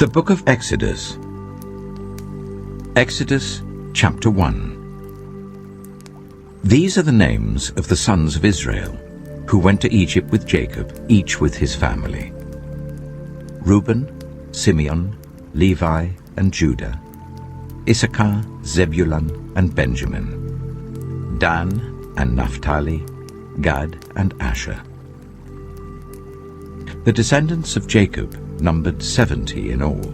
The Book of Exodus. Exodus chapter 1. These are the names of the sons of Israel, who went to Egypt with Jacob, each with his family. Reuben, Simeon, Levi, and Judah, Issachar, Zebulun, and Benjamin, Dan and Naphtali, Gad and Asher. The descendants of Jacob numbered 70 in all.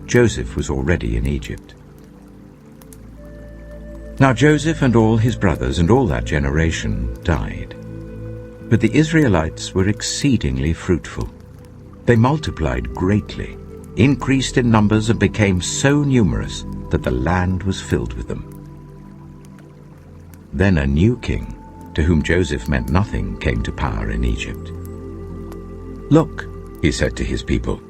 Joseph was already in Egypt. Now Joseph and all his brothers and all that generation died. But the Israelites were exceedingly fruitful. They multiplied greatly, increased in numbers, and became so numerous that the land was filled with them. Then a new king, to whom Joseph meant nothing, came to power in Egypt. "Look," he said to his people,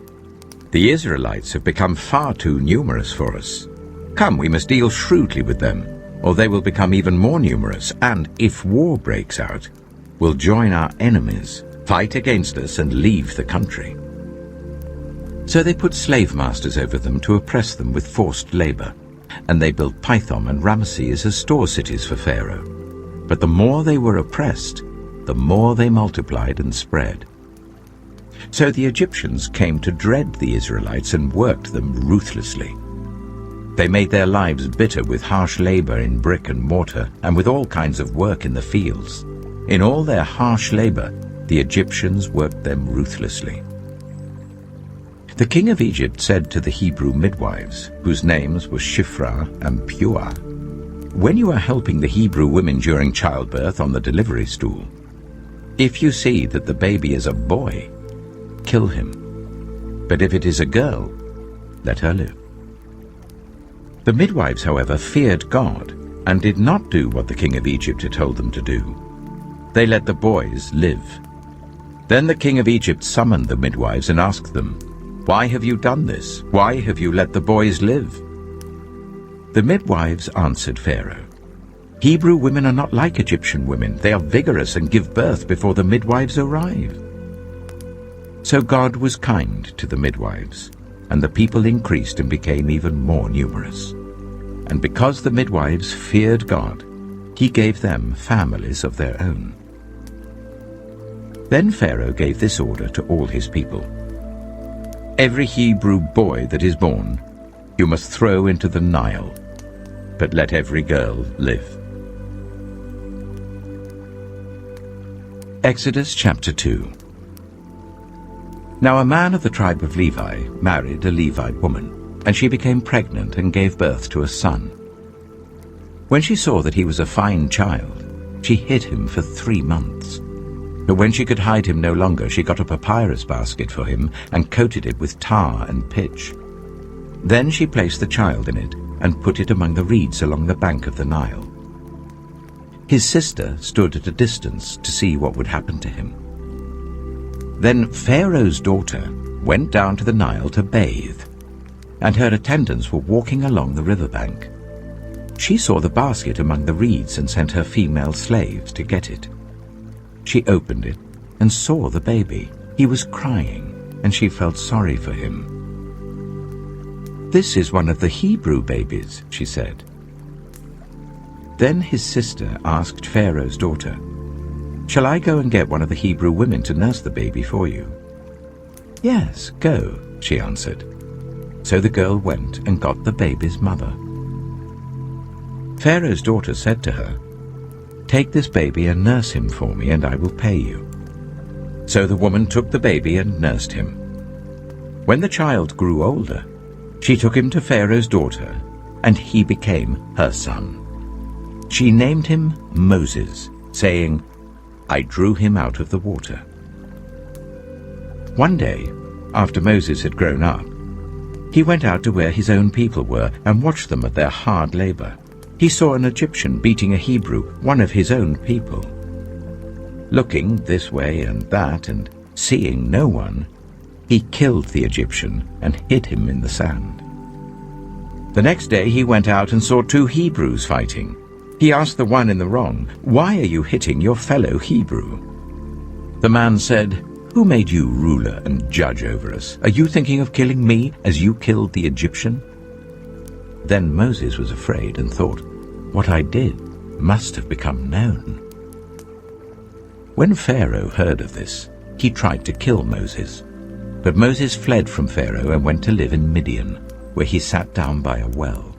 "the Israelites have become far too numerous for us. Come, we must deal shrewdly with them, or they will become even more numerous, and, if war breaks out, will join our enemies, fight against us, and leave the country." So they put slave masters over them to oppress them with forced labor, and they built Pithom and Ramesses as store cities for Pharaoh. But the more they were oppressed, the more they multiplied and spread. So the Egyptians came to dread the Israelites and worked them ruthlessly. They made their lives bitter with harsh labor in brick and mortar and with all kinds of work in the fields. In all their harsh labor, the Egyptians worked them ruthlessly. The king of Egypt said to the Hebrew midwives, whose names were Shiphrah and Puah, "When you are helping the Hebrew women during childbirth on the delivery stool, if you see that the baby is a boy, kill him. But if it is a girl, let her live." The midwives, however, feared God and did not do what the king of Egypt had told them to do. They let the boys live. Then the king of Egypt summoned the midwives and asked them, "Why have you done this? Why have you let the boys live?" The midwives answered Pharaoh, "Hebrew women are not like Egyptian women. They are vigorous and give birth before the midwives arrive." So God was kind to the midwives, and the people increased and became even more numerous. And because the midwives feared God, he gave them families of their own. Then Pharaoh gave this order to all his people: "Every Hebrew boy that is born you must throw into the Nile, but let every girl live." Exodus chapter 2. Now a man of the tribe of Levi married a Levite woman, and she became pregnant and gave birth to a son. When she saw that he was a fine child, she hid him for 3 months. But when she could hide him no longer, she got a papyrus basket for him and coated it with tar and pitch. Then she placed the child in it and put it among the reeds along the bank of the Nile. His sister stood at a distance to see what would happen to him. Then Pharaoh's daughter went down to the Nile to bathe, and her attendants were walking along the riverbank. She saw the basket among the reeds and sent her female slaves to get it. She opened it and saw the baby. He was crying, and she felt sorry for him. "This is one of the Hebrew babies," she said. Then his sister asked Pharaoh's daughter, "Shall I go and get one of the Hebrew women to nurse the baby for you?" "Yes, go," she answered. So the girl went and got the baby's mother. Pharaoh's daughter said to her, "Take this baby and nurse him for me, and I will pay you." So the woman took the baby and nursed him. When the child grew older, she took him to Pharaoh's daughter, and he became her son. She named him Moses, saying, "I drew him out of the water." One day, after Moses had grown up, he went out to where his own people were and watched them at their hard labor. He saw an Egyptian beating a Hebrew, one of his own people. Looking this way and that and seeing no one, he killed the Egyptian and hid him in the sand. The next day he went out and saw 2 Hebrews fighting. He asked the one in the wrong, "Why are you hitting your fellow Hebrew?" The man said, Who made you ruler and judge over us? Are you thinking of killing me as you killed the Egyptian?" Then Moses was afraid and thought, "What I did must have become known." When Pharaoh heard of this, he tried to kill Moses. But Moses fled from Pharaoh and went to live in Midian, where he sat down by a well.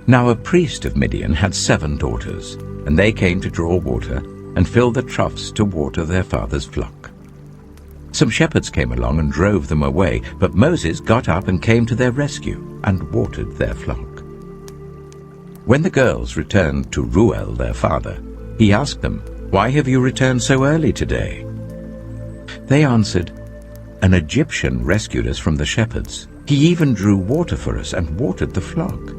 Now a priest of Midian had 7 daughters, and they came to draw water and fill the troughs to water their father's flock. Some shepherds came along and drove them away, but Moses got up and came to their rescue and watered their flock. When the girls returned to Reuel their father, he asked them, "Why have you returned so early today?" They answered, "An Egyptian rescued us from the shepherds. He even drew water for us and watered the flock."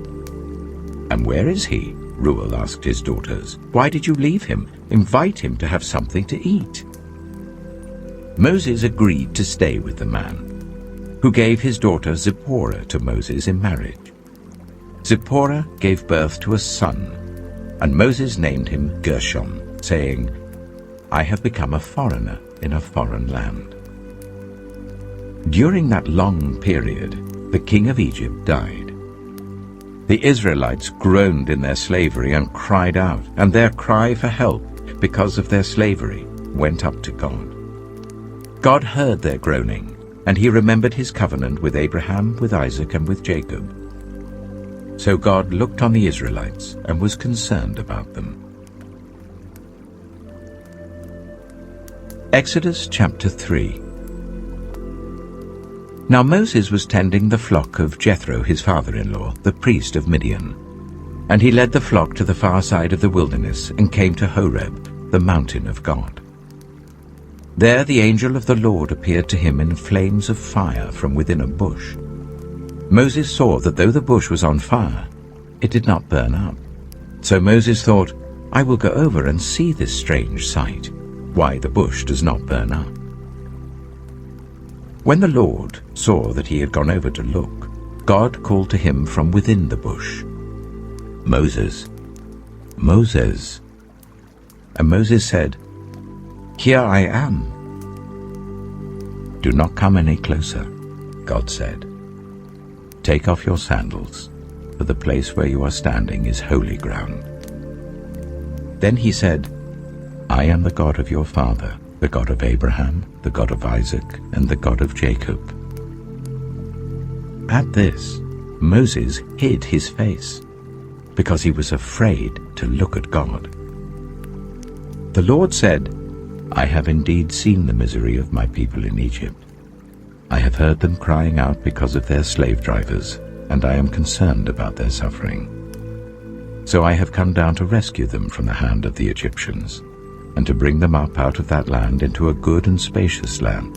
"And where is he?" Reuel asked his daughters. "Why did you leave him? Invite him to have something to eat." Moses agreed to stay with the man, who gave his daughter Zipporah to Moses in marriage. Zipporah gave birth to a son, and Moses named him Gershom, saying, "I have become a foreigner in a foreign land." During that long period, the king of Egypt died. The Israelites groaned in their slavery and cried out, and their cry for help because of their slavery went up to God. God heard their groaning, and he remembered his covenant with Abraham, with Isaac, and with Jacob. So God looked on the Israelites and was concerned about them. Exodus chapter 3. Now Moses was tending the flock of Jethro his father-in-law, the priest of Midian. And he led the flock to the far side of the wilderness and came to Horeb, the mountain of God. There the angel of the Lord appeared to him in flames of fire from within a bush. Moses saw that though the bush was on fire, it did not burn up. So Moses thought, "I will go over and see this strange sight, why the bush does not burn up." When the Lord saw that he had gone over to look, God called to him from within the bush, "Moses, Moses." And Moses said, "Here I am." "Do not come any closer," God said. "Take off your sandals, for the place where you are standing is holy ground." Then he said, "I am the God of your father, the God of Abraham, the God of Isaac, and the God of Jacob." At this, Moses hid his face, because he was afraid to look at God. The Lord said, "I have indeed seen the misery of my people in Egypt. I have heard them crying out because of their slave drivers, and I am concerned about their suffering. So I have come down to rescue them from the hand of the Egyptians, and to bring them up out of that land into a good and spacious land,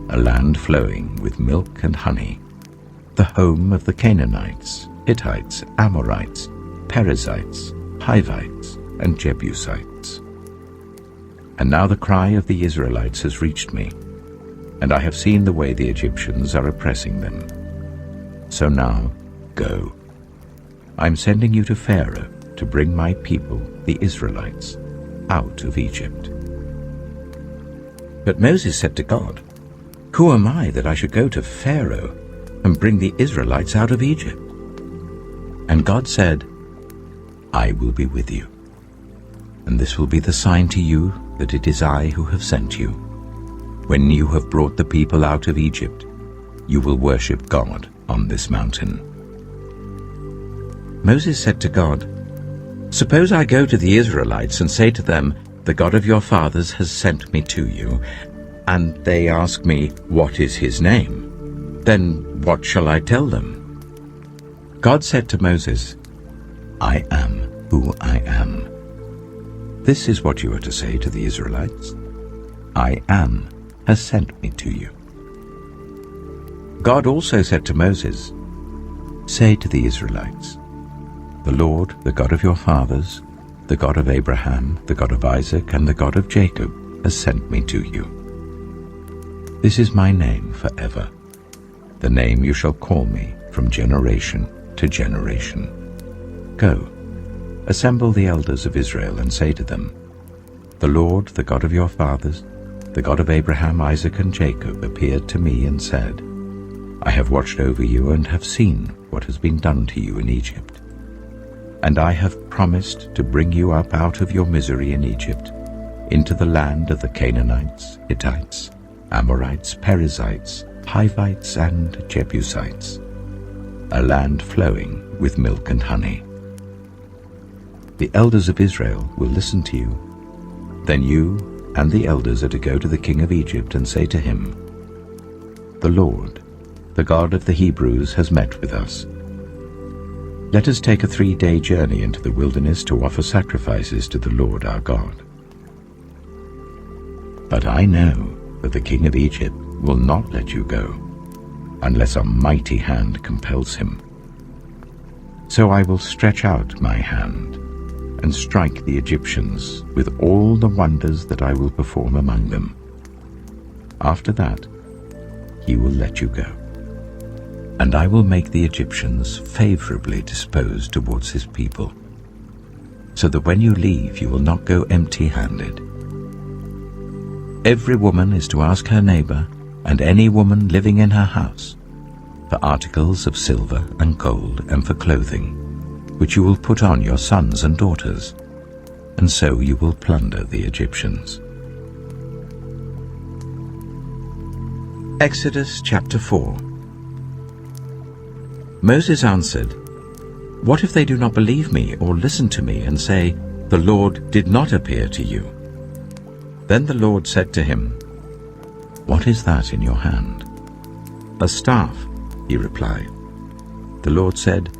a land flowing with milk and honey, the home of the Canaanites, Hittites, Amorites, Perizzites, Hivites, and Jebusites. And now the cry of the Israelites has reached me, and I have seen the way the Egyptians are oppressing them. So now, go. I am sending you to Pharaoh to bring my people, the Israelites, out of Egypt." But Moses said to God, "Who am I that I should go to Pharaoh and bring the Israelites out of Egypt?" And God said, "I will be with you, and this will be the sign to you that it is I who have sent you. When you have brought the people out of Egypt, you will worship God on this mountain." Moses said to God, "Suppose I go to the Israelites and say to them, 'The God of your fathers has sent me to you,' and they ask me, 'What is his name?' Then what shall I tell them?" God said to Moses, "I am who I am. This is what you are to say to the Israelites. 'I am has sent me to you.'" God also said to Moses, "Say to the Israelites, 'The Lord, the God of your fathers, the God of Abraham, the God of Isaac, and the God of Jacob, has sent me to you. This is my name forever, the name you shall call me from generation to generation. Go, assemble the elders of Israel and say to them, 'The Lord, the God of your fathers, the God of Abraham, Isaac, and Jacob, appeared to me and said, I have watched over you and have seen what has been done to you in Egypt. And I have promised to bring you up out of your misery in Egypt, into the land of the Canaanites, Hittites, Amorites, Perizzites, Hivites, and Jebusites, a land flowing with milk and honey. The elders of Israel will listen to you. Then you and the elders are to go to the king of Egypt and say to him, The Lord, the God of the Hebrews, has met with us. Let us take a 3-day journey into the wilderness to offer sacrifices to the Lord our God. But I know that the king of Egypt will not let you go, unless a mighty hand compels him. So I will stretch out my hand and strike the Egyptians with all the wonders that I will perform among them. After that, he will let you go. And I will make the Egyptians favorably disposed towards his people, so that when you leave you will not go empty-handed. Every woman is to ask her neighbor, and any woman living in her house, for articles of silver and gold and for clothing, which you will put on your sons and daughters, and so you will plunder the Egyptians. Exodus chapter 4. Moses answered, What if they do not believe me or listen to me and say, The Lord did not appear to you? Then the Lord said to him, What is that in your hand? A staff, he replied. The Lord said,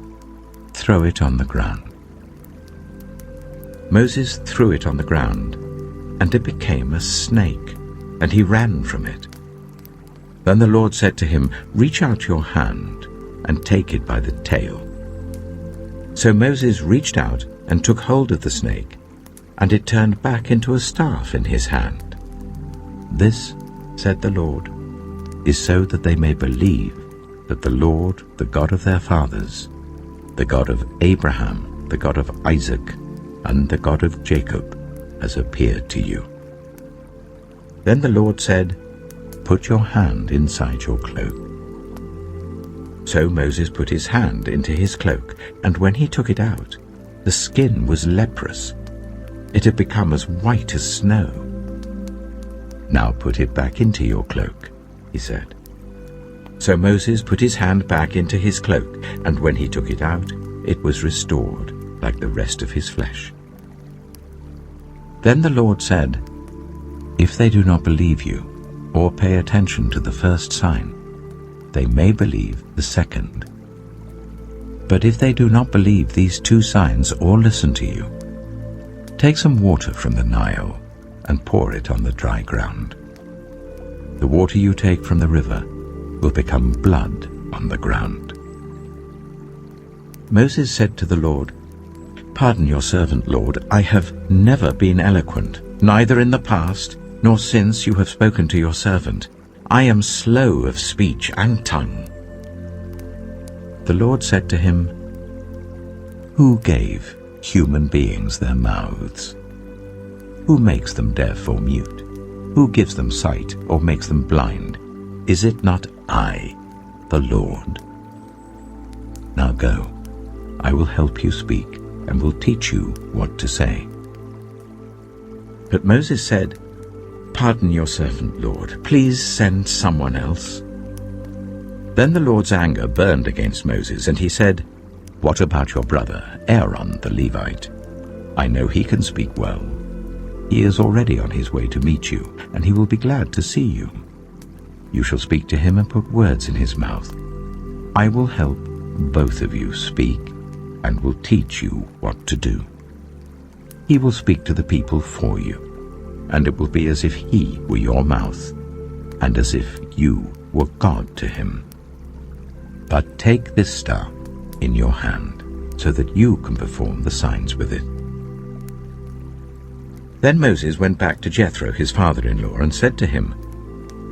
Throw it on the ground. Moses threw it on the ground, and it became a snake, and he ran from it. Then the Lord said to him, Reach out your hand and take it by the tail. So Moses reached out and took hold of the snake, and it turned back into a staff in his hand. This, said the Lord, is so that they may believe that the Lord, the God of their fathers, the God of Abraham, the God of Isaac, and the God of Jacob, has appeared to you. Then the Lord said, Put your hand inside your cloak. So Moses put his hand into his cloak, and when he took it out, the skin was leprous. It had become as white as snow. Now put it back into your cloak, he said. So Moses put his hand back into his cloak, and when he took it out, it was restored like the rest of his flesh. Then the Lord said, If they do not believe you, or pay attention to the first sign, they may believe the second. But if they do not believe these 2 signs or listen to you, take some water from the Nile and pour it on the dry ground. The water you take from the river will become blood on the ground. Moses said to the Lord, Pardon your servant, Lord, I have never been eloquent, neither in the past nor since you have spoken to your servant. I am slow of speech and tongue. The Lord said to him, Who gave human beings their mouths? Who makes them deaf or mute? Who gives them sight or makes them blind? Is it not I, the Lord? Now go, I will help you speak and will teach you what to say. But Moses said, Pardon your servant, Lord. Please send someone else. Then the Lord's anger burned against Moses, and he said, What about your brother, Aaron the Levite? I know he can speak well. He is already on his way to meet you, and he will be glad to see you. You shall speak to him and put words in his mouth. I will help both of you speak, and will teach you what to do. He will speak to the people for you, and it will be as if he were your mouth, and as if you were God to him. But take this staff in your hand, so that you can perform the signs with it. Then Moses went back to Jethro, his father-in-law, and said to him,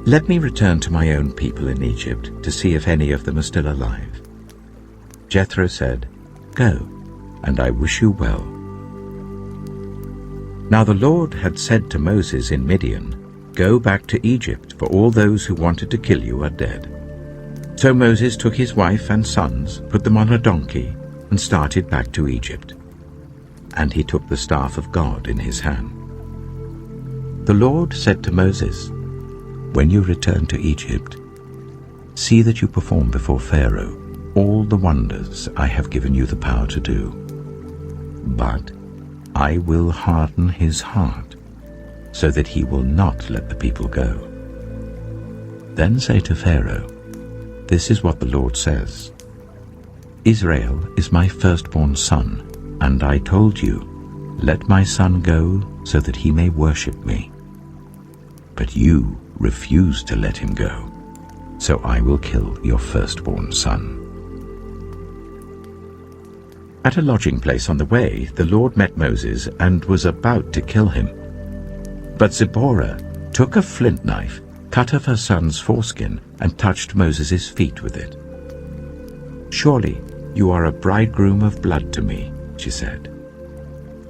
Let me return to my own people in Egypt, to see if any of them are still alive. Jethro said, Go, and I wish you well. Now the Lord had said to Moses in Midian, "Go back to Egypt, for all those who wanted to kill you are dead." So Moses took his wife and sons, put them on a donkey, and started back to Egypt. And he took the staff of God in his hand. The Lord said to Moses, "When you return to Egypt, see that you perform before Pharaoh all the wonders I have given you the power to do. But I will harden his heart, so that he will not let the people go. Then say to Pharaoh, 'This is what the Lord says. Israel is my firstborn son, and I told you, let my son go so that he may worship me. But you refused to let him go, so I will kill your firstborn son.'" At a lodging place on the way, the Lord met Moses and was about to kill him. But Zipporah took a flint knife, cut off her son's foreskin, and touched Moses' feet with it. "Surely you are a bridegroom of blood to me," she said.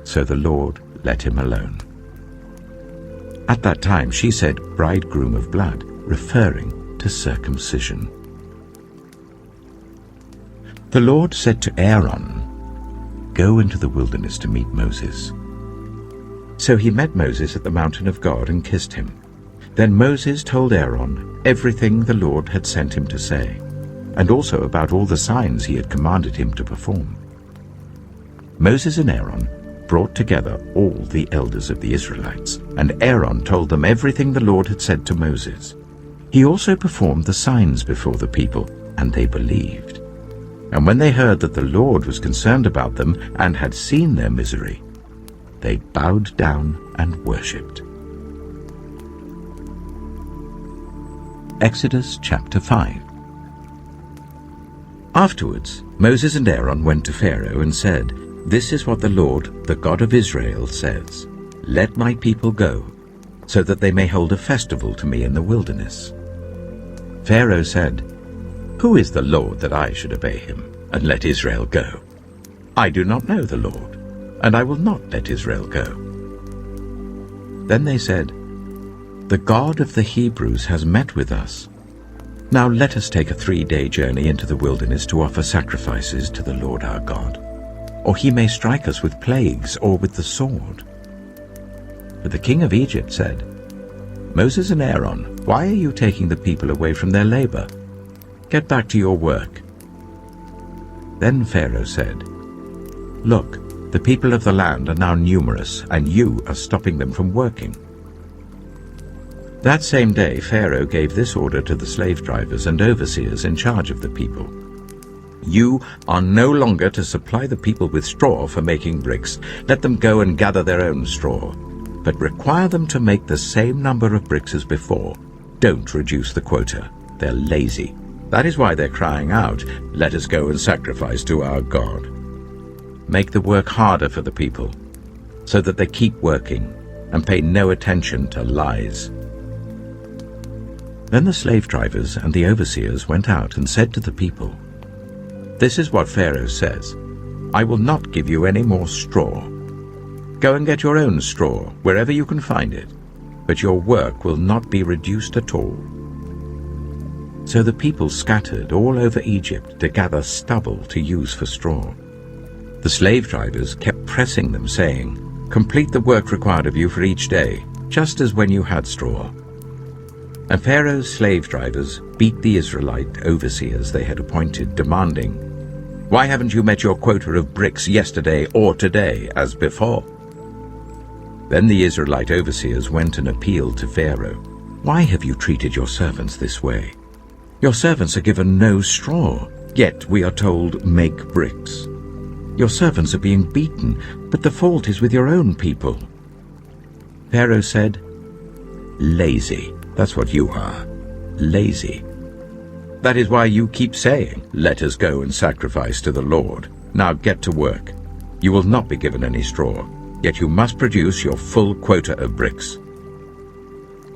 So the Lord let him alone. At that time she said bridegroom of blood, referring to circumcision. The Lord said to Aaron, "Go into the wilderness to meet Moses." So he met Moses at the mountain of God and kissed him. Then Moses told Aaron everything the Lord had sent him to say, and also about all the signs he had commanded him to perform. Moses and Aaron brought together all the elders of the Israelites, and Aaron told them everything the Lord had said to Moses. He also performed the signs before the people, and they believed. And when they heard that the Lord was concerned about them and had seen their misery, they bowed down and worshipped. Exodus chapter 5. Afterwards, Moses and Aaron went to Pharaoh and said, "This is what the Lord, the God of Israel, says. Let my people go, so that they may hold a festival to me in the wilderness." Pharaoh said, "Who is the Lord that I should obey him and let Israel go? I do not know the Lord, and I will not let Israel go." Then they said, "The God of the Hebrews has met with us. Now let us take a 3-day journey into the wilderness to offer sacrifices to the Lord our God, or he may strike us with plagues or with the sword." But the king of Egypt said, "Moses and Aaron, why are you taking the people away from their labor? Get back to your work." Then Pharaoh said, "Look, the people of the land are now numerous, and you are stopping them from working." That same day Pharaoh gave this order to the slave drivers and overseers in charge of the people: "You are no longer to supply the people with straw for making bricks. Let them go and gather their own straw, but require them to make the same number of bricks as before. Don't reduce the quota. They're lazy. That is why they're crying out, 'Let us go and sacrifice to our God.' Make the work harder for the people, so that they keep working and pay no attention to lies." Then the slave drivers and the overseers went out and said to the people, "This is what Pharaoh says, I will not give you any more straw. Go and get your own straw wherever you can find it, but your work will not be reduced at all." So the people scattered all over Egypt to gather stubble to use for straw. The slave drivers kept pressing them, saying, "Complete the work required of you for each day, just as when you had straw." And Pharaoh's slave drivers beat the Israelite overseers they had appointed, demanding, "Why haven't you met your quota of bricks yesterday or today as before?" Then the Israelite overseers went and appealed to Pharaoh, "Why have you treated your servants this way? Your servants are given no straw, yet we are told, 'Make bricks.' Your servants are being beaten, but the fault is with your own people." Pharaoh said, "Lazy, that's what you are, lazy. That is why you keep saying, 'Let us go and sacrifice to the Lord.' Now get to work. You will not be given any straw, yet you must produce your full quota of bricks."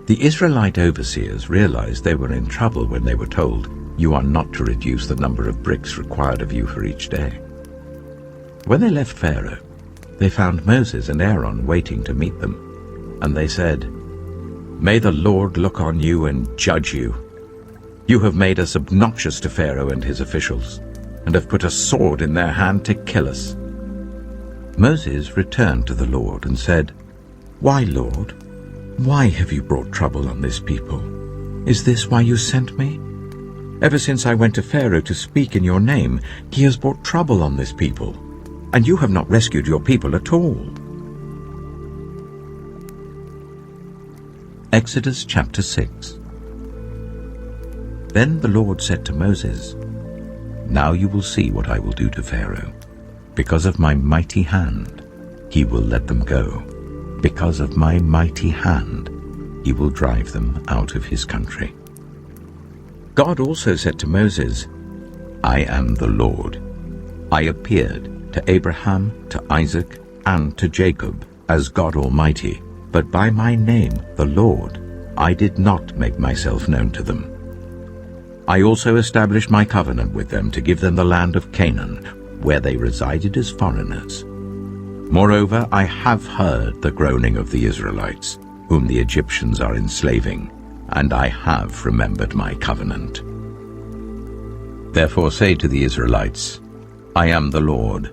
The Israelite overseers realized they were in trouble when they were told, "You are not to reduce the number of bricks required of you for each day." When they left Pharaoh, they found Moses and Aaron waiting to meet them, and they said, May the Lord look on you and judge you. You have made us obnoxious to Pharaoh and his officials, and have put a sword in their hand to kill us." Moses returned to the Lord and said, "Why, Lord? Why have you brought trouble on this people? Is this why you sent me? Ever since I went to Pharaoh to speak in your name, he has brought trouble on this people, and you have not rescued your people at all." Exodus chapter 6. Then the Lord said to Moses, "Now you will see what I will do to Pharaoh. Because of my mighty hand, he will let them go. Because of my mighty hand, he will drive them out of his country." God also said to Moses, "I am the Lord. I appeared to Abraham, to Isaac, and to Jacob as God Almighty, but by my name, the Lord, I did not make myself known to them. I also established my covenant with them to give them the land of Canaan, where they resided as foreigners. Moreover, I have heard the groaning of the Israelites, whom the Egyptians are enslaving, and I have remembered my covenant. Therefore say to the Israelites, I am the Lord,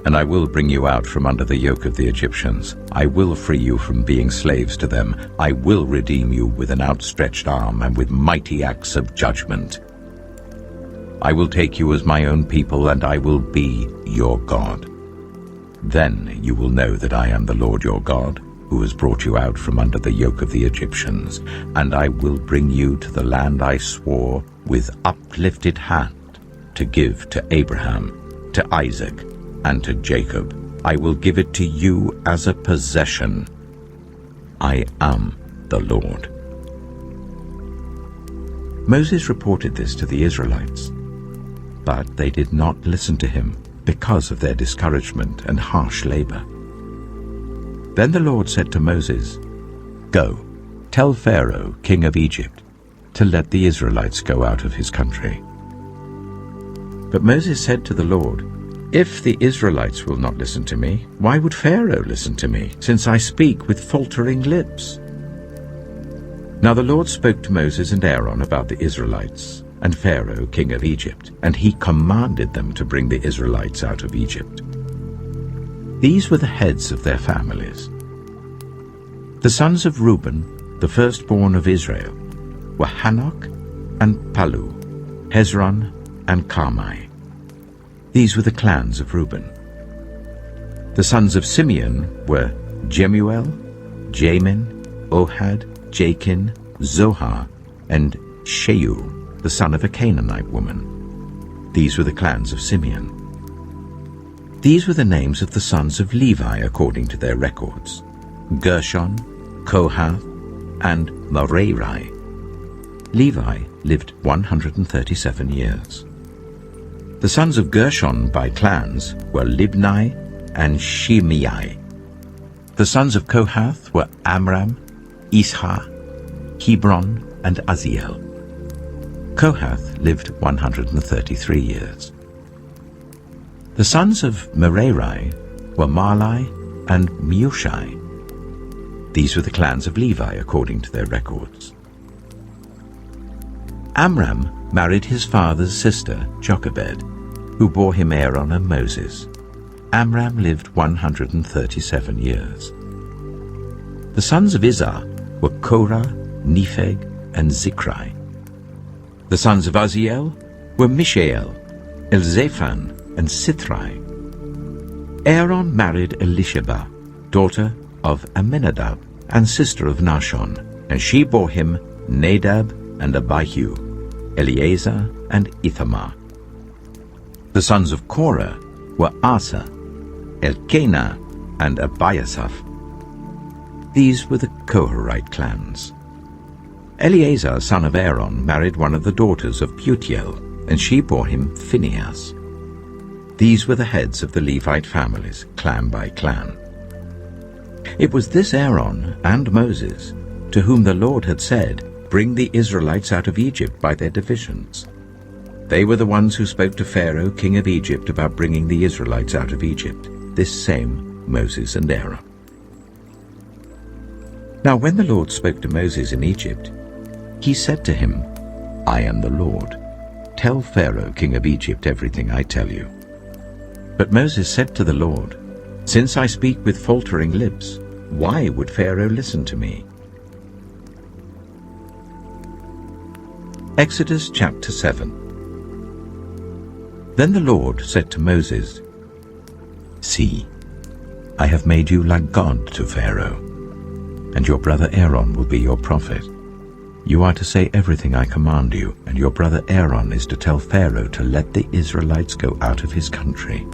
and I will bring you out from under the yoke of the Egyptians. I will free you from being slaves to them. I will redeem you with an outstretched arm and with mighty acts of judgment. I will take you as my own people, and I will be your God. Then you will know that I am the Lord your God, who has brought you out from under the yoke of the Egyptians, and I will bring you to the land I swore with uplifted hand to give to Abraham, to Isaac, and to Jacob. I will give it to you as a possession. I am the Lord." Moses reported this to the Israelites, but they did not listen to him because of their discouragement and harsh labor. Then the Lord said to Moses, "Go, tell Pharaoh, king of Egypt, to let the Israelites go out of his country." But Moses said to the Lord, "If the Israelites will not listen to me, why would Pharaoh listen to me, since I speak with faltering lips?" Now the Lord spoke to Moses and Aaron about the Israelites and Pharaoh, king of Egypt, and he commanded them to bring the Israelites out of Egypt. These were the heads of their families. The sons of Reuben, the firstborn of Israel, were Hanok and Palu, Hezron and Carmi. These were the clans of Reuben. The sons of Simeon were Jemuel, Jamin, Ohad, Jachin, Zohar, and Sheul, the son of a Canaanite woman. These were the clans of Simeon. These were the names of the sons of Levi according to their records: Gershon, Kohath, and Merari. Levi lived 137 years. The sons of Gershon by clans were Libni and Shimei. The sons of Kohath were Amram, Ishar, Hebron, and Uzziel. Kohath lived 133 years. The sons of Merari were Mahli and Mushai. These were the clans of Levi according to their records. Amram married his father's sister, Jochebed, who bore him Aaron and Moses. Amram lived 137 years. The sons of Izhar were Korah, Nepheg, and Zikri. The sons of Uzziel were Mishael, Elzaphan, and Sithri. Aaron married Elisheba, daughter of Amminadab and sister of Nahshon, and she bore him Nadab and Abihu, Eleazar and Ithamar. The sons of Korah were Asa, Elkanah, and Abiasaph. These were the Koharite clans. Eleazar, son of Aaron, married one of the daughters of Putiel, and she bore him Phinehas. These were the heads of the Levite families, clan by clan. It was this Aaron and Moses to whom the Lord had said, "Bring the Israelites out of Egypt by their divisions." They were the ones who spoke to Pharaoh, king of Egypt, about bringing the Israelites out of Egypt, this same Moses and Aaron. Now when the Lord spoke to Moses in Egypt, he said to him, I am the Lord. Tell Pharaoh, king of Egypt, everything I tell you. But Moses said to the Lord, Since I speak with faltering lips, why would Pharaoh listen to me? Exodus chapter 7. Then the Lord said to Moses, See, I have made you like God to Pharaoh, and your brother Aaron will be your prophet. You are to say everything I command you, and your brother Aaron is to tell Pharaoh to let the Israelites go out of his country.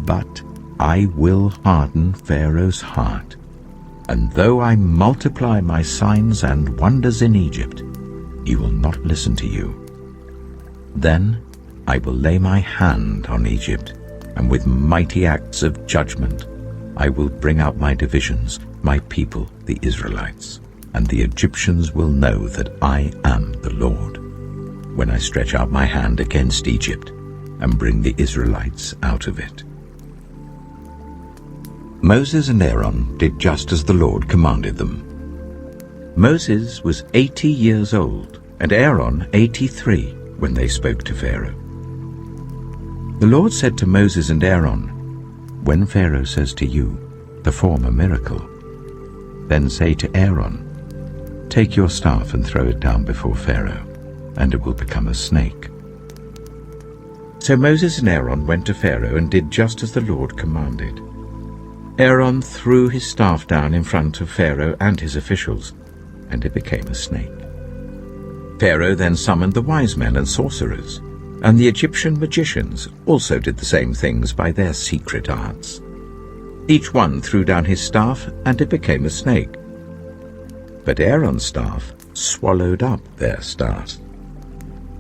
But I will harden Pharaoh's heart, and though I multiply my signs and wonders in Egypt, he will not listen to you. Then I will lay my hand on Egypt, and with mighty acts of judgment I will bring out my divisions, my people, the Israelites, and the Egyptians will know that I am the Lord, when I stretch out my hand against Egypt and bring the Israelites out of it. Moses and Aaron did just as the Lord commanded them. Moses was 80 years old, and Aaron 83, when they spoke to Pharaoh. The Lord said to Moses and Aaron, When Pharaoh says to you, Perform a miracle, then say to Aaron, Take your staff and throw it down before Pharaoh, and it will become a snake. So Moses and Aaron went to Pharaoh and did just as the Lord commanded. Aaron threw his staff down in front of Pharaoh and his officials, and it became a snake. Pharaoh then summoned the wise men and sorcerers, and the Egyptian magicians also did the same things by their secret arts. Each one threw down his staff, and it became a snake. But Aaron's staff swallowed up their staffs.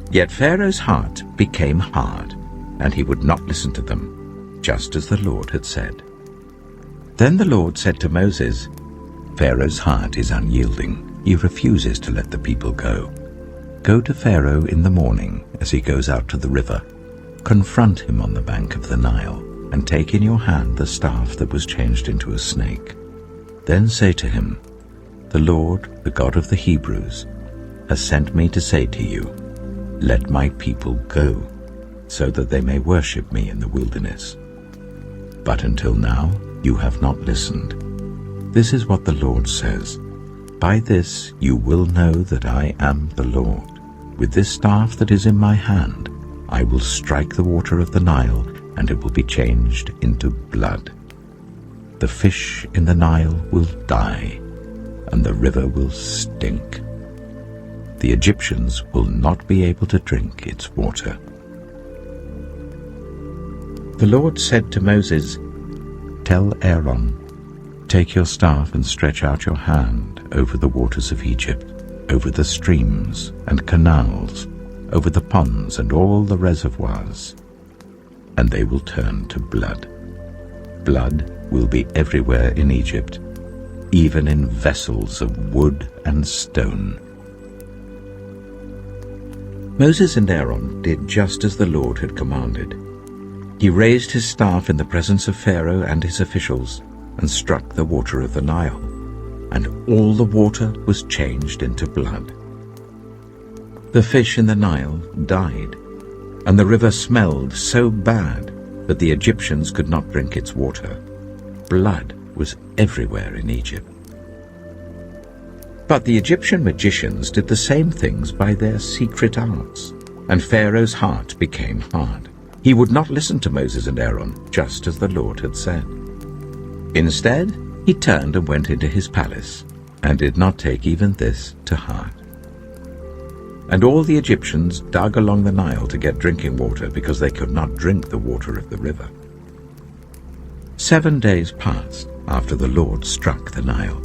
Yet Pharaoh's heart became hard, and he would not listen to them, just as the Lord had said. Then the Lord said to Moses, Pharaoh's heart is unyielding. He refuses to let the people go. Go to Pharaoh in the morning as he goes out to the river. Confront him on the bank of the Nile, and take in your hand the staff that was changed into a snake. Then say to him, The Lord, the God of the Hebrews, has sent me to say to you, Let my people go, so that they may worship me in the wilderness. But until now you have not listened. This is what the Lord says, By this you will know that I am the Lord. With this staff that is in my hand, I will strike the water of the Nile, and it will be changed into blood. The fish in the Nile will die, and the river will stink. The Egyptians will not be able to drink its water. The Lord said to Moses, Tell Aaron, Take your staff and stretch out your hand over the waters of Egypt, over the streams and canals, over the ponds and all the reservoirs, and they will turn to blood. Blood will be everywhere in Egypt, even in vessels of wood and stone. Moses and Aaron did just as the Lord had commanded. He raised his staff in the presence of Pharaoh and his officials, and struck the water of the Nile, and all the water was changed into blood. The fish in the Nile died, and the river smelled so bad that the Egyptians could not drink its water. Blood was everywhere in Egypt. But the Egyptian magicians did the same things by their secret arts, and Pharaoh's heart became hard. He would not listen to Moses and Aaron, just as the Lord had said. Instead, he turned and went into his palace, and did not take even this to heart. And all the Egyptians dug along the Nile to get drinking water, because they could not drink the water of the river. 7 days passed after the Lord struck the Nile.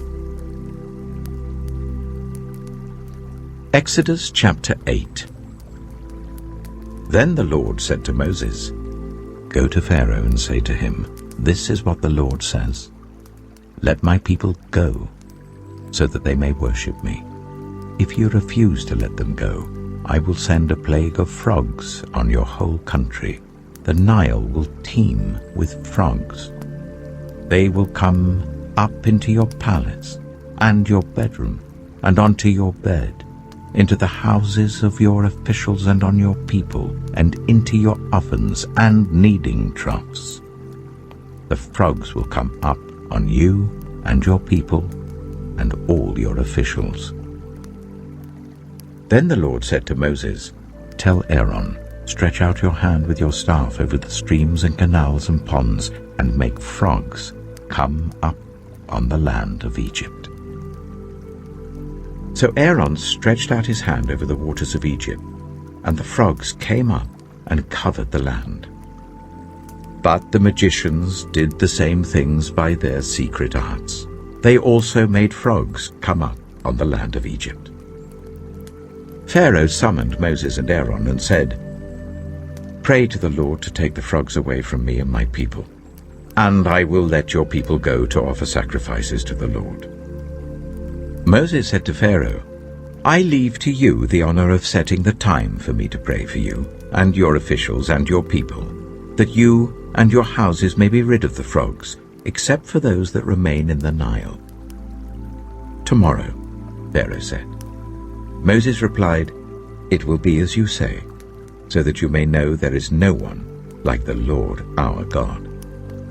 Exodus chapter 8. Then the Lord said to Moses, Go to Pharaoh and say to him, This is what the Lord says, Let my people go, so that they may worship me. If you refuse to let them go, I will send a plague of frogs on your whole country. The Nile will teem with frogs. They will come up into your palace, and your bedroom, and onto your bed, into the houses of your officials and on your people, and into your ovens and kneading troughs. The frogs will come up on you and your people and all your officials. Then the Lord said to Moses, "Tell Aaron, stretch out your hand with your staff over the streams and canals and ponds, and make frogs come up on the land of Egypt." So Aaron stretched out his hand over the waters of Egypt, and the frogs came up and covered the land. But the magicians did the same things by their secret arts. They also made frogs come up on the land of Egypt. Pharaoh summoned Moses and Aaron and said, "Pray to the Lord to take the frogs away from me and my people, and I will let your people go to offer sacrifices to the Lord." Moses said to Pharaoh, "I leave to you the honor of setting the time for me to pray for you and your officials and your people, that you and your houses may be rid of the frogs, except for those that remain in the Nile." "Tomorrow," Pharaoh said. Moses replied, "It will be as you say, so that you may know there is no one like the Lord our God.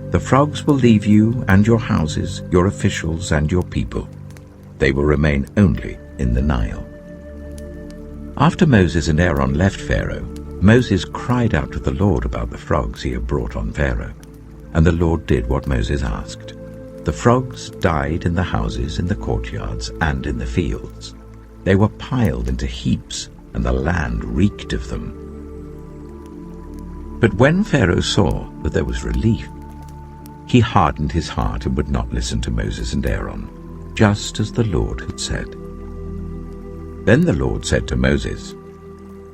The frogs will leave you and your houses, your officials and your people. They will remain only in the Nile." After Moses and Aaron left Pharaoh, Moses cried out to the Lord about the frogs he had brought on Pharaoh, and the Lord did what Moses asked. The frogs died in the houses, in the courtyards, and in the fields. They were piled into heaps, and the land reeked of them. But when Pharaoh saw that there was relief, he hardened his heart and would not listen to Moses and Aaron, just as the Lord had said. Then the Lord said to Moses,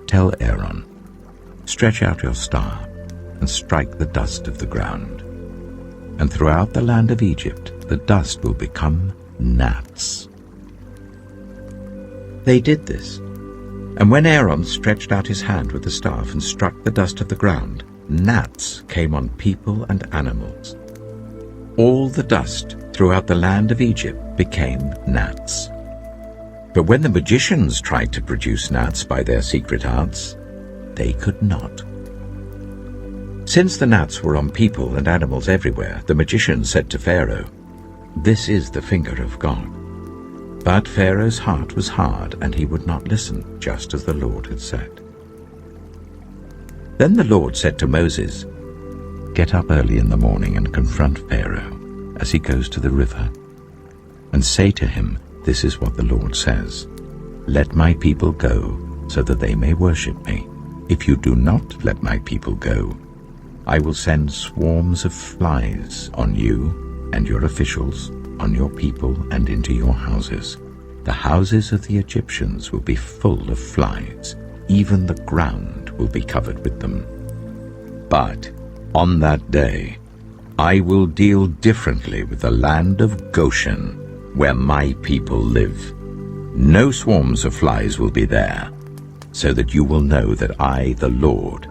"Tell Aaron, stretch out your staff and strike the dust of the ground, and throughout the land of Egypt the dust will become gnats." They did this, and when Aaron stretched out his hand with the staff and struck the dust of the ground, gnats came on people and animals. All the dust throughout the land of Egypt became gnats. But when the magicians tried to produce gnats by their secret arts, they could not. Since the gnats were on people and animals everywhere, the magicians said to Pharaoh, "This is the finger of God." But Pharaoh's heart was hard, and he would not listen, just as the Lord had said. Then the Lord said to Moses, "Get up early in the morning and confront Pharaoh as he goes to the river, and say to him, 'This is what the Lord says. Let my people go, so that they may worship me. If you do not let my people go, I will send swarms of flies on you and your officials, on your people, and into your houses. The houses of the Egyptians will be full of flies. Even the ground will be covered with them. But on that day I will deal differently with the land of Goshen, where my people live. No swarms of flies will be there, so that you will know that I, the Lord,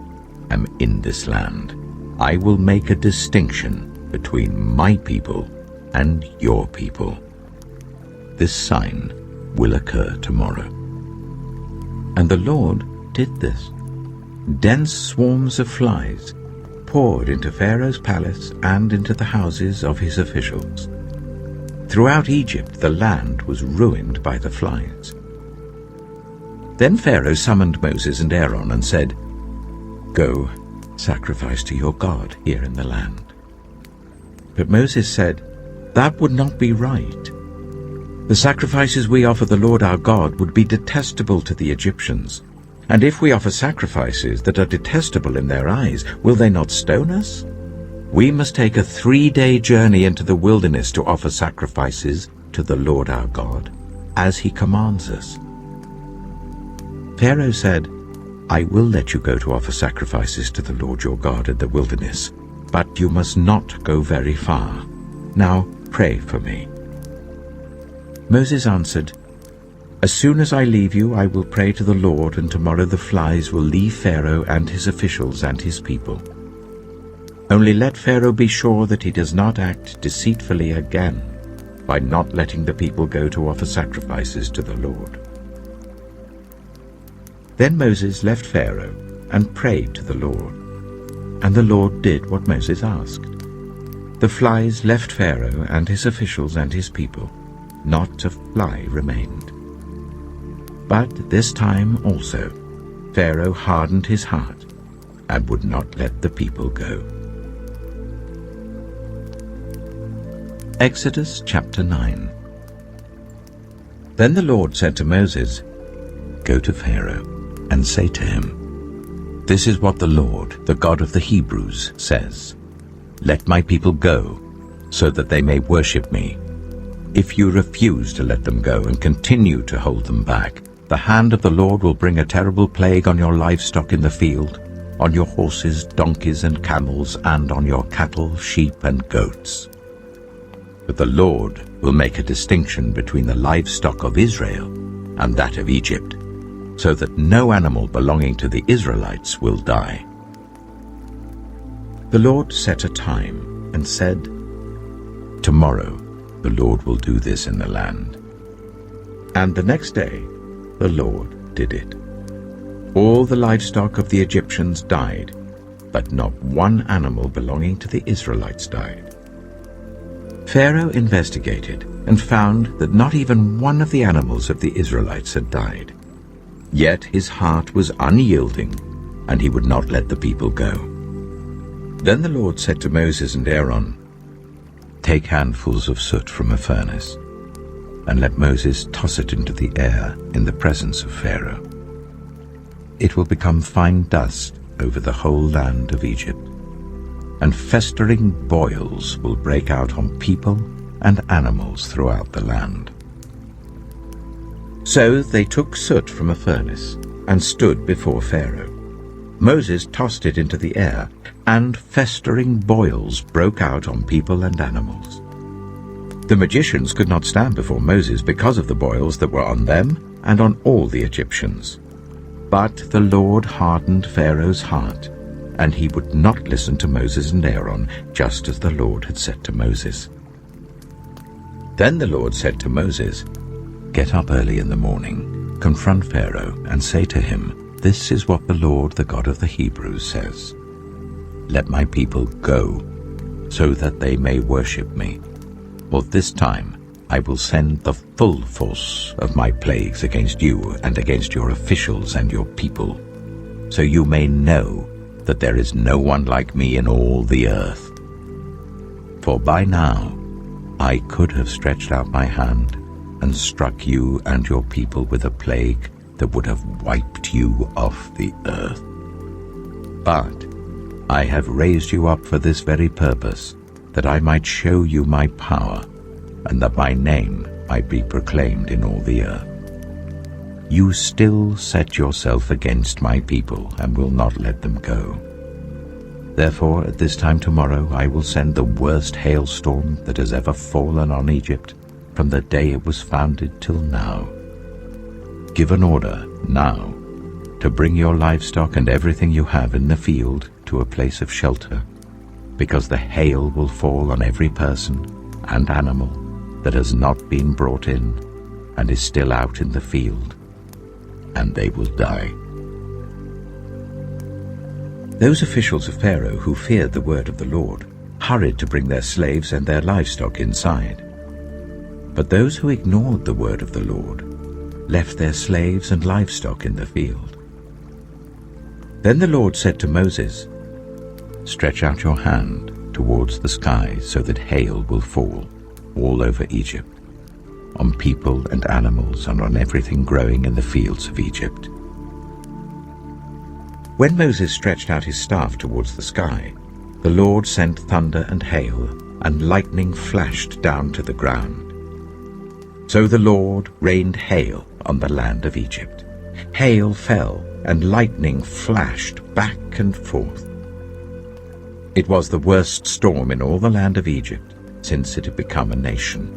am in this land. I will make a distinction between my people and your people. This sign will occur tomorrow." And the Lord did this. Dense swarms of flies poured into Pharaoh's palace and into the houses of his officials. Throughout Egypt the land was ruined by the flies. Then Pharaoh summoned Moses and Aaron and said, "Go, sacrifice to your God here in the land." But Moses said, "That would not be right. The sacrifices we offer the Lord our God would be detestable to the Egyptians. And if we offer sacrifices that are detestable in their eyes, will they not stone us? We must take a 3-day journey into the wilderness to offer sacrifices to the Lord our God, as he commands us." Pharaoh said, "I will let you go to offer sacrifices to the Lord your God in the wilderness, but you must not go very far. Now pray for me." Moses answered, "As soon as I leave you, I will pray to the Lord, and tomorrow the flies will leave Pharaoh and his officials and his people. Only let Pharaoh be sure that he does not act deceitfully again, by not letting the people go to offer sacrifices to the Lord. Then Moses left Pharaoh and prayed to the Lord, and the Lord did what Moses asked. The flies left Pharaoh and his officials and his people. Not a fly remained. But this time also Pharaoh hardened his heart and would not let the people go. Exodus chapter 9. Then the Lord said to Moses, "Go to Pharaoh and say to him, 'This is what the Lord, the God of the Hebrews, says. Let my people go, so that they may worship me. If you refuse to let them go and continue to hold them back, the hand of the Lord will bring a terrible plague on your livestock in the field, on your horses, donkeys, and camels, and on your cattle, sheep, and goats. But the Lord will make a distinction between the livestock of Israel and that of Egypt, so that no animal belonging to the Israelites will die.'" The Lord set a time and said, "Tomorrow the Lord will do this in the land." And the next day the Lord did it. All the livestock of the Egyptians died, but not one animal belonging to the Israelites died. Pharaoh investigated and found that not even one of the animals of the Israelites had died. Yet his heart was unyielding, and he would not let the people go. Then the Lord said to Moses and Aaron, "Take handfuls of soot from a furnace, and let Moses toss it into the air in the presence of Pharaoh. It will become fine dust over the whole land of Egypt, and festering boils will break out on people and animals throughout the land." So they took soot from a furnace and stood before Pharaoh. Moses tossed it into the air, and festering boils broke out on people and animals. The magicians could not stand before Moses because of the boils that were on them and on all the Egyptians. But the Lord hardened Pharaoh's heart, and he would not listen to Moses and Aaron, just as the Lord had said to Moses. Then the Lord said to Moses, "Get up early in the morning, confront Pharaoh, and say to him, 'This is what the Lord, the God of the Hebrews, says. Let my people go, so that they may worship me. For this time I will send the full force of my plagues against you and against your officials and your people, so you may know that there is no one like me in all the earth. For by now I could have stretched out my hand and struck you and your people with a plague that would have wiped you off the earth. But I have raised you up for this very purpose, that I might show you my power, and that my name might be proclaimed in all the earth. You still set yourself against my people and will not let them go. Therefore at this time tomorrow I will send the worst hailstorm that has ever fallen on Egypt from the day it was founded till now. Give an order now to bring your livestock and everything you have in the field to a place of shelter, because the hail will fall on every person and animal that has not been brought in and is still out in the field, and they will die." Those officials of Pharaoh who feared the word of the Lord hurried to bring their slaves and their livestock inside. But those who ignored the word of the Lord left their slaves and livestock in the field. Then the Lord said to Moses, "Stretch out your hand towards the sky so that hail will fall all over Egypt, on people and animals and on everything growing in the fields of Egypt." When Moses stretched out his staff towards the sky, the Lord sent thunder and hail, and lightning flashed down to the ground. So the Lord rained hail on the land of Egypt. Hail fell, and lightning flashed back and forth. It was the worst storm in all the land of Egypt since it had become a nation.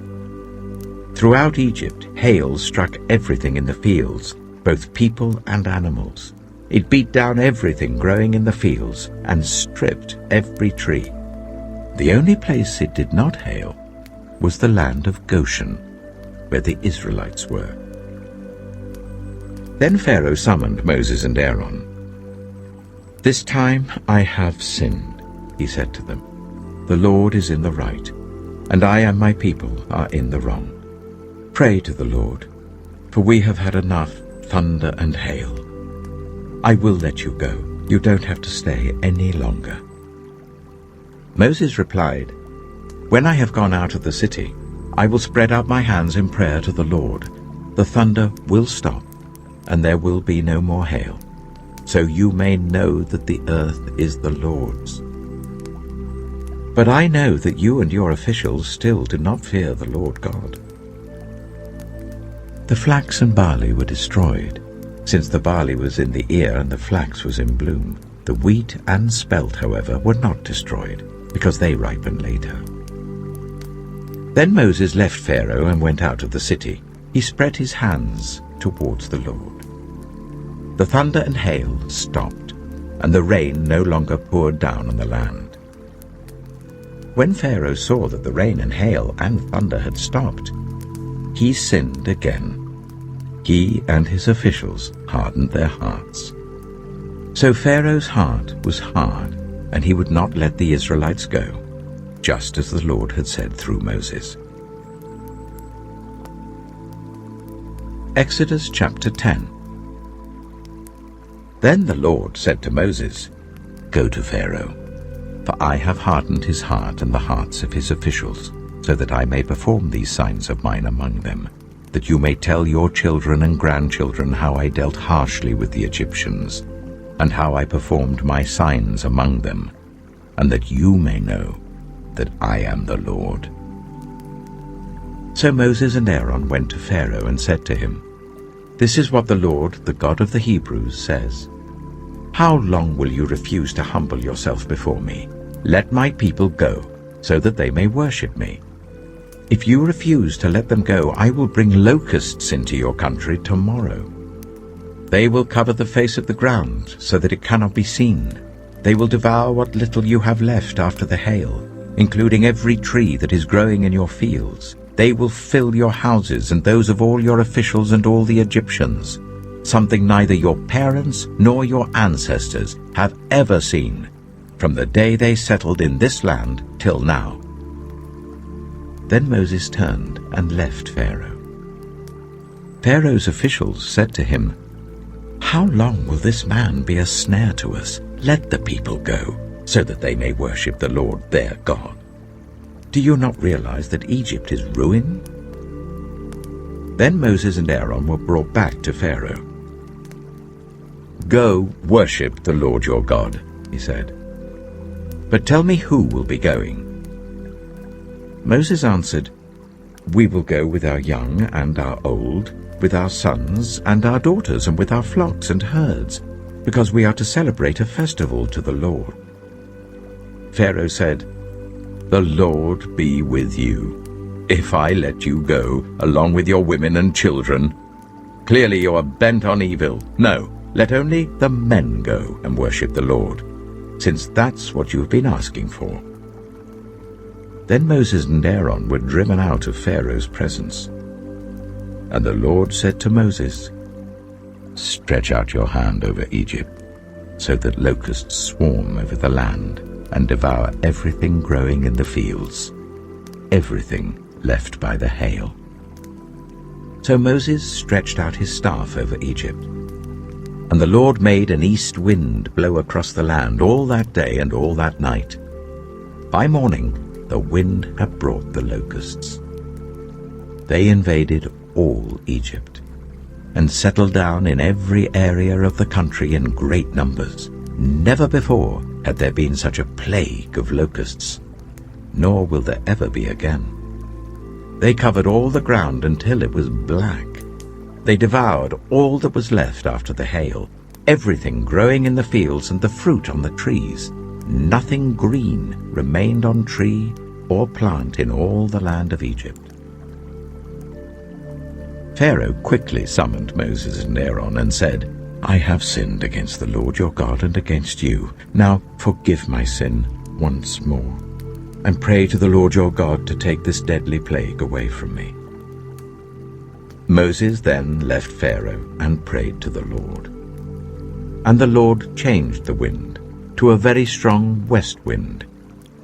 Throughout Egypt, hail struck everything in the fields, both people and animals. It beat down everything growing in the fields and stripped every tree. The only place it did not hail was the land of Goshen, where the Israelites were. Then Pharaoh summoned Moses and Aaron. "This time I have sinned," he said to them. "The Lord is in the right, and I and my people are in the wrong. Pray to the Lord, for we have had enough thunder and hail. I will let you go. You don't have to stay any longer." Moses replied, "When I have gone out of the city, I will spread out my hands in prayer to the Lord. The thunder will stop, and there will be no more hail, so you may know that the earth is the Lord's. But I know that you and your officials still do not fear the Lord God." The flax and barley were destroyed, since the barley was in the ear and the flax was in bloom. The wheat and spelt, however, were not destroyed, because they ripened later. Then Moses left Pharaoh and went out of the city. He spread his hands towards the Lord. The thunder and hail stopped, and the rain no longer poured down on the land. When Pharaoh saw that the rain and hail and thunder had stopped, he sinned again. He and his officials hardened their hearts. So Pharaoh's heart was hard, and he would not let the Israelites go, just as the Lord had said through Moses. Exodus chapter 10. Then the Lord said to Moses, "Go to Pharaoh, for I have hardened his heart and the hearts of his officials, so that I may perform these signs of mine among them, that you may tell your children and grandchildren how I dealt harshly with the Egyptians, and how I performed my signs among them, and that you may know that I am the Lord." So Moses and Aaron went to Pharaoh and said to him, "This is what the Lord, the God of the Hebrews, says. How long will you refuse to humble yourself before me? Let my people go, so that they may worship me. If you refuse to let them go, I will bring locusts into your country tomorrow. They will cover the face of the ground, so that it cannot be seen. They will devour what little you have left after the hail, including every tree that is growing in your fields. They will fill your houses and those of all your officials and all the Egyptians, something neither your parents nor your ancestors have ever seen, from the day they settled in this land till now." Then Moses turned and left Pharaoh. Pharaoh's officials said to him, "How long will this man be a snare to us? Let the people go, so that they may worship the Lord their God. Do you not realize that Egypt is ruined?" Then Moses and Aaron were brought back to Pharaoh. "Go worship the Lord your God," he said. "But tell me who will be going." Moses answered, "We will go with our young and our old, with our sons and our daughters, and with our flocks and herds, because we are to celebrate a festival to the Lord." Pharaoh said, "The Lord be with you, if I let you go, along with your women and children. Clearly you are bent on evil. No, let only the men go and worship the Lord, since that's what you've been asking for." Then Moses and Aaron were driven out of Pharaoh's presence. And the Lord said to Moses, "Stretch out your hand over Egypt, so that locusts swarm over the land and devour everything growing in the fields, everything left by the hail." So Moses stretched out his staff over Egypt, and the Lord made an east wind blow across the land all that day and all that night. By morning the wind had brought the locusts. They invaded all Egypt, and settled down in every area of the country in great numbers. Never before had there been such a plague of locusts, nor will there ever be again. They covered all the ground until it was black. They devoured all that was left after the hail, everything growing in the fields and the fruit on the trees. Nothing green remained on tree or plant in all the land of Egypt. Pharaoh quickly summoned Moses and Aaron and said, "I have sinned against the Lord your God and against you. Now forgive my sin once more." and pray to the Lord your God to take this deadly plague away from me." Moses then left Pharaoh and prayed to the Lord. And the Lord changed the wind to a very strong west wind,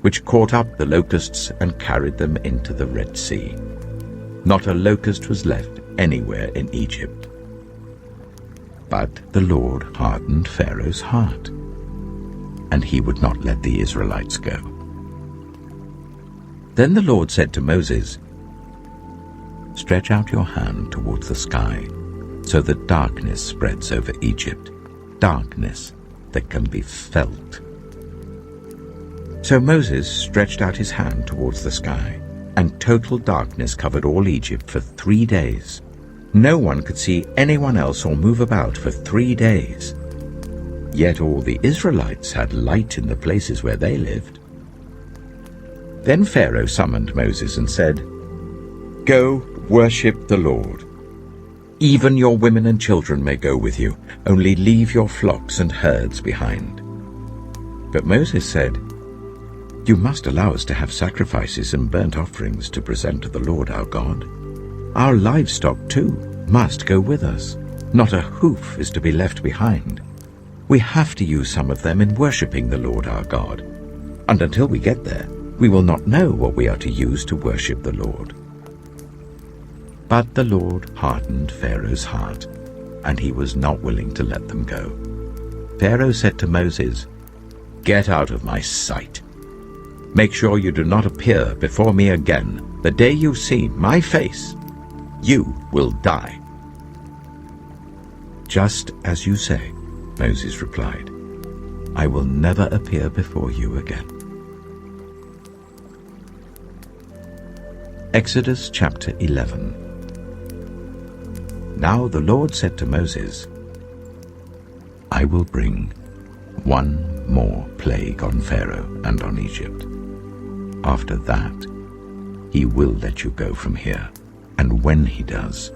which caught up the locusts and carried them into the Red Sea. Not a locust was left anywhere in Egypt. But the Lord hardened Pharaoh's heart, and he would not let the Israelites go. Then the Lord said to Moses, "Stretch out your hand towards the sky, so that darkness spreads over Egypt, darkness that can be felt." So Moses stretched out his hand towards the sky, and total darkness covered all Egypt for 3 days. No one could see anyone else or move about for 3 days. Yet all the Israelites had light in the places where they lived. Then Pharaoh summoned Moses and said, "Go, worship the Lord. Even your women and children may go with you, only leave your flocks and herds behind." But Moses said, "You must allow us to have sacrifices and burnt offerings to present to the Lord our God. Our livestock, too, must go with us. Not a hoof is to be left behind. We have to use some of them in worshipping the Lord our God. And until we get there, we will not know what we are to use to worship the Lord." But the Lord hardened Pharaoh's heart, and he was not willing to let them go. Pharaoh said to Moses, "Get out of my sight. Make sure you do not appear before me again. The day you see my face, you will die." "Just as you say," Moses replied. "I will never appear before you again." Exodus chapter 11. Now the Lord said to Moses, "I will bring one more plague on Pharaoh and on Egypt. After that, he will let you go from here, and when he does,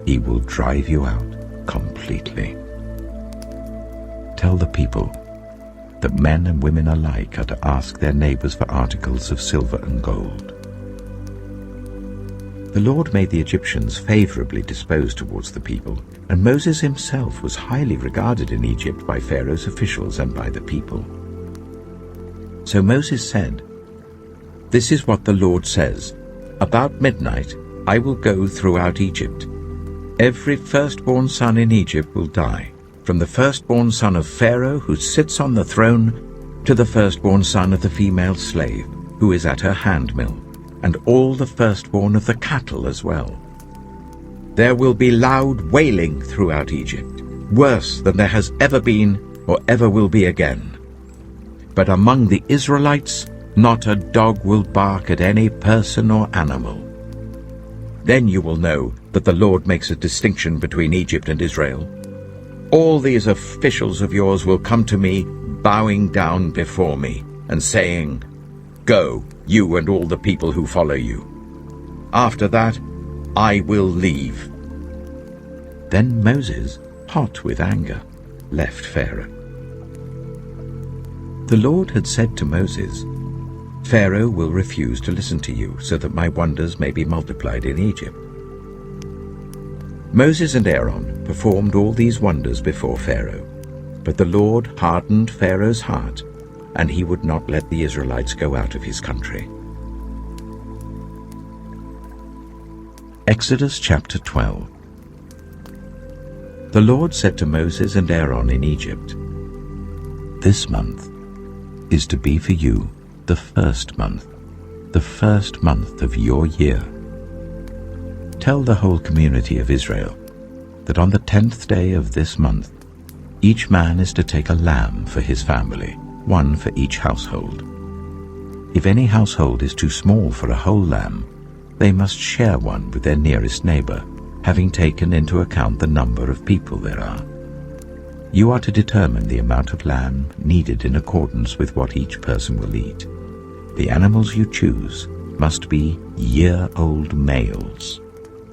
he will drive you out completely. Tell the people that men and women alike are to ask their neighbors for articles of silver and gold." The Lord made the Egyptians favorably disposed towards the people, and Moses himself was highly regarded in Egypt by Pharaoh's officials and by the people. So Moses said, "This is what the Lord says, about midnight I will go throughout Egypt. Every firstborn son in Egypt will die, from the firstborn son of Pharaoh who sits on the throne to the firstborn son of the female slave who is at her handmill, and all the firstborn of the cattle as well. There will be loud wailing throughout Egypt, worse than there has ever been or ever will be again. But among the Israelites, not a dog will bark at any person or animal. Then you will know that the Lord makes a distinction between Egypt and Israel. All these officials of yours will come to me, bowing down before me, and saying, 'Go, you and all the people who follow you.' After that, I will leave." Then Moses, hot with anger, left Pharaoh. The Lord had said to Moses, "Pharaoh will refuse to listen to you, so that my wonders may be multiplied in Egypt." Moses and Aaron performed all these wonders before Pharaoh, but the Lord hardened Pharaoh's heart, and he would not let the Israelites go out of his country. Exodus chapter 12. The Lord said to Moses and Aaron in Egypt, "This month is to be for you the first month of your year. Tell the whole community of Israel that on the 10th day of this month, each man is to take a lamb for his family, one for each household. If any household is too small for a whole lamb, they must share one with their nearest neighbor, having taken into account the number of people there are. You are to determine the amount of lamb needed in accordance with what each person will eat. The animals you choose must be year-old males,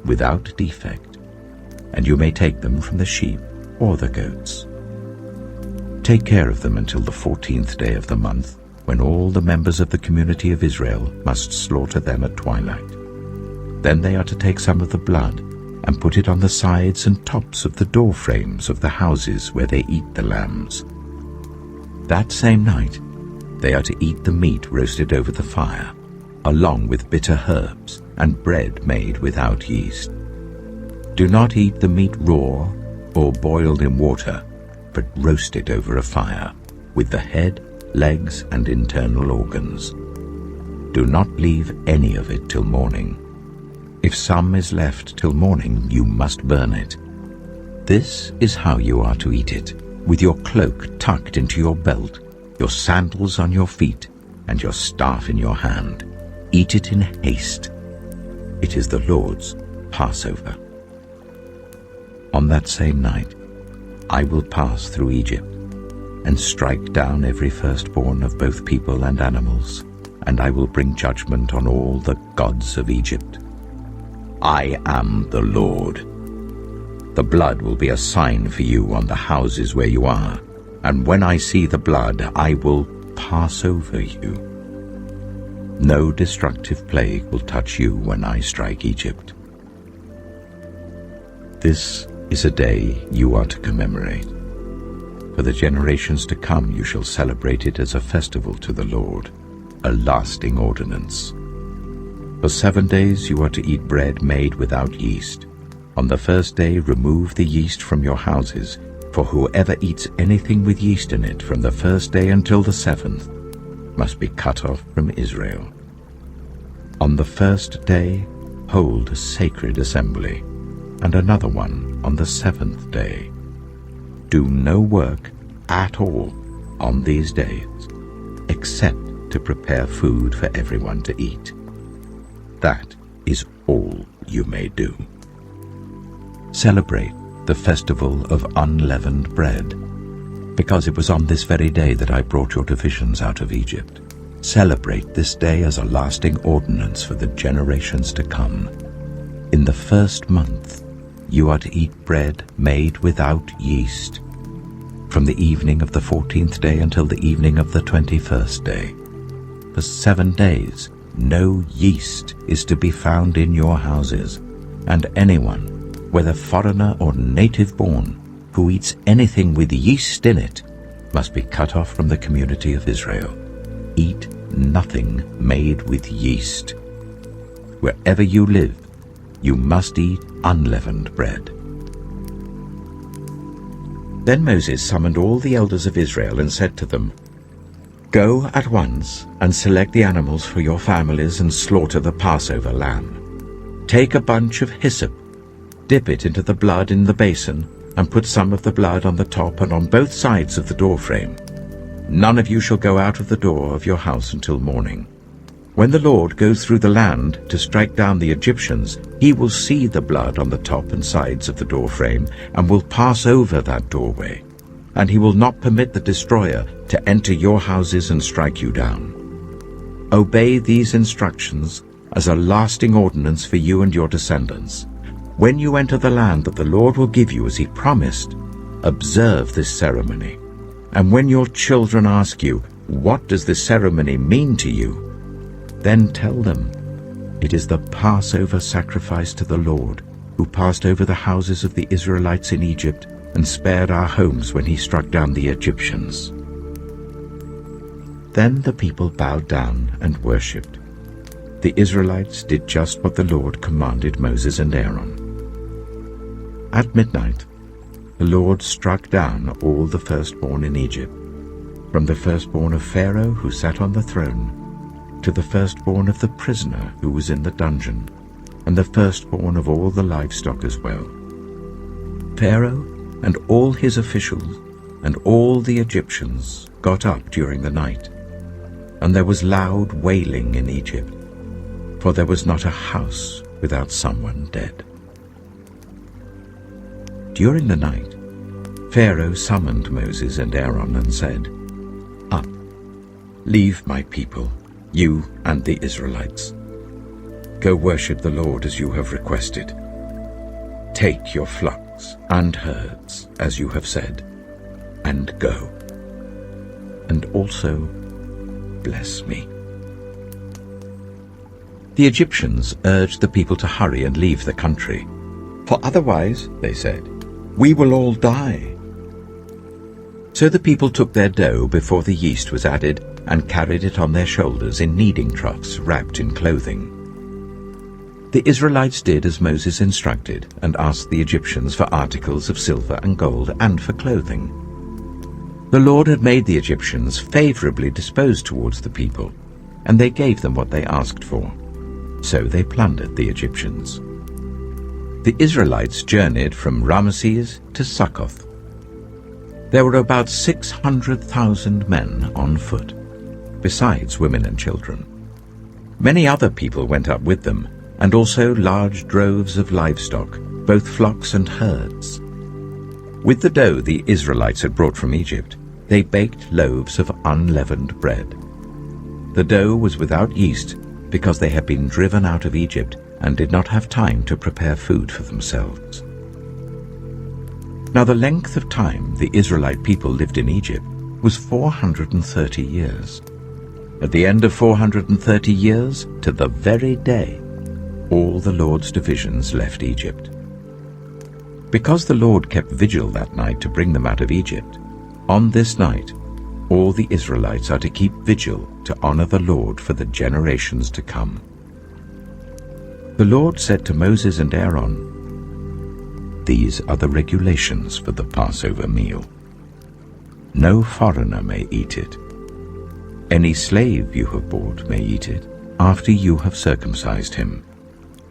without defect, and you may take them from the sheep or the goats. Take care of them until the 14th day of the month, when all the members of the community of Israel must slaughter them at twilight. Then they are to take some of the blood and put it on the sides and tops of the door frames of the houses where they eat the lambs. That same night they are to eat the meat roasted over the fire, along with bitter herbs and bread made without yeast. Do not eat the meat raw or boiled in water, but roast it over a fire, with the head, legs, and internal organs. Do not leave any of it till morning. If some is left till morning, you must burn it. This is how you are to eat it, with your cloak tucked into your belt, your sandals on your feet, and your staff in your hand. Eat it in haste. It is the Lord's Passover. On that same night I will pass through Egypt, and strike down every firstborn of both people and animals, and I will bring judgment on all the gods of Egypt. I am the Lord. The blood will be a sign for you on the houses where you are, and when I see the blood, I will pass over you. No destructive plague will touch you when I strike Egypt. This is a day you are to commemorate. For the generations to come you shall celebrate it as a festival to the Lord, a lasting ordinance. For 7 days you are to eat bread made without yeast. On the first day remove the yeast from your houses, for whoever eats anything with yeast in it from the first day until the 7th must be cut off from Israel. On the first day hold a sacred assembly, and another one on the 7th day. Do no work at all on these days, except to prepare food for everyone to eat. That is all you may do. Celebrate the festival of unleavened bread, because it was on this very day that I brought your divisions out of Egypt. Celebrate this day as a lasting ordinance for the generations to come. In the first month you are to eat bread made without yeast, from the evening of the 14th day until the evening of the 21st day. For 7 days no yeast is to be found in your houses, and anyone, whether foreigner or native born, who eats anything with yeast in it must be cut off from the community of Israel. Eat nothing made with yeast. Wherever you live, you must eat unleavened bread. Then Moses summoned all the elders of Israel and said to them, Go at once and select the animals for your families and slaughter the Passover lamb. Take a bunch of hyssop, dip it into the blood in the basin, and put some of the blood on the top and on both sides of the doorframe. None of you shall go out of the door of your house until morning. When the Lord goes through the land to strike down the Egyptians, he will see the blood on the top and sides of the doorframe and will pass over that doorway, and he will not permit the destroyer to enter your houses and strike you down. Obey these instructions as a lasting ordinance for you and your descendants. When you enter the land that the Lord will give you as he promised, observe this ceremony. And when your children ask you, What does this ceremony mean to you? Then tell them, It is the Passover sacrifice to the Lord, who passed over the houses of the Israelites in Egypt and spared our homes when he struck down the Egyptians. Then the people bowed down and worshipped. The Israelites did just what the Lord commanded Moses and Aaron. At midnight, the Lord struck down all the firstborn in Egypt, from the firstborn of Pharaoh who sat on the throne, to the firstborn of the prisoner who was in the dungeon, and the firstborn of all the livestock as well. Pharaoh and all his officials and all the Egyptians got up during the night, and there was loud wailing in Egypt, for there was not a house without someone dead. During the night, Pharaoh summoned Moses and Aaron and said, Up, leave my people, you and the Israelites. Go worship the Lord as you have requested. Take your flocks and herds, as you have said, and go. And also bless me." The Egyptians urged the people to hurry and leave the country. "For otherwise," they said, "we will all die." So the people took their dough before the yeast was added and carried it on their shoulders in kneading troughs wrapped in clothing. The Israelites did as Moses instructed and asked the Egyptians for articles of silver and gold and for clothing. The Lord had made the Egyptians favorably disposed towards the people, and they gave them what they asked for. So they plundered the Egyptians. The Israelites journeyed from Ramesses to Succoth. There were about 600,000 men on foot, besides women and children. Many other people went up with them, and also large droves of livestock, both flocks and herds. With the dough the Israelites had brought from Egypt, they baked loaves of unleavened bread. The dough was without yeast because they had been driven out of Egypt and did not have time to prepare food for themselves. Now the length of time the Israelite people lived in Egypt was 430 years. At the end of 430 years, to the very day, all the Lord's divisions left Egypt. Because the Lord kept vigil that night to bring them out of Egypt, on this night all the Israelites are to keep vigil to honor the Lord for the generations to come. The Lord said to Moses and Aaron, "These are the regulations for the Passover meal. No foreigner may eat it. Any slave you have bought may eat it after you have circumcised him,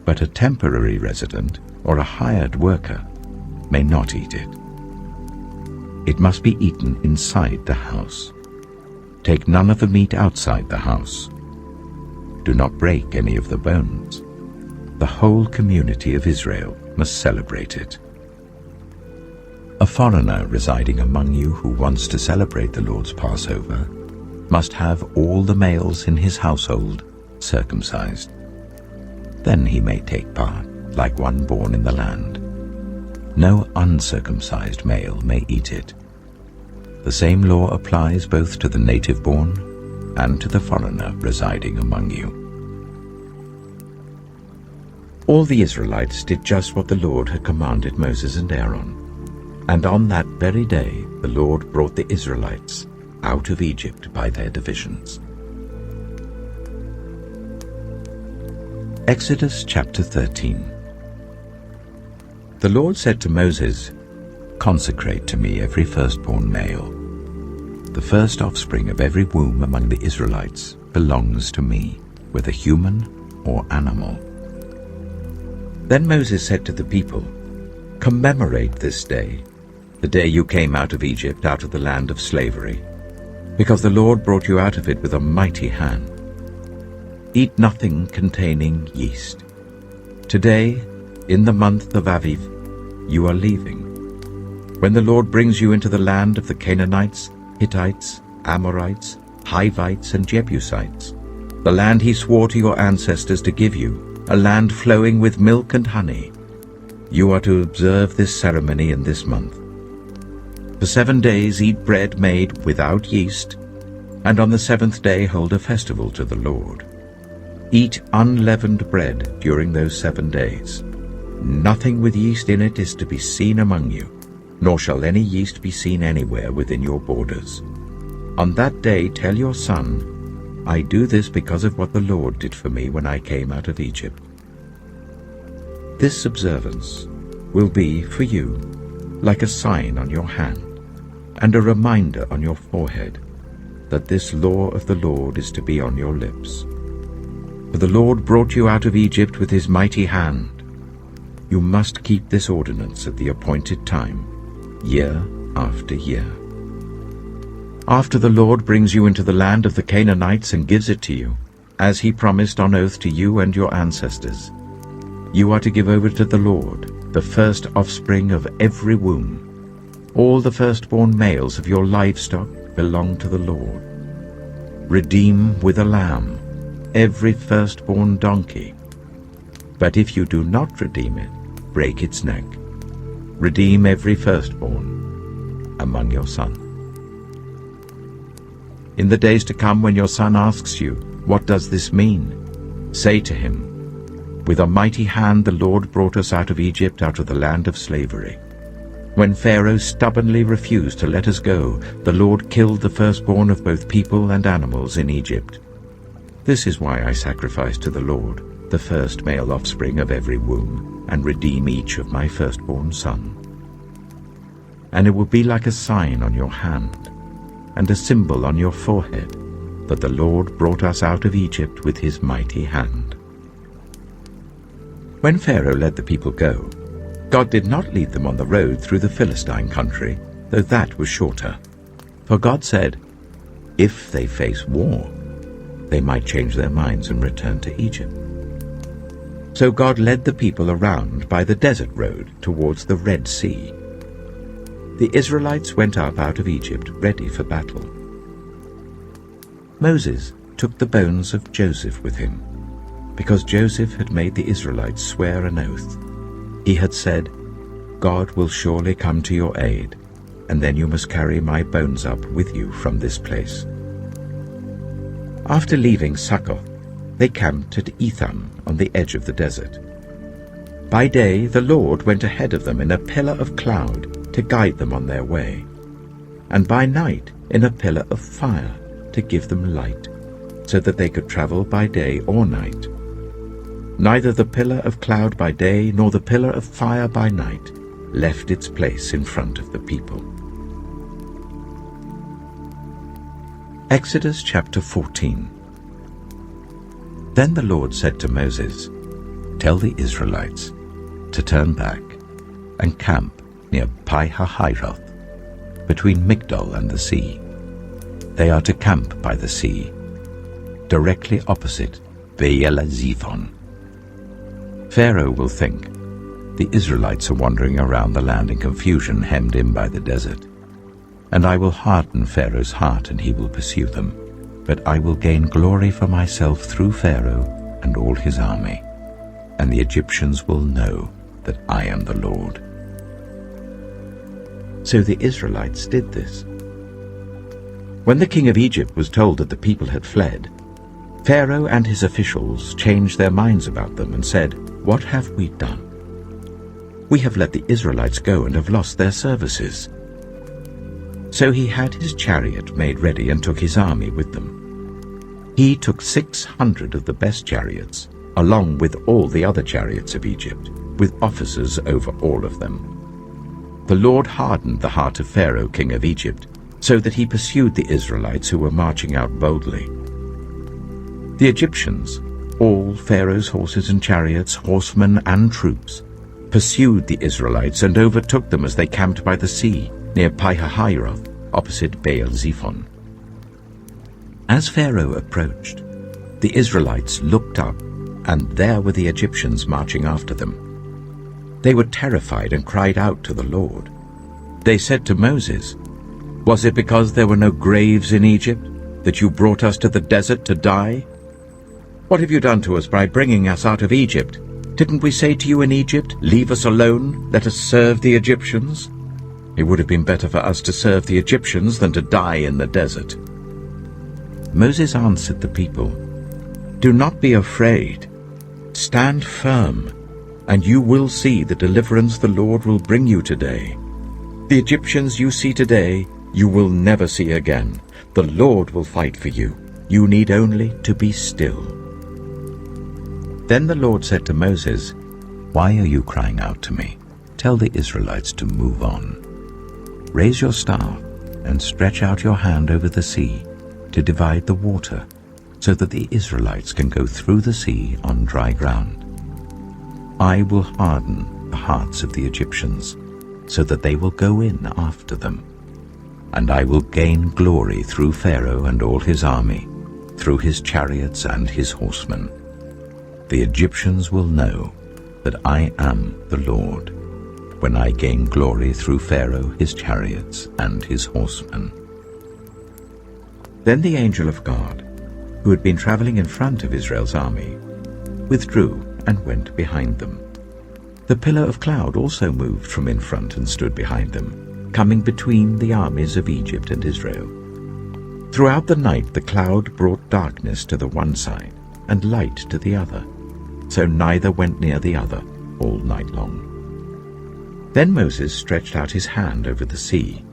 but a temporary resident or a hired worker may not eat it. It must be eaten inside the house. Take none of the meat outside the house. Do not break any of the bones. The whole community of Israel must celebrate it. A foreigner residing among you who wants to celebrate the Lord's Passover must have all the males in his household circumcised. Then he may take part, like one born in the land. No uncircumcised male may eat it. The same law applies both to the native-born and to the foreigner residing among you." All the Israelites did just what the Lord had commanded Moses and Aaron, and on that very day the Lord brought the Israelites out of Egypt by their divisions. Exodus chapter 13. The Lord said to Moses, "Consecrate to me every firstborn male. The first offspring of every womb among the Israelites belongs to me, whether human or animal." Then Moses said to the people, "Commemorate this day, the day you came out of Egypt, out of the land of slavery, because the Lord brought you out of it with a mighty hand. Eat nothing containing yeast. Today, in the month of Aviv, you are leaving. When the Lord brings you into the land of the Canaanites, Hittites, Amorites, Hivites, and Jebusites, the land he swore to your ancestors to give you, a land flowing with milk and honey, you are to observe this ceremony in this month. For 7 days eat bread made without yeast, and on the 7th day hold a festival to the Lord. Eat unleavened bread during those 7 days. Nothing with yeast in it is to be seen among you, nor shall any yeast be seen anywhere within your borders. On that day tell your son, 'I do this because of what the Lord did for me when I came out of Egypt.' This observance will be for you like a sign on your hand and a reminder on your forehead that this law of the Lord is to be on your lips. For the Lord brought you out of Egypt with his mighty hand. You must keep this ordinance at the appointed time, year after year. After the Lord brings you into the land of the Canaanites and gives it to you, as he promised on oath to you and your ancestors, you are to give over to the Lord the first offspring of every womb. All the firstborn males of your livestock belong to the Lord. Redeem with a lamb every firstborn donkey. But if you do not redeem it, break its neck. Redeem every firstborn among your sons." In the days to come, when your son asks you, 'What does this mean?' say to him, 'With a mighty hand the Lord brought us out of Egypt, out of the land of slavery. When Pharaoh stubbornly refused to let us go, the Lord killed the firstborn of both people and animals in Egypt. This is why I sacrifice to the Lord the first male offspring of every womb, and redeem each of my firstborn son. And it will be like a sign on your hand, and a symbol on your forehead, that the Lord brought us out of Egypt with his mighty hand.'" When Pharaoh let the people go, God did not lead them on the road through the Philistine country, though that was shorter. For God said, if they face war, they might change their minds and return to Egypt. So God led the people around by the desert road towards the Red Sea. The Israelites went up out of Egypt ready for battle. Moses took the bones of Joseph with him, because Joseph had made the Israelites swear an oath. He had said, "God will surely come to your aid, and then you must carry my bones up with you from this place." After leaving Suchet, they camped at Etham on the edge of the desert. By day the Lord went ahead of them in a pillar of cloud to guide them on their way, and by night in a pillar of fire to give them light, so that they could travel by day or night. Neither the pillar of cloud by day nor the pillar of fire by night left its place in front of the people. Exodus chapter 14. Then the Lord said to Moses, "Tell the Israelites to turn back and camp near Pi-hahiroth, between Migdol and the sea. They are to camp by the sea, directly opposite Baal-zephon. Pharaoh will think, the Israelites are wandering around the land in confusion, hemmed in by the desert. And I will harden Pharaoh's heart, and he will pursue them. But I will gain glory for myself through Pharaoh and all his army, and the Egyptians will know that I am the Lord." So the Israelites did this. When the king of Egypt was told that the people had fled, Pharaoh and his officials changed their minds about them and said, "What have we done? We have let the Israelites go and have lost their services." So he had his chariot made ready and took his army with them. He took 600 of the best chariots, along with all the other chariots of Egypt, with officers over all of them. The Lord hardened the heart of Pharaoh, king of Egypt, so that he pursued the Israelites who were marching out boldly. The Egyptians, all Pharaoh's horses and chariots, horsemen and troops, pursued the Israelites and overtook them as they camped by the sea, near Pi-hahiroth, opposite Baal-zephon. As Pharaoh approached, the Israelites looked up, and there were the Egyptians marching after them. They were terrified and cried out to the Lord. They said to Moses, "Was it because there were no graves in Egypt that you brought us to the desert to die? What have you done to us by bringing us out of Egypt? Didn't we say to you in Egypt, 'Leave us alone, let us serve the Egyptians'? It would have been better for us to serve the Egyptians than to die in the desert." Moses answered the people, "Do not be afraid. Stand firm, and you will see the deliverance the Lord will bring you today. The Egyptians you see today, you will never see again. The Lord will fight for you. You need only to be still." Then the Lord said to Moses, "Why are you crying out to me? Tell the Israelites to move on. Raise your staff and stretch out your hand over the sea to divide the water, so that the Israelites can go through the sea on dry ground. I will harden the hearts of the Egyptians, so that they will go in after them. And I will gain glory through Pharaoh and all his army, through his chariots and his horsemen. The Egyptians will know that I am the Lord, when I gain glory through Pharaoh, his chariots, and his horsemen." Then the angel of God, who had been traveling in front of Israel's army, withdrew and went behind them. The pillar of cloud also moved from in front and stood behind them, coming between the armies of Egypt and Israel. Throughout the night the cloud brought darkness to the one side and light to the other, so neither went near the other all night long. Then Moses stretched out his hand over the sea,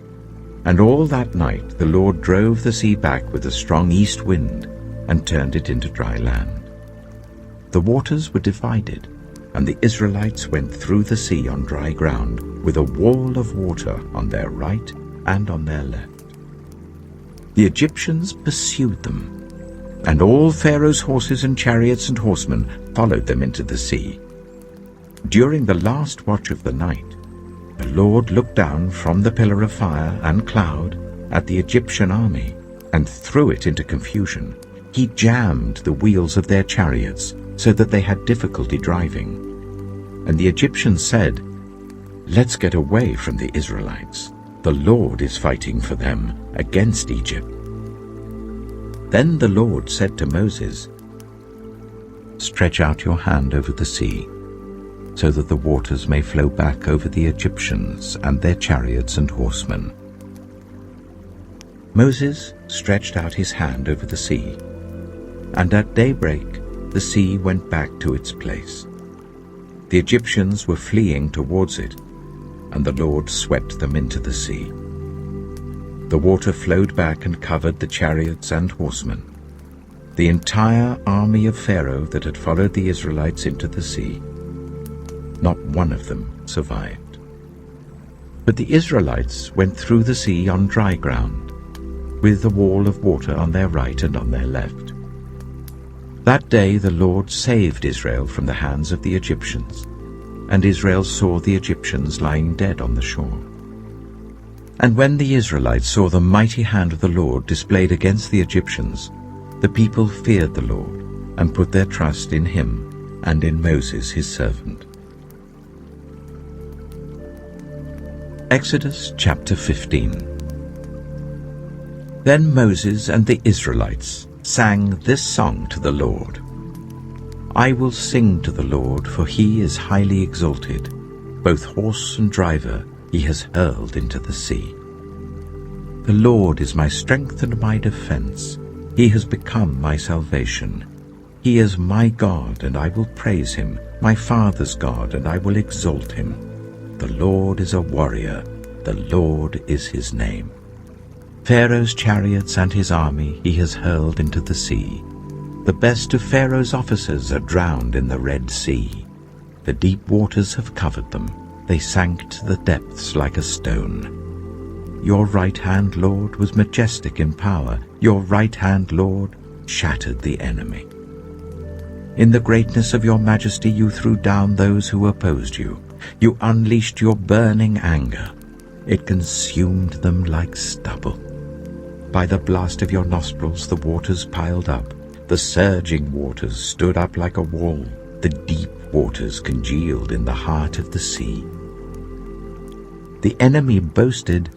and all that night the Lord drove the sea back with a strong east wind and turned it into dry land. The waters were divided, and the Israelites went through the sea on dry ground with a wall of water on their right and on their left. The Egyptians pursued them, and all Pharaoh's horses and chariots and horsemen followed them into the sea. During the last watch of the night, the Lord looked down from the pillar of fire and cloud at the Egyptian army and threw it into confusion. He jammed the wheels of their chariots so that they had difficulty driving. And the Egyptians said, "Let's get away from the Israelites. The Lord is fighting for them against Egypt." Then the Lord said to Moses, "Stretch out your hand over the sea, so that the waters may flow back over the Egyptians and their chariots and horsemen." Moses stretched out his hand over the sea, and at daybreak the sea went back to its place. The Egyptians were fleeing towards it, and the Lord swept them into the sea. The water flowed back and covered the chariots and horsemen, the entire army of Pharaoh that had followed the Israelites into the sea. Not one of them survived. But the Israelites went through the sea on dry ground, with a wall of water on their right and on their left. That day the Lord saved Israel from the hands of the Egyptians, and Israel saw the Egyptians lying dead on the shore. And when the Israelites saw the mighty hand of the Lord displayed against the Egyptians, the people feared the Lord and put their trust in him and in Moses his servant. Exodus chapter 15. Then Moses and the Israelites sang this song to the Lord. "I will sing to the Lord, for he is highly exalted. Both horse and driver he has hurled into the sea. The Lord is my strength and my defense. He has become my salvation. He is my God, and I will praise him, my father's God, and I will exalt him. The Lord is a warrior. The Lord is his name. Pharaoh's chariots and his army he has hurled into the sea. The best of Pharaoh's officers are drowned in the Red Sea. The deep waters have covered them. They sank to the depths like a stone. Your right hand, Lord, was majestic in power. Your right hand, Lord, shattered the enemy. In the greatness of your majesty you threw down those who opposed you. You unleashed your burning anger. It consumed them like stubble. By the blast of your nostrils the waters piled up. The surging waters stood up like a wall. The deep waters congealed in the heart of the sea. The enemy boasted,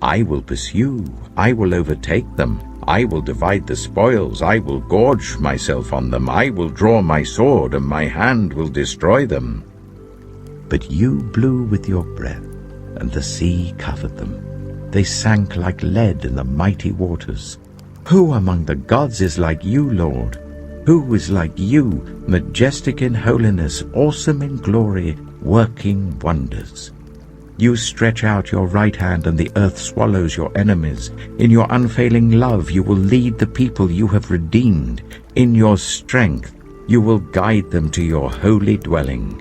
"I will pursue, I will overtake them, I will divide the spoils, I will gorge myself on them, I will draw my sword, and my hand will destroy them." But you blew with your breath, and the sea covered them. They sank like lead in the mighty waters. Who among the gods is like you, Lord? Who is like you, majestic in holiness, awesome in glory, working wonders? You stretch out your right hand, and the earth swallows your enemies. In your unfailing love you will lead the people you have redeemed. In your strength you will guide them to your holy dwelling.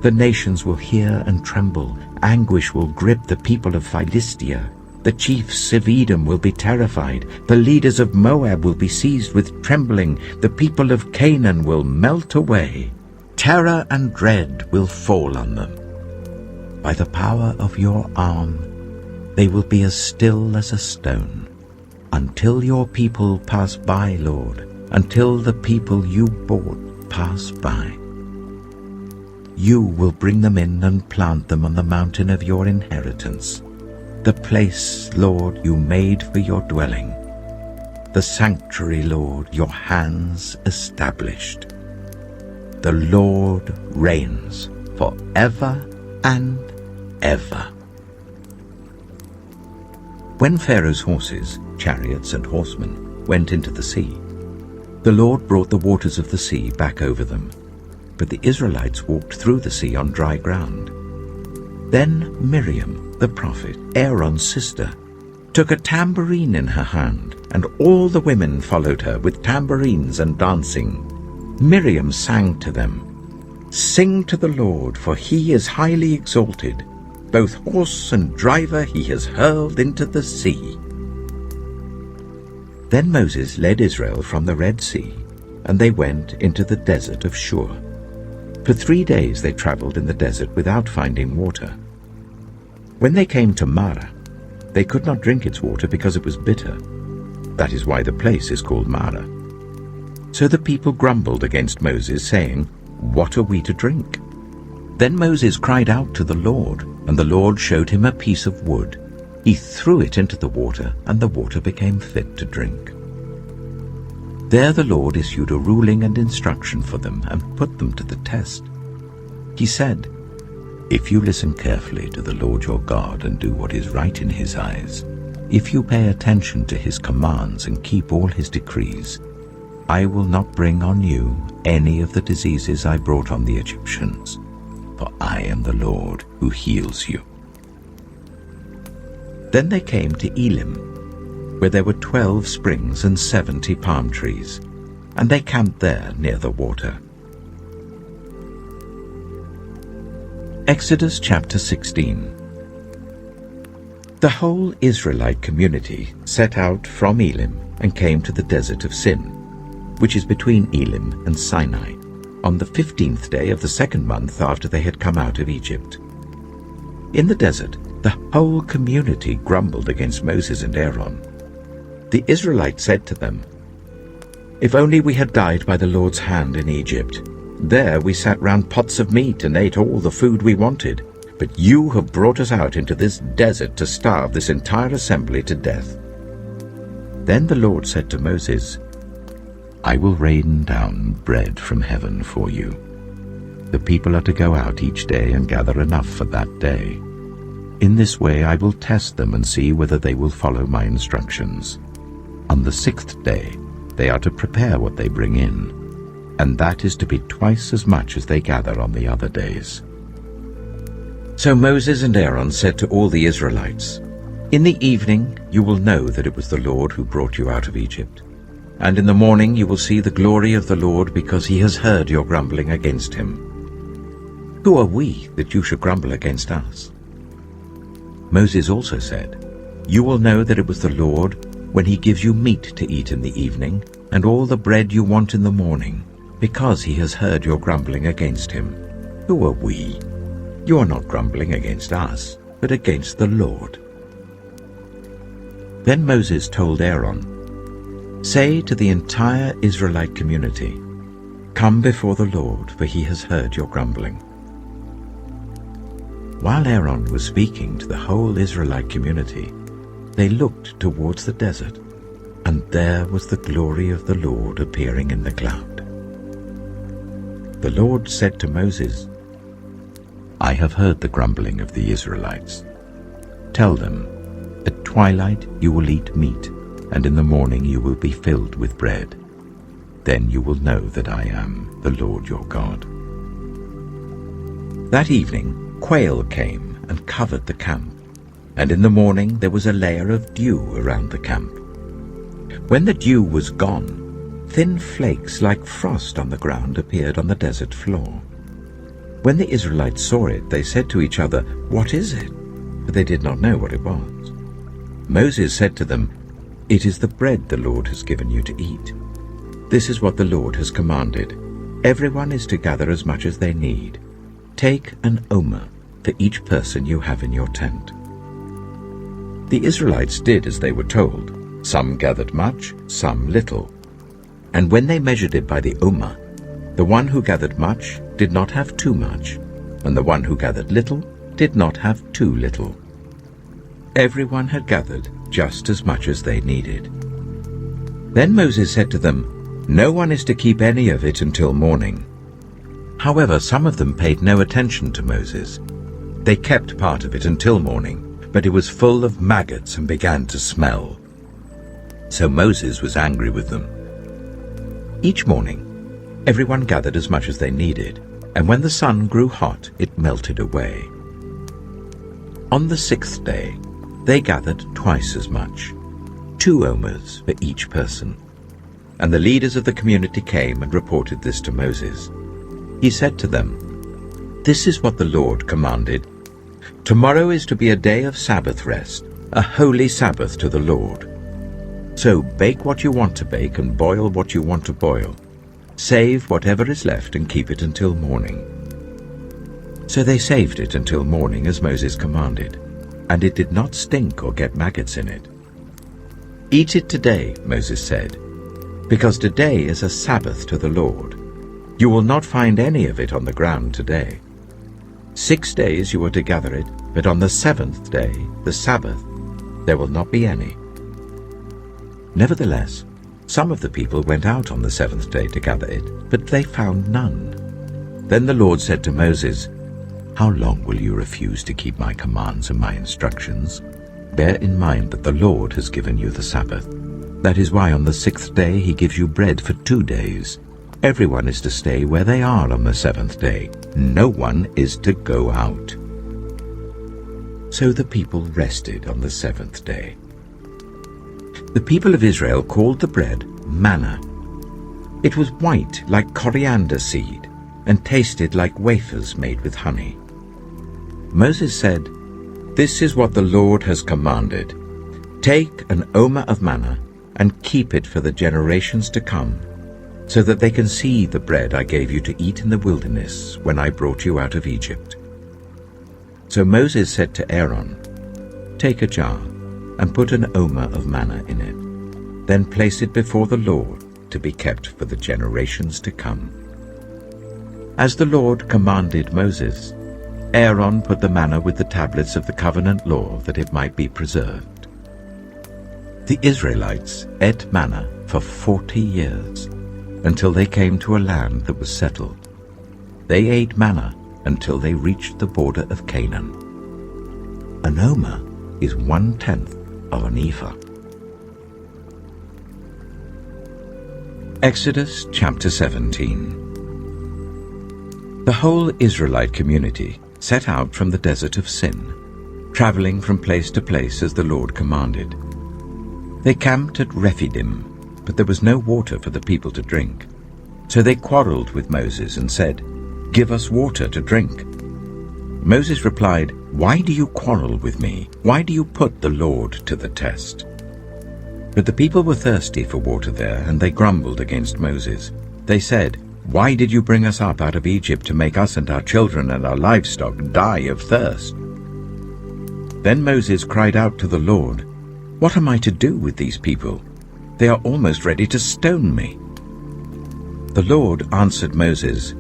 The nations will hear and tremble. Anguish will grip the people of Philistia. The chiefs of Edom will be terrified. The leaders of Moab will be seized with trembling. The people of Canaan will melt away. Terror and dread will fall on them. By the power of your arm, they will be as still as a stone. Until your people pass by, Lord, until the people you bought pass by. You will bring them in and plant them on the mountain of your inheritance, the place, Lord, you made for your dwelling, the sanctuary, Lord, your hands established. The Lord reigns forever and ever. When Pharaoh's horses, chariots and horsemen went into the sea, the Lord brought the waters of the sea back over them, but the Israelites walked through the sea on dry ground. Then Miriam, the prophet, Aaron's sister, took a tambourine in her hand, and all the women followed her with tambourines and dancing. Miriam sang to them, "Sing to the Lord, for he is highly exalted. Both horse and driver he has hurled into the sea." Then Moses led Israel from the Red Sea, and they went into the desert of Shur. For 3 days they traveled in the desert without finding water. When they came to Marah, they could not drink its water because it was bitter. That is why the place is called Marah. So the people grumbled against Moses, saying, "What are we to drink?" Then Moses cried out to the Lord, and the Lord showed him a piece of wood. He threw it into the water, and the water became fit to drink. There the Lord issued a ruling and instruction for them and put them to the test. He said, "If you listen carefully to the Lord your God and do what is right in his eyes, if you pay attention to his commands and keep all his decrees, I will not bring on you any of the diseases I brought on the Egyptians, for I am the Lord who heals you." Then they came to Elim, where there were 12 springs and 70 palm trees, and they camped there near the water. Exodus chapter 16. The whole Israelite community set out from Elim and came to the desert of Sin, which is between Elim and Sinai, on the 15th day of the 2nd month after they had come out of Egypt. In the desert, the whole community grumbled against Moses and Aaron. The Israelites said to them, "If only we had died by the Lord's hand in Egypt. There we sat round pots of meat and ate all the food we wanted. But you have brought us out into this desert to starve this entire assembly to death." Then the Lord said to Moses, "I will rain down bread from heaven for you. The people are to go out each day and gather enough for that day. In this way I will test them and see whether they will follow my instructions. On the 6th day they are to prepare what they bring in, and that is to be twice as much as they gather on the other days." So Moses and Aaron said to all the Israelites, "In the evening you will know that it was the Lord who brought you out of Egypt. And in the morning you will see the glory of the Lord, because he has heard your grumbling against him. Who are we that you should grumble against us?" Moses also said, "You will know that it was the Lord when he gives you meat to eat in the evening and all the bread you want in the morning, because he has heard your grumbling against him. Who are we? You are not grumbling against us, but against the Lord." Then Moses told Aaron, "Say to the entire Israelite community, 'Come before the Lord, for he has heard your grumbling.'" While Aaron was speaking to the whole Israelite community, they looked towards the desert, and there was the glory of the Lord appearing in the cloud. The Lord said to Moses, "I have heard the grumbling of the Israelites. Tell them, at twilight you will eat meat, and in the morning you will be filled with bread. Then you will know that I am the Lord your God." That evening quail came and covered the camp, and in the morning there was a layer of dew around the camp. When the dew was gone, thin flakes like frost on the ground appeared on the desert floor. When the Israelites saw it, they said to each other, "What is it?" But they did not know what it was. Moses said to them, "It is the bread the Lord has given you to eat. This is what the Lord has commanded. Everyone is to gather as much as they need. Take an omer for each person you have in your tent." The Israelites did as they were told. Some gathered much, some little. And when they measured it by the omer, the one who gathered much did not have too much, and the one who gathered little did not have too little. Everyone had gathered just as much as they needed. Then Moses said to them, "No one is to keep any of it until morning." However, some of them paid no attention to Moses. They kept part of it until morning, but it was full of maggots and began to smell. So Moses was angry with them. Each morning, everyone gathered as much as they needed, and when the sun grew hot, it melted away. On the 6th day, they gathered twice as much, 2 omers for each person. And the leaders of the community came and reported this to Moses. He said to them, "This is what the Lord commanded. Tomorrow is to be a day of Sabbath rest, a holy Sabbath to the Lord. So bake what you want to bake and boil what you want to boil. Save whatever is left and keep it until morning." So they saved it until morning as Moses commanded, and it did not stink or get maggots in it. "Eat it today," Moses said, "because today is a Sabbath to the Lord. You will not find any of it on the ground today. 6 days you are to gather it, but on the 7th day, the Sabbath, there will not be any." Nevertheless, some of the people went out on the 7th day to gather it, but they found none. Then the Lord said to Moses, "How long will you refuse to keep my commands and my instructions? Bear in mind that the Lord has given you the Sabbath. That is why on the 6th day he gives you bread for 2 days. Everyone is to stay where they are on the 7th day. No one is to go out." So the people rested on the 7th day. The people of Israel called the bread manna. It was white like coriander seed and tasted like wafers made with honey. Moses said, "This is what the Lord has commanded. Take an omer of manna and keep it for the generations to come, so that they can see the bread I gave you to eat in the wilderness when I brought you out of Egypt." So Moses said to Aaron, "Take a jar and put an omer of manna in it. Then place it before the Lord to be kept for the generations to come." As the Lord commanded Moses, Aaron put the manna with the tablets of the covenant law that it might be preserved. The Israelites ate manna for 40 years, until they came to a land that was settled. They ate manna until they reached the border of Canaan. An omer is 1/10 of an ephah. Exodus chapter 17. The whole Israelite community set out from the desert of Sin, traveling from place to place as the Lord commanded. They camped at Rephidim, but there was no water for the people to drink. So they quarreled with Moses and said, "Give us water to drink." Moses replied, "Why do you quarrel with me? Why do you put the Lord to the test?" But the people were thirsty for water there, and they grumbled against Moses. They said, "Why did you bring us up out of Egypt to make us and our children and our livestock die of thirst?" Then Moses cried out to the Lord, "What am I to do with these people? They are almost ready to stone me." The Lord answered Moses,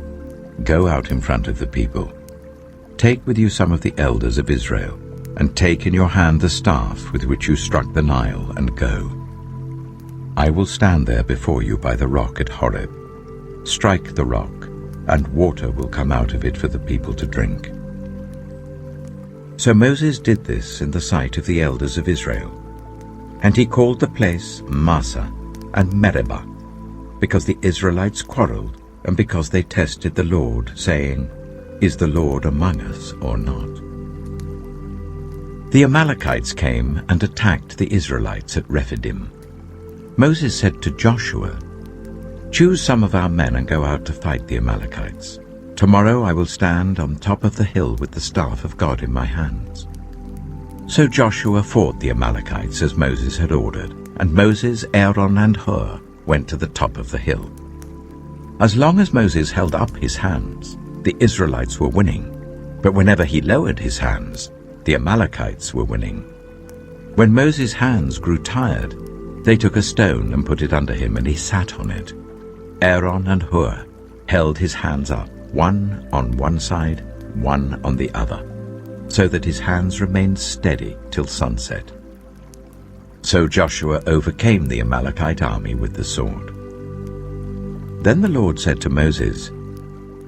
"Go out in front of the people. Take with you some of the elders of Israel, and take in your hand the staff with which you struck the Nile, and go. I will stand there before you by the rock at Horeb. Strike the rock, and water will come out of it for the people to drink." So Moses did this in the sight of the elders of Israel. And he called the place Massah and Meribah, because the Israelites quarreled, and because they tested the Lord, saying, "Is the Lord among us or not?" The Amalekites came and attacked the Israelites at Rephidim. Moses said to Joshua, "Choose some of our men and go out to fight the Amalekites. Tomorrow I will stand on top of the hill with the staff of God in my hands." So Joshua fought the Amalekites as Moses had ordered, and Moses, Aaron, and Hur went to the top of the hill. As long as Moses held up his hands, the Israelites were winning, but whenever he lowered his hands, the Amalekites were winning. When Moses' hands grew tired, they took a stone and put it under him, and he sat on it. Aaron and Hur held his hands up, one on one side, one on the other, so that his hands remained steady till sunset. So Joshua overcame the Amalekite army with the sword. Then the Lord said to Moses,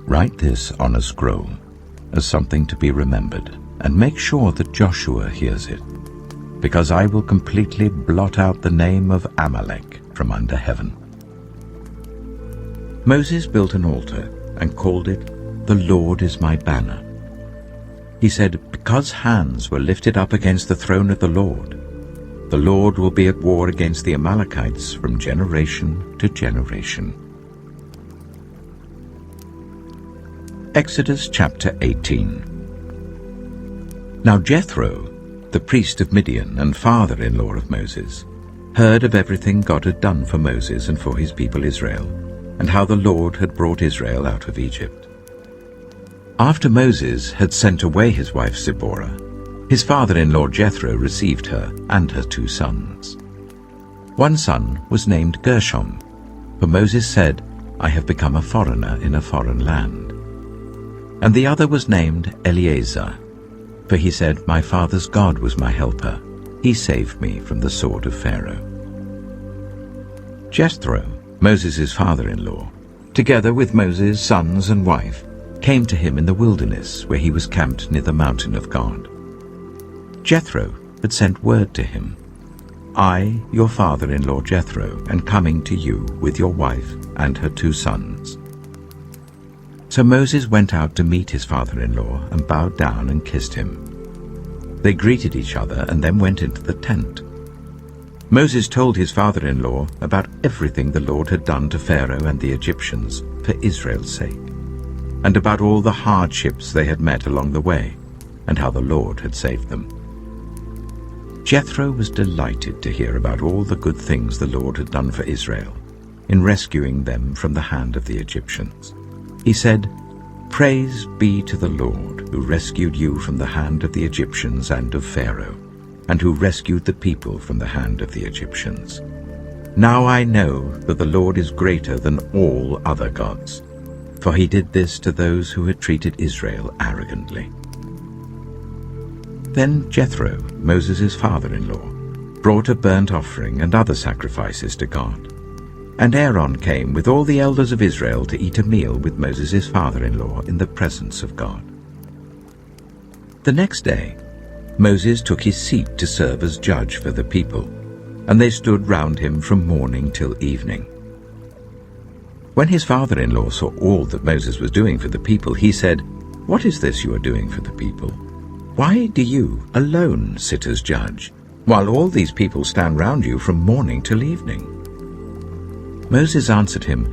"Write this on a scroll as something to be remembered, and make sure that Joshua hears it, because I will completely blot out the name of Amalek from under heaven." Moses built an altar and called it, "The Lord is my banner." He said, "Because hands were lifted up against the throne of the Lord will be at war against the Amalekites from generation to generation." Exodus chapter 18. Now Jethro, the priest of Midian and father-in-law of Moses, heard of everything God had done for Moses and for his people Israel, and how the Lord had brought Israel out of Egypt. After Moses had sent away his wife Zipporah, his father-in-law Jethro received her and her 2 sons. One son was named Gershom, for Moses said, "I have become a foreigner in a foreign land." And the other was named Eleazar, for he said, "My father's God was my helper. He saved me from the sword of Pharaoh." Jethro, Moses' father-in-law, together with Moses' sons and wife, came to him in the wilderness where he was camped near the mountain of God. Jethro had sent word to him, "I, your father-in-law Jethro, am coming to you with your wife and her 2 sons." So Moses went out to meet his father-in-law and bowed down and kissed him. They greeted each other and then went into the tent. Moses told his father-in-law about everything the Lord had done to Pharaoh and the Egyptians for Israel's sake, and about all the hardships they had met along the way, and how the Lord had saved them. Jethro was delighted to hear about all the good things the Lord had done for Israel in rescuing them from the hand of the Egyptians. He said, "Praise be to the Lord, who rescued you from the hand of the Egyptians and of Pharaoh, and who rescued the people from the hand of the Egyptians. Now I know that the Lord is greater than all other gods, for he did this to those who had treated Israel arrogantly." Then Jethro, Moses' father-in-law, brought a burnt offering and other sacrifices to God. And Aaron came with all the elders of Israel to eat a meal with Moses' father-in-law in the presence of God. The next day, Moses took his seat to serve as judge for the people, and they stood round him from morning till evening. When his father-in-law saw all that Moses was doing for the people, he said, "What is this you are doing for the people? Why do you alone sit as judge, while all these people stand round you from morning till evening?" Moses answered him,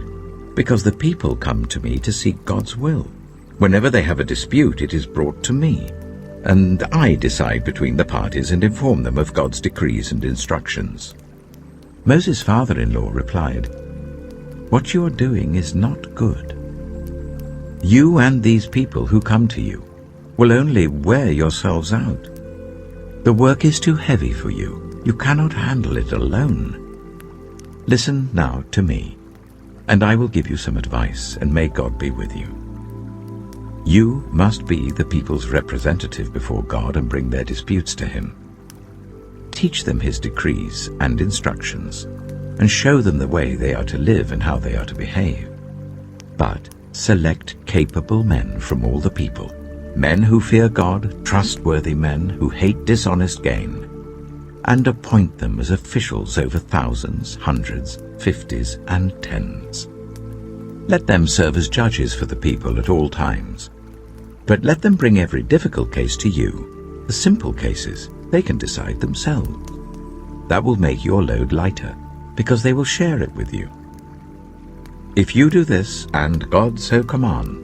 "Because the people come to me to seek God's will. Whenever they have a dispute, it is brought to me, and I decide between the parties and inform them of God's decrees and instructions." Moses' father-in-law replied, "What you are doing is not good. You and these people who come to you will only wear yourselves out. The work is too heavy for you. You cannot handle it alone. Listen now to me, and I will give you some advice, and may God be with you. You must be the people's representative before God and bring their disputes to him. Teach them his decrees and instructions, and show them the way they are to live and how they are to behave. But select capable men from all the people, men who fear God, trustworthy men who hate dishonest gain, and appoint them as officials over thousands, hundreds, fifties, and tens. Let them serve as judges for the people at all times. But let them bring every difficult case to you. The simple cases they can decide themselves. That will make your load lighter, because they will share it with you. If you do this, and God so command,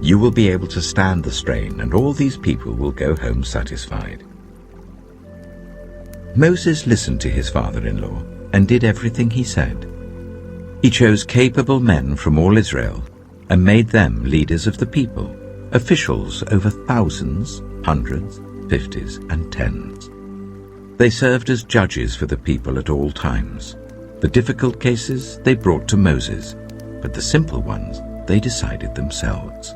you will be able to stand the strain, and all these people will go home satisfied." Moses listened to his father-in-law and did everything he said. He chose capable men from all Israel and made them leaders of the people, officials over thousands, hundreds, fifties, and tens. They served as judges for the people at all times. The difficult cases they brought to Moses, but the simple ones they decided themselves.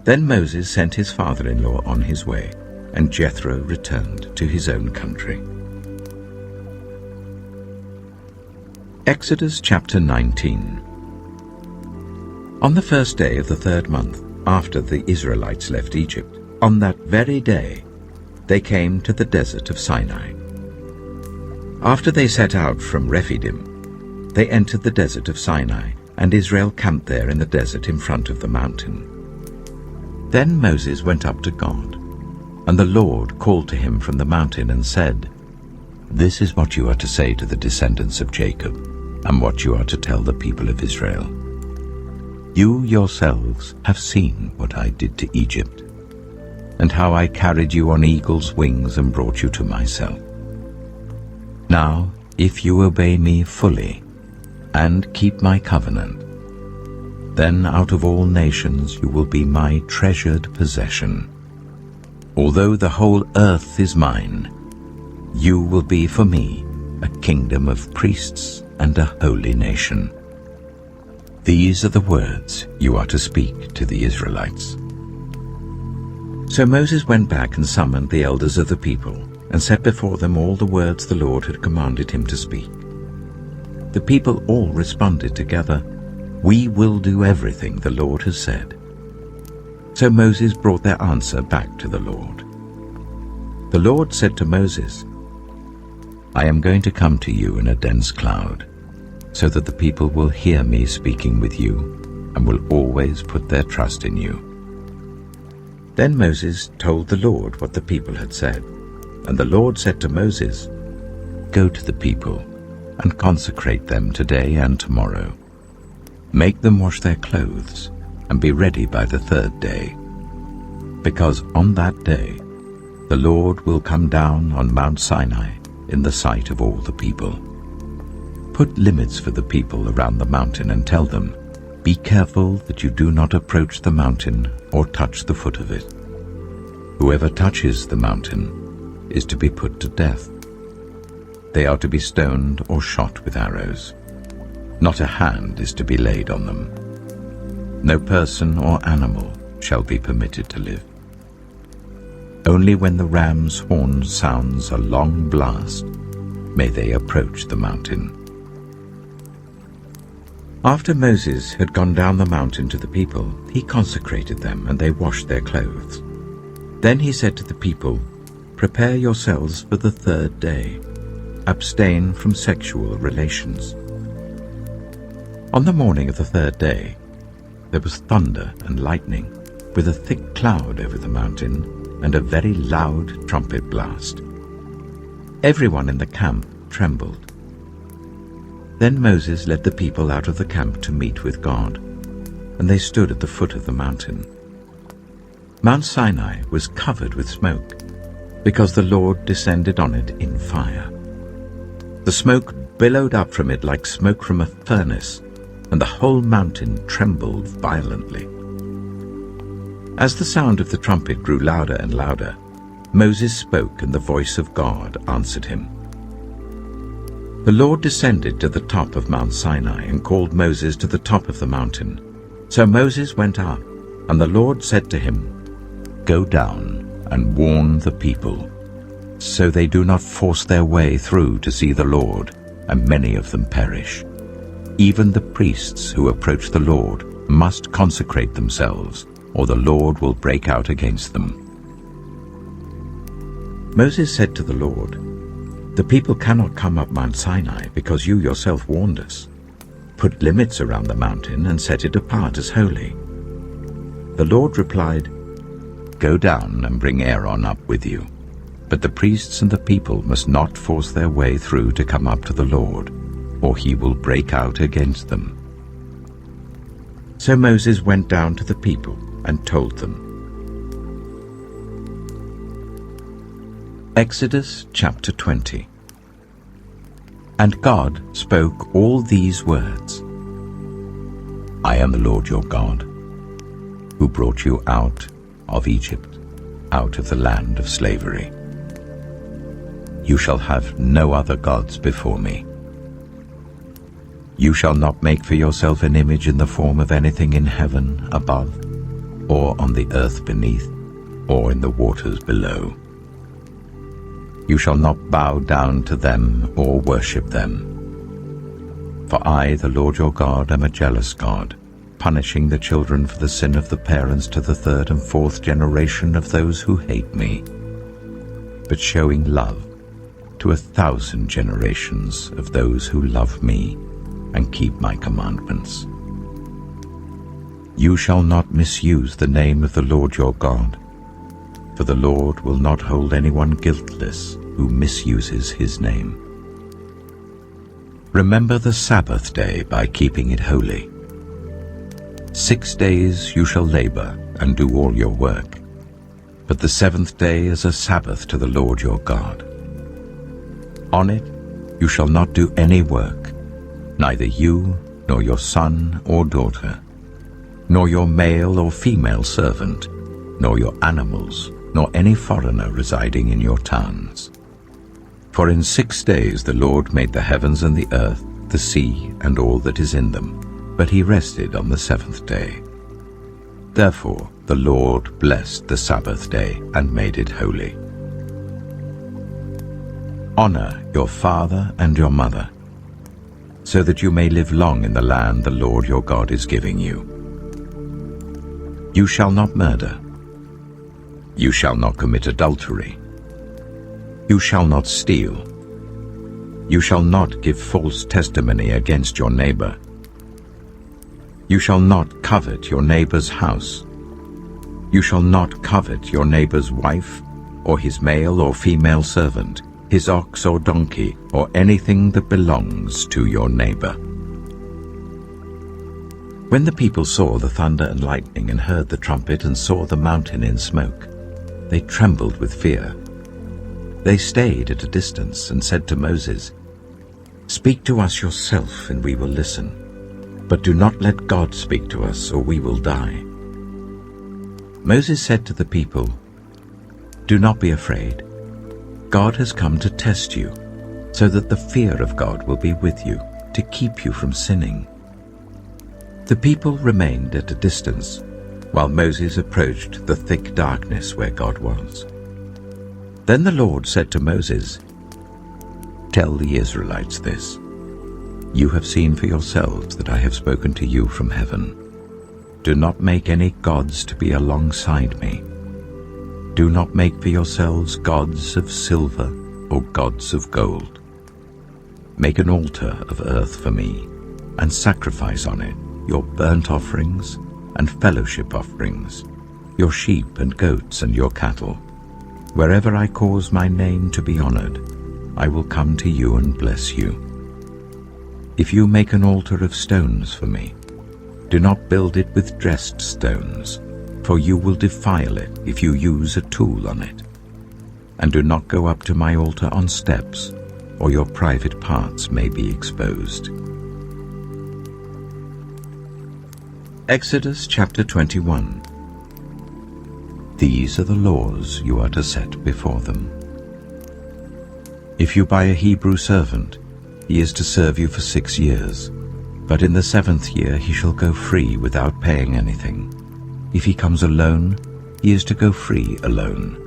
Then Moses sent his father-in-law on his way, and Jethro returned to his own country. Exodus chapter 19. On the first day of the 3rd month, after the Israelites left Egypt, On that very day they came to the desert of Sinai. After they set out from Rephidim, they entered the desert of Sinai, and Israel camped there in the desert in front of the mountain. Then Moses went up to God, and the Lord called to him from the mountain and said, "This is what you are to say to the descendants of Jacob, and what you are to tell the people of Israel. You yourselves have seen what I did to Egypt, and how I carried you on eagle's wings and brought you to myself. Now, if you obey me fully and keep my covenant, then out of all nations you will be my treasured possession. Although the whole earth is mine, you will be for me a kingdom of priests and a holy nation. These are the words you are to speak to the Israelites." So Moses went back and summoned the elders of the people, and set before them all the words the Lord had commanded him to speak. The people all responded together, "We will do everything the Lord has said." So Moses brought their answer back to the Lord. The Lord said to Moses, "I am going to come to you in a dense cloud, so that the people will hear me speaking with you and will always put their trust in you." Then Moses told the Lord what the people had said, and the Lord said to Moses, "Go to the people and consecrate them today and tomorrow. Make them wash their clothes and be ready by the third day, because on that day the Lord will come down on Mount Sinai in the sight of all the people. Put limits for the people around the mountain and tell them, 'Be careful that you do not approach the mountain or touch the foot of it. Whoever touches the mountain is to be put to death. They are to be stoned or shot with arrows. Not a hand is to be laid on them. No person or animal shall be permitted to live. Only when the ram's horn sounds a long blast may they approach the mountain." After Moses had gone down the mountain to the people, he consecrated them, and they washed their clothes. Then he said to the people, "Prepare yourselves for the third day. Abstain from sexual relations." On the morning of the third day, there was thunder and lightning, with a thick cloud over the mountain, and a very loud trumpet blast. Everyone in the camp trembled. Then Moses led the people out of the camp to meet with God, and they stood at the foot of the mountain. Mount Sinai was covered with smoke, because the Lord descended on it in fire. The smoke billowed up from it like smoke from a furnace, and the whole mountain trembled violently. As the sound of the trumpet grew louder and louder, Moses spoke, and the voice of God answered him. The Lord descended to the top of Mount Sinai and called Moses to the top of the mountain. So Moses went up, and the Lord said to him, "Go down and warn the people, so they do not force their way through to see the Lord, and many of them perish. Even the priests who approach the Lord must consecrate themselves, or the Lord will break out against them." Moses said to the Lord, "The people cannot come up Mount Sinai because you yourself warned us. Put limits around the mountain and set it apart as holy." The Lord replied, "Go down and bring Aaron up with you. But the priests and the people must not force their way through to come up to the Lord, or he will break out against them." So Moses went down to the people and told them. Exodus chapter 20. And God spoke all these words, "I am the Lord your God, who brought you out of Egypt, out of the land of slavery. You shall have no other gods before me. You shall not make for yourself an image in the form of anything in heaven above, or on the earth beneath, or in the waters below. You shall not bow down to them or worship them. For I, the Lord your God, am a jealous God, punishing the children for the sin of the parents to the third and fourth generation of those who hate me, but showing love to 1,000 generations of those who love me and keep my commandments. You shall not misuse the name of the Lord your God, for the Lord will not hold anyone guiltless who misuses his name. Remember the Sabbath day by keeping it holy. 6 days you shall labor and do all your work, but the seventh day is a Sabbath to the Lord your God. On it you shall not do any work, neither you, nor your son or daughter, nor your male or female servant, nor your animals, nor any foreigner residing in your towns. For in 6 days the Lord made the heavens and the earth, the sea, and all that is in them, but he rested on the seventh day. Therefore the Lord blessed the Sabbath day and made it holy. Honor your father and your mother, so that you may live long in the land the Lord your God is giving you. You shall not murder. You shall not commit adultery. You shall not steal. You shall not give false testimony against your neighbor. You shall not covet your neighbor's house. You shall not covet your neighbor's wife, or his male or female servant, his ox or donkey, or anything that belongs to your neighbor. When the people saw the thunder and lightning and heard the trumpet and saw the mountain in smoke, they trembled with fear. They stayed at a distance and said to Moses, "Speak to us yourself and we will listen, but do not let God speak to us or we will die." Moses said to the people, "Do not be afraid. God has come to test you, so that the fear of God will be with you, to keep you from sinning." The people remained at a distance, while Moses approached the thick darkness where God was. Then the Lord said to Moses, "Tell the Israelites this. You have seen for yourselves that I have spoken to you from heaven. Do not make any gods to be alongside me. Do not make for yourselves gods of silver or gods of gold. Make an altar of earth for me, and sacrifice on it your burnt offerings and fellowship offerings, your sheep and goats and your cattle. Wherever I cause my name to be honored, I will come to you and bless you. If you make an altar of stones for me, do not build it with dressed stones, for you will defile it if you use a tool on it. And do not go up to my altar on steps, or your private parts may be exposed." Exodus chapter 21. These are the laws you are to set before them. If you buy a Hebrew servant, he is to serve you for 6 years, but in the 7th year he shall go free without paying anything. If he comes alone, he is to go free alone.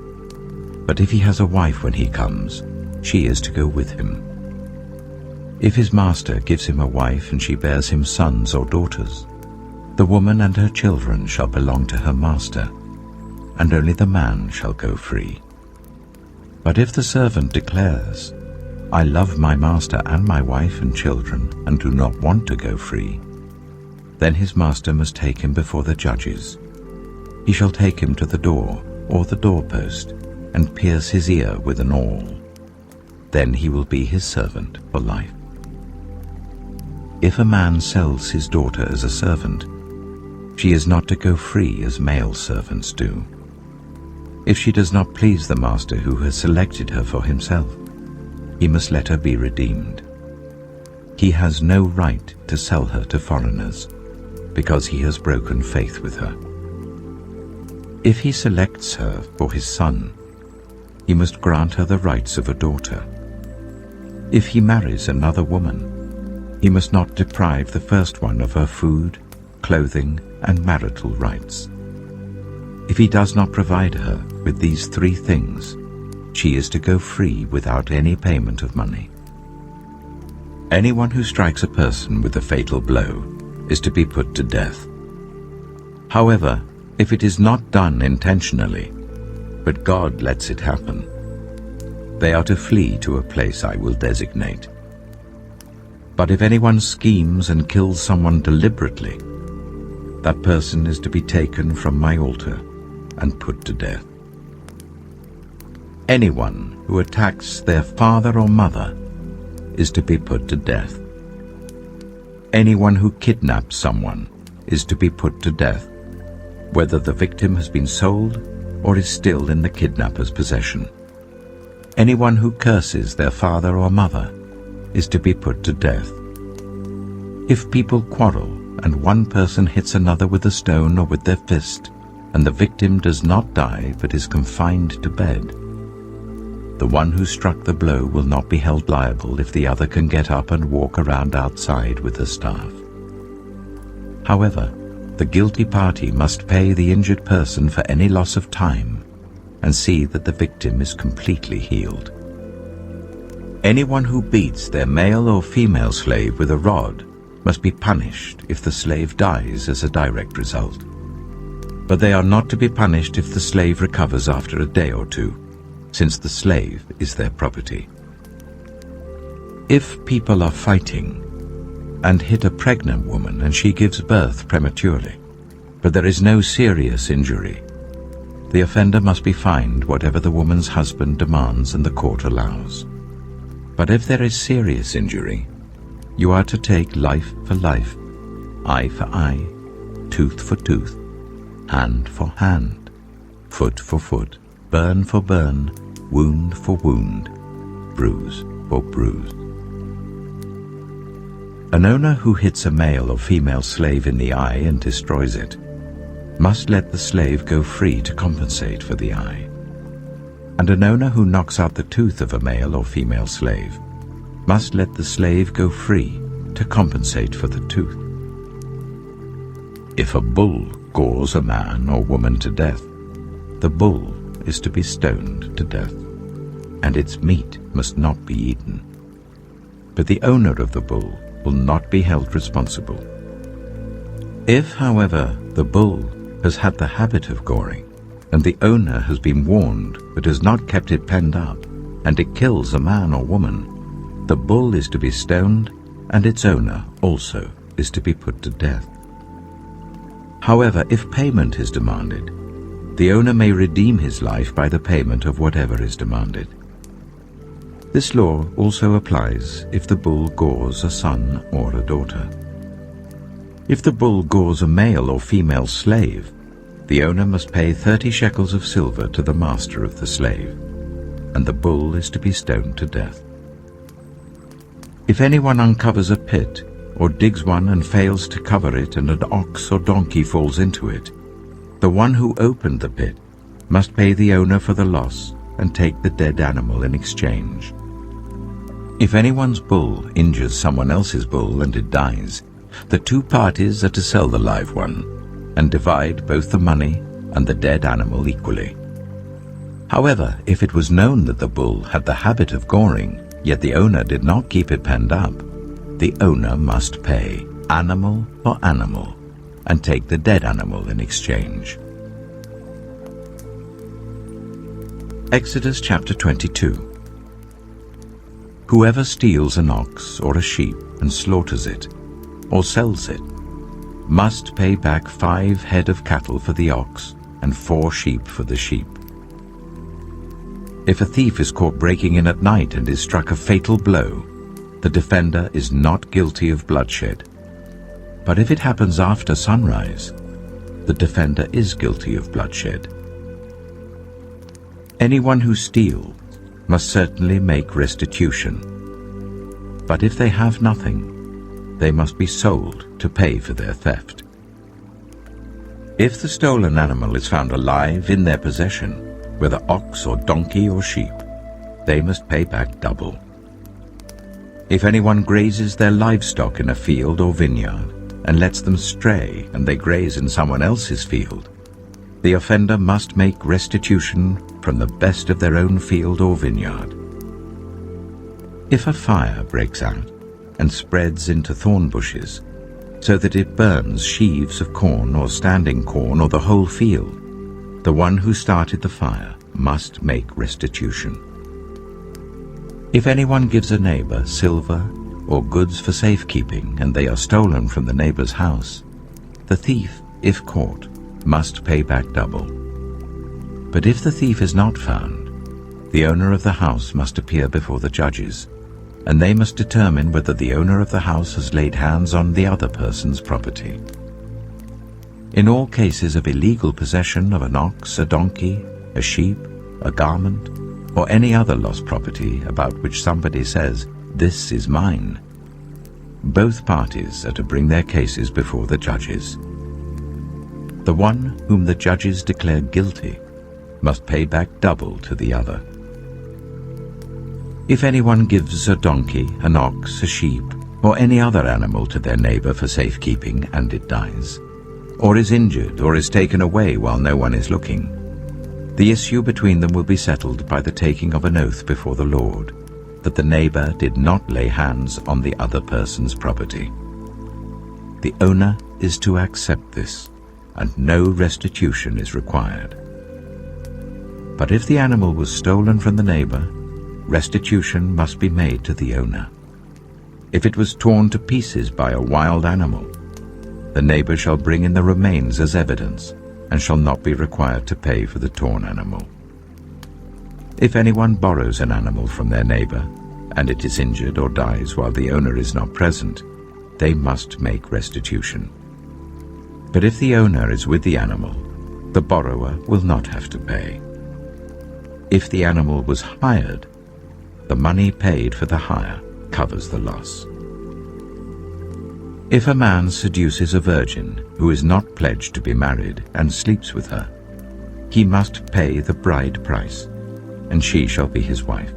But if he has a wife when he comes, she is to go with him. If his master gives him a wife and she bears him sons or daughters, the woman and her children shall belong to her master, and only the man shall go free. But if the servant declares, "I love my master and my wife and children, and do not want to go free," then his master must take him before the judges. He shall take him to the door or the doorpost, and pierce his ear with an awl. Then he will be his servant for life. If a man sells his daughter as a servant, she is not to go free as male servants do. If she does not please the master who has selected her for himself, he must let her be redeemed. He has no right to sell her to foreigners, because he has broken faith with her. If he selects her for his son, he must grant her the rights of a daughter. If he marries another woman, he must not deprive the first one of her food, clothing, and marital rights. If he does not provide her with these 3 things, she is to go free without any payment of money. Anyone who strikes a person with a fatal blow is to be put to death, However, if it is not done intentionally, but God lets it happen, they are to flee to a place I will designate. But if anyone schemes and kills someone deliberately, that person is to be taken from my altar and put to death. Anyone who attacks their father or mother is to be put to death. Anyone who kidnaps someone is to be put to death, whether the victim has been sold or is still in the kidnapper's possession. Anyone who curses their father or mother is to be put to death. If people quarrel and one person hits another with a stone or with their fist, and the victim does not die but is confined to bed, the one who struck the blow will not be held liable if the other can get up and walk around outside with a staff. However, the guilty party must pay the injured person for any loss of time and see that the victim is completely healed. Anyone who beats their male or female slave with a rod must be punished if the slave dies as a direct result. But they are not to be punished if the slave recovers after a day or two, since the slave is their property. If people are fighting and hit a pregnant woman and she gives birth prematurely, but there is no serious injury, the offender must be fined whatever the woman's husband demands and the court allows. But if there is serious injury, you are to take life for life, eye for eye, tooth for tooth, hand for hand, foot for foot, burn for burn, wound for wound, bruise for bruise. An owner who hits a male or female slave in the eye and destroys it must let the slave go free to compensate for the eye. And an owner who knocks out the tooth of a male or female slave must let the slave go free to compensate for the tooth. If a bull gores a man or woman to death, the bull is to be stoned to death, and its meat must not be eaten. But the owner of the bull will not be held responsible. If, however, the bull has had the habit of goring, and the owner has been warned but has not kept it penned up, and it kills a man or woman, the bull is to be stoned, and its owner also is to be put to death. However, if payment is demanded, the owner may redeem his life by the payment of whatever is demanded. This law also applies if the bull gores a son or a daughter. If the bull gores a male or female slave, the owner must pay 30 shekels of silver to the master of the slave, and the bull is to be stoned to death. If anyone uncovers a pit, or digs one and fails to cover it, and an ox or donkey falls into it, the one who opened the pit must pay the owner for the loss and take the dead animal in exchange. If anyone's bull injures someone else's bull and it dies, the two parties are to sell the live one and divide both the money and the dead animal equally. However, if it was known that the bull had the habit of goring, yet the owner did not keep it penned up, the owner must pay animal for animal and take the dead animal in exchange. Exodus chapter 22. Whoever steals an ox or a sheep and slaughters it, or sells it, must pay back 5 head of cattle for the ox and 4 sheep for the sheep. If a thief is caught breaking in at night and is struck a fatal blow, the defender is not guilty of bloodshed. But if it happens after sunrise, the defender is guilty of bloodshed. Anyone who steals must certainly make restitution. But if they have nothing, they must be sold to pay for their theft. If the stolen animal is found alive in their possession, whether ox or donkey or sheep, they must pay back double. If anyone grazes their livestock in a field or vineyard and lets them stray and they graze in someone else's field, the offender must make restitution from the best of their own field or vineyard. If a fire breaks out and spreads into thorn bushes, so that it burns sheaves of corn or standing corn or the whole field, the one who started the fire must make restitution. If anyone gives a neighbor silver or goods for safekeeping, and they are stolen from the neighbor's house, the thief, if caught, must pay back double. But if the thief is not found, the owner of the house must appear before the judges, and they must determine whether the owner of the house has laid hands on the other person's property. In all cases of illegal possession of an ox, a donkey, a sheep, a garment, or any other lost property about which somebody says, "This is mine," both parties are to bring their cases before the judges. The one whom the judges declare guilty must pay back double to the other. If anyone gives a donkey, an ox, a sheep, or any other animal to their neighbor for safekeeping, and it dies, or is injured, or is taken away while no one is looking, the issue between them will be settled by the taking of an oath before the Lord, that the neighbor did not lay hands on the other person's property. The owner is to accept this, and no restitution is required. But if the animal was stolen from the neighbor, restitution must be made to the owner. If it was torn to pieces by a wild animal, the neighbor shall bring in the remains as evidence, and shall not be required to pay for the torn animal. If anyone borrows an animal from their neighbor, and it is injured or dies while the owner is not present, they must make restitution. But if the owner is with the animal, the borrower will not have to pay. If the animal was hired, the money paid for the hire covers the loss. If a man seduces a virgin who is not pledged to be married and sleeps with her, he must pay the bride price, and she shall be his wife.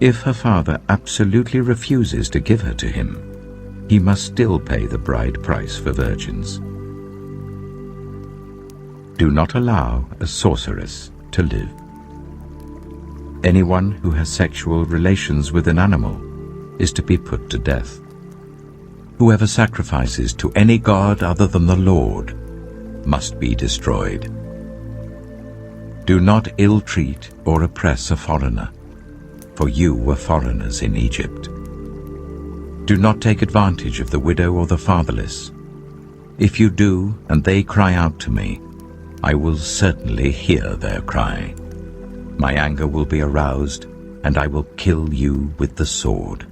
If her father absolutely refuses to give her to him, he must still pay the bride price for virgins. Do not allow a sorceress to live. Anyone who has sexual relations with an animal is to be put to death. Whoever sacrifices to any god other than the Lord must be destroyed. Do not ill-treat or oppress a foreigner, for you were foreigners in Egypt. Do not take advantage of the widow or the fatherless. If you do, and they cry out to me, I will certainly hear their cry. My anger will be aroused, and I will kill you with the sword.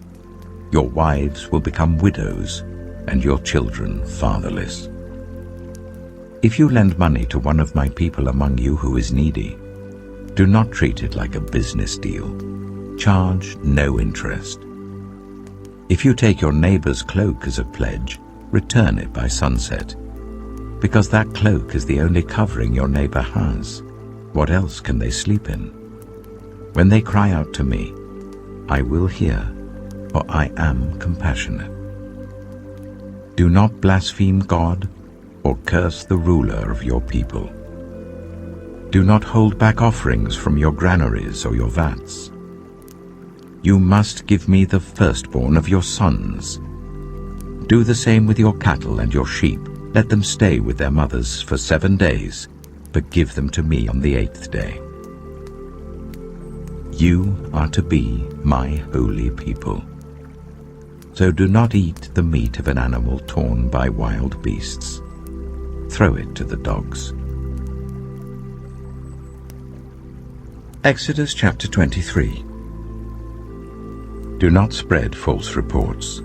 Your wives will become widows, and your children fatherless. If you lend money to one of my people among you who is needy, do not treat it like a business deal. Charge no interest. If you take your neighbor's cloak as a pledge, return it by sunset, because that cloak is the only covering your neighbor has. What else can they sleep in? When they cry out to me, I will hear, for I am compassionate. Do not blaspheme God or curse the ruler of your people. Do not hold back offerings from your granaries or your vats. You must give me the firstborn of your sons. Do the same with your cattle and your sheep. Let them stay with their mothers for 7 days, but give them to me on the 8th day. You are to be my holy people. So do not eat the meat of an animal torn by wild beasts. Throw it to the dogs. Exodus chapter 23. Do not spread false reports.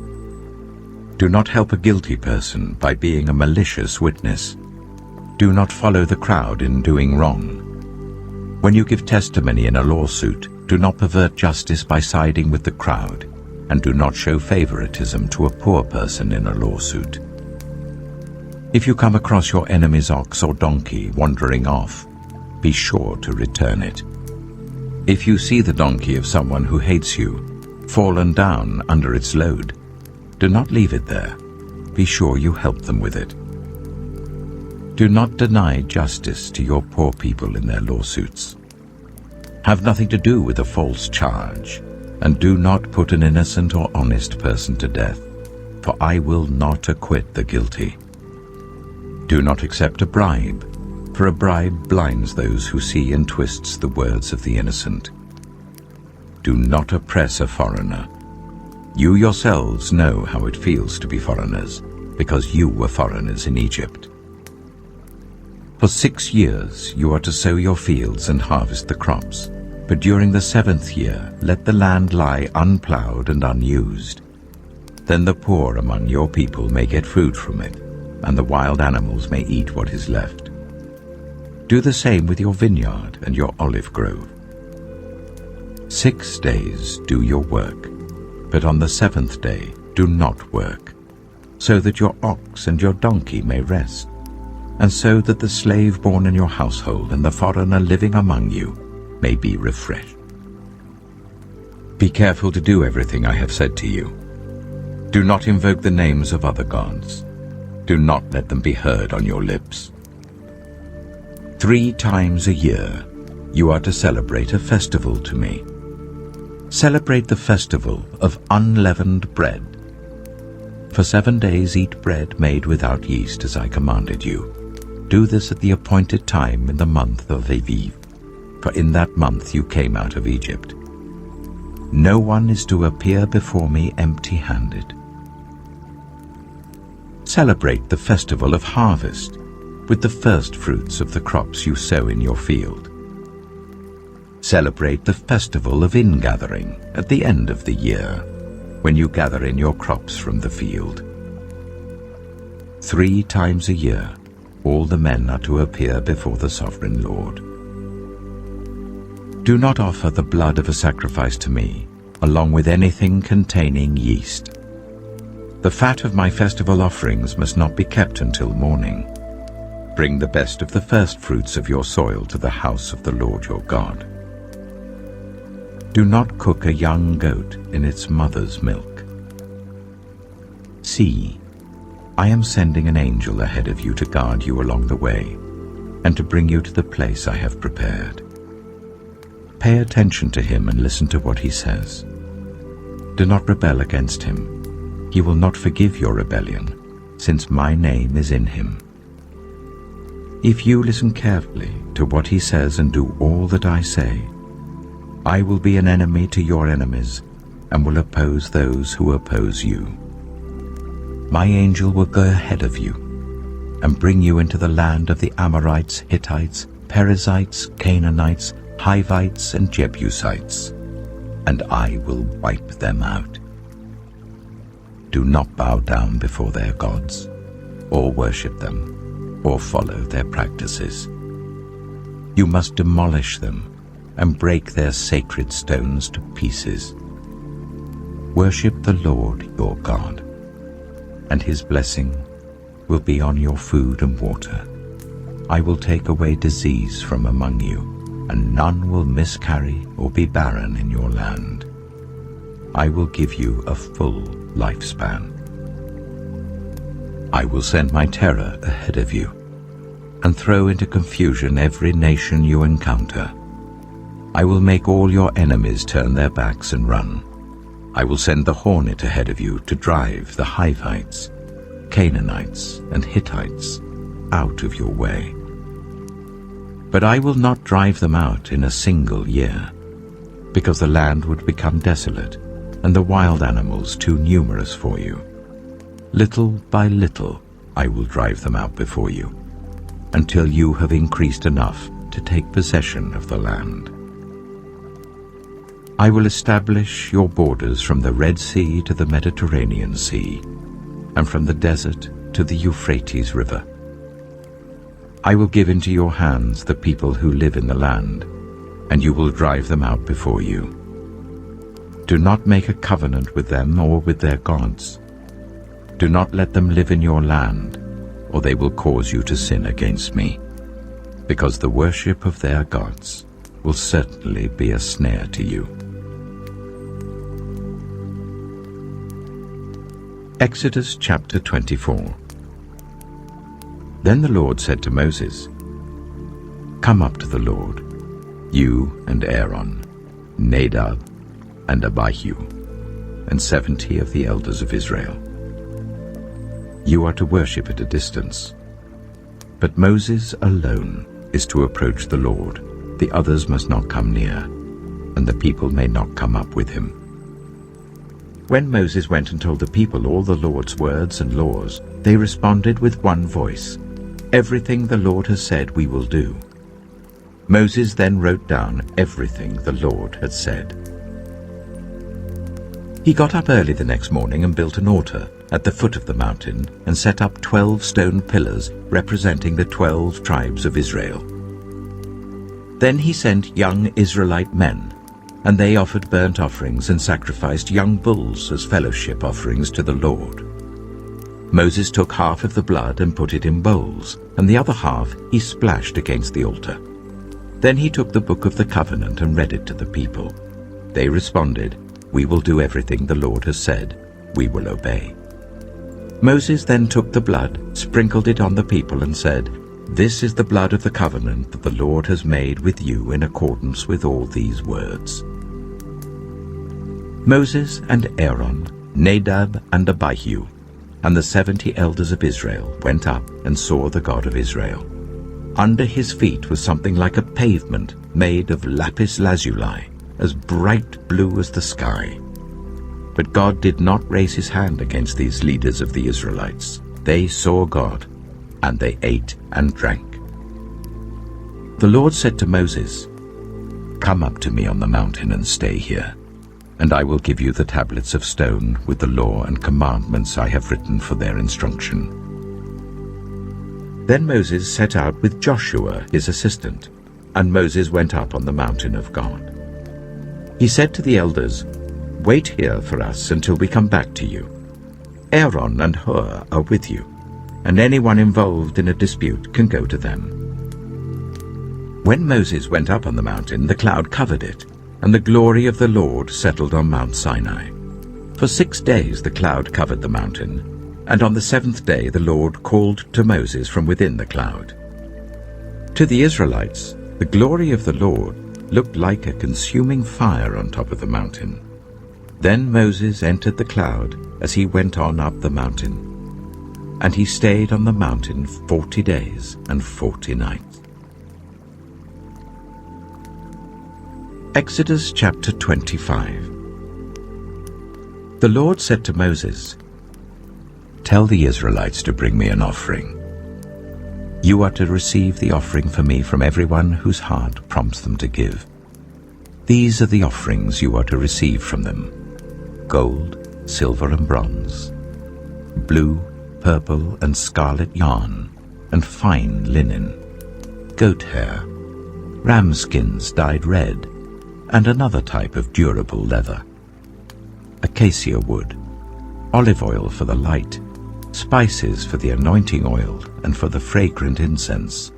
Do not help a guilty person by being a malicious witness. Do not follow the crowd in doing wrong. When you give testimony in a lawsuit, do not pervert justice by siding with the crowd, and do not show favoritism to a poor person in a lawsuit. If you come across your enemy's ox or donkey wandering off, be sure to return it. If you see the donkey of someone who hates you fallen down under its load, do not leave it there. Be sure you help them with it. Do not deny justice to your poor people in their lawsuits. Have nothing to do with a false charge, and do not put an innocent or honest person to death. for I will not acquit the guilty. Do not accept a bribe, for a bribe blinds those who see and twists the words of the innocent. Do not oppress a foreigner. You yourselves know how it feels to be foreigners, because you were foreigners in Egypt. For 6 years you are to sow your fields and harvest the crops, but during the 7th year let the land lie unplowed and unused. Then the poor among your people may get food from it, and the wild animals may eat what is left. Do the same with your vineyard and your olive grove. 6 days do your work, but on the 7th day do not work, so that your ox and your donkey may rest, and so that the slave born in your household and the foreigner living among you may be refreshed. Be careful to do everything I have said to you. Do not invoke the names of other gods. Do not let them be heard on your lips. 3 times a year you are to celebrate a festival to me. Celebrate the festival of unleavened bread. For 7 days eat bread made without yeast as I commanded you. Do this at the appointed time in the month of Aviv, for in that month you came out of Egypt. No one is to appear before me empty-handed. Celebrate the festival of harvest with the first fruits of the crops you sow in your field. Celebrate the festival of ingathering at the end of the year, when you gather in your crops from the field. 3 times a year all the men are to appear before the sovereign Lord. Do not offer the blood of a sacrifice to me, along with anything containing yeast. The fat of my festival offerings must not be kept until morning. Bring the best of the first fruits of your soil to the house of the Lord your God. Do not cook a young goat in its mother's milk. See, I am sending an angel ahead of you to guard you along the way, and to bring you to the place I have prepared. Pay attention to him and listen to what he says. Do not rebel against him. He will not forgive your rebellion, since my name is in him. If you listen carefully to what he says and do all that I say, I will be an enemy to your enemies and will oppose those who oppose you. My angel will go ahead of you and bring you into the land of the Amorites, Hittites, Perizzites, Canaanites, Hivites, and Jebusites, and I will wipe them out. Do not bow down before their gods, or worship them, or follow their practices. You must demolish them and break their sacred stones to pieces. Worship the Lord your God, and his blessing will be on your food and water. I will take away disease from among you, and none will miscarry or be barren in your land. I will give you a full lifespan. I will send my terror ahead of you, and throw into confusion every nation you encounter. I will make all your enemies turn their backs and run. I will send the hornet ahead of you to drive the Hivites, Canaanites, and Hittites out of your way. But I will not drive them out in a single year, because the land would become desolate and the wild animals too numerous for you. Little by little I will drive them out before you, until you have increased enough to take possession of the land. I will establish your borders from the Red Sea to the Mediterranean Sea, and from the desert to the Euphrates River. I will give into your hands the people who live in the land, and you will drive them out before you. Do not make a covenant with them or with their gods. Do not let them live in your land, or they will cause you to sin against me, because the worship of their gods will certainly be a snare to you. Exodus chapter 24. Then the Lord said to Moses, "Come up to the Lord, you and Aaron, Nadab and Abihu, and 70 of the elders of Israel. You are to worship at a distance. But Moses alone is to approach the Lord. The others must not come near, and the people may not come up with him. When Moses went and told the people all the Lord's words and laws, they responded with one voice, "Everything the Lord has said we will do." Moses then wrote down everything the Lord had said. He got up early the next morning and built an altar at the foot of the mountain and set up 12 stone pillars representing the 12 tribes of Israel. Then he sent young Israelite men, and they offered burnt offerings and sacrificed young bulls as fellowship offerings to the Lord. Moses took half of the blood and put it in bowls, and the other half he splashed against the altar. Then he took the book of the covenant and read it to the people. They responded, "We will do everything the Lord has said. We will obey." Moses then took the blood, sprinkled it on the people, and said, "This is the blood of the covenant that the Lord has made with you in accordance with all these words." Moses and Aaron, Nadab and Abihu, and the 70 elders of Israel went up and saw the God of Israel. Under his feet was something like a pavement made of lapis lazuli, as bright blue as the sky. But God did not raise his hand against these leaders of the Israelites. They saw God, and they ate and drank. The Lord said to Moses, "Come up to me on the mountain and stay here, and I will give you the tablets of stone with the law and commandments I have written for their instruction." Then Moses set out with Joshua his assistant, and Moses went up on the mountain of God. He said to the elders, "Wait here for us until we come back to you. Aaron and Hur are with you, and anyone involved in a dispute can go to them." When Moses went up on the mountain, the cloud covered it, and the glory of the Lord settled on Mount Sinai. For 6 days the cloud covered the mountain, and on the 7th day the Lord called to Moses from within the cloud. To the Israelites, the glory of the Lord looked like a consuming fire on top of the mountain. Then Moses entered the cloud as he went on up the mountain, and he stayed on the mountain 40 days and 40 nights. Exodus chapter 25. The Lord said to Moses, "Tell the Israelites to bring me an offering. You are to receive the offering for me from everyone whose heart prompts them to give. These are the offerings you are to receive from them: gold, silver and bronze, blue, purple and scarlet yarn, and fine linen, goat hair, ram skins dyed red, and another type of durable leather, acacia wood, olive oil for the light, spices for the anointing oil and for the fragrant incense,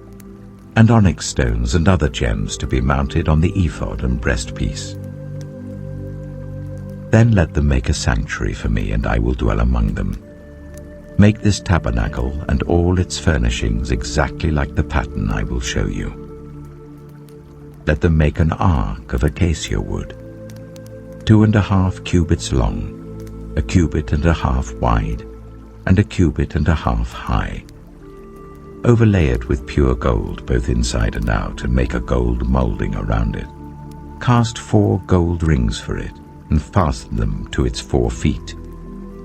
and onyx stones and other gems to be mounted on the ephod and breastpiece. Then let them make a sanctuary for me, and I will dwell among them. Make this tabernacle and all its furnishings exactly like the pattern I will show you. Let them make an ark of acacia wood, 2.5 cubits long, 1.5 cubits wide, and 1.5 cubits high. Overlay it with pure gold both inside and out, and make a gold molding around it. Cast 4 gold rings for it, and fasten them to its 4 feet,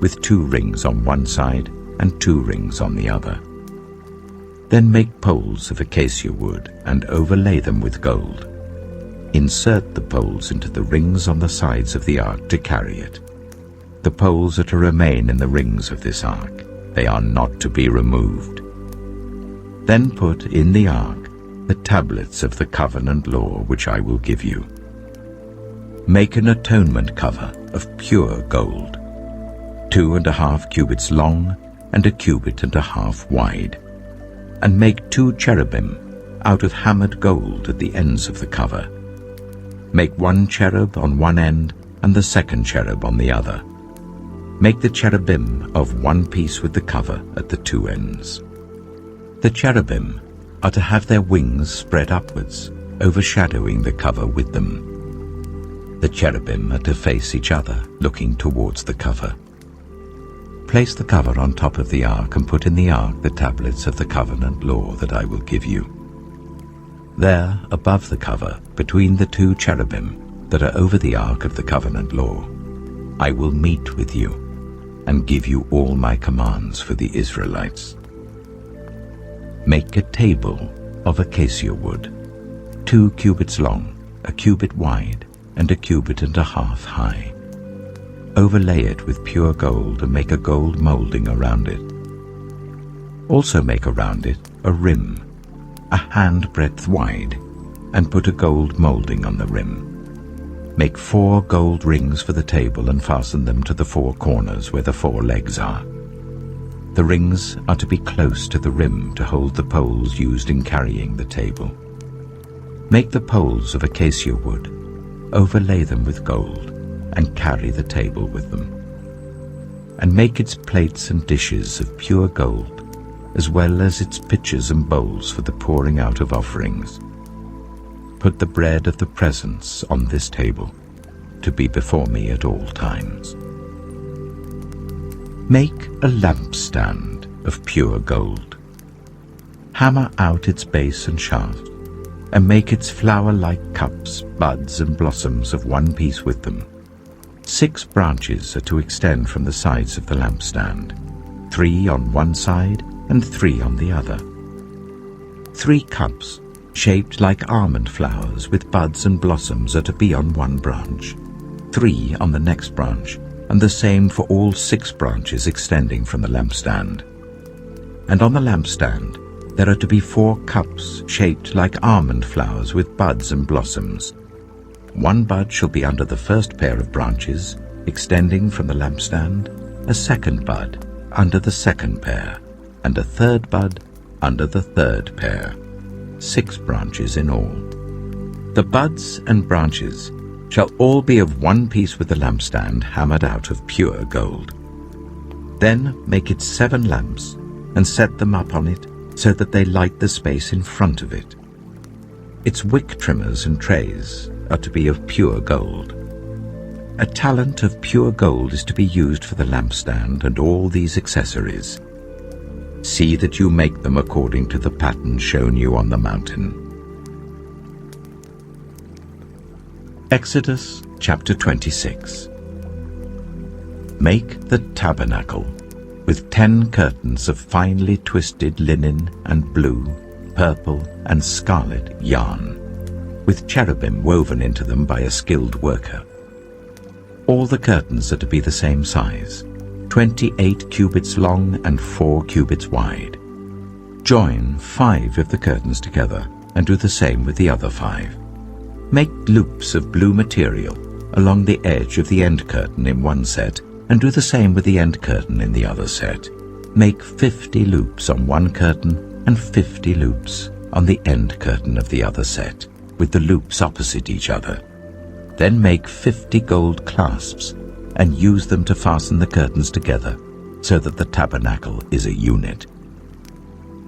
with 2 rings on one side and 2 rings on the other. Then make poles of acacia wood and overlay them with gold. Insert the poles into the rings on the sides of the ark to carry it. The poles are to remain in the rings of this ark. They are not to be removed. Then put in the ark the tablets of the covenant law which I will give you. Make an atonement cover of pure gold, 2.5 cubits long and 1.5 cubits wide, and make 2 cherubim out of hammered gold at the ends of the cover. Make 1 cherub on one end and the 2nd cherub on the other. Make the cherubim of one piece with the cover at the 2 ends. The cherubim are to have their wings spread upwards, overshadowing the cover with them. The cherubim are to face each other, looking towards the cover. Place the cover on top of the ark and put in the ark the tablets of the covenant law that I will give you. There, above the cover, between the two cherubim that are over the ark of the covenant law, I will meet with you and give you all my commands for the Israelites. Make a table of acacia wood, 2 cubits long, a cubit wide, and a cubit and a half high. Overlay it with pure gold and make a gold molding around it. Also make around it a rim, a handbreadth wide, and put a gold molding on the rim. Make 4 gold rings for the table and fasten them to the 4 corners where the 4 legs are. The rings are to be close to the rim to hold the poles used in carrying the table. Make the poles of acacia wood, overlay them with gold, and carry the table with them. And make its plates and dishes of pure gold, as well as its pitchers and bowls for the pouring out of offerings. Put the bread of the presence on this table, to be before me at all times. Make a lampstand of pure gold. Hammer out its base and shaft, and make its flower-like cups, buds, and blossoms of one piece with them. 6 branches are to extend from the sides of the lampstand, 3 on one side and 3 on the other. 3 cups, shaped like almond flowers with buds and blossoms, are to be on one branch, 3 on the next branch, and the same for all 6 branches extending from the lampstand. And on the lampstand there are to be 4 cups shaped like almond flowers with buds and blossoms. 1 bud shall be under the first pair of branches, extending from the lampstand, a 2nd bud under the 2nd pair, and a 3rd bud under the 3rd pair. 6 branches in all. The buds and branches shall all be of one piece with the lampstand hammered out of pure gold. Then make it 7 lamps, and set them up on it, so that they light the space in front of it. Its wick trimmers and trays are to be of pure gold. A talent of pure gold is to be used for the lampstand and all these accessories. See that you make them according to the pattern shown you on the mountain. Exodus chapter 26. Make the tabernacle with 10 curtains of finely twisted linen and blue, purple, and scarlet yarn, with cherubim woven into them by a skilled worker. All the curtains are to be the same size, 28 cubits long and 4 cubits wide. Join 5 of the curtains together and do the same with the other 5. Make loops of blue material along the edge of the end curtain in one set and do the same with the end curtain in the other set. Make 50 loops on one curtain and 50 loops on the end curtain of the other set, with the loops opposite each other. Then make 50 gold clasps and use them to fasten the curtains together so that the tabernacle is a unit.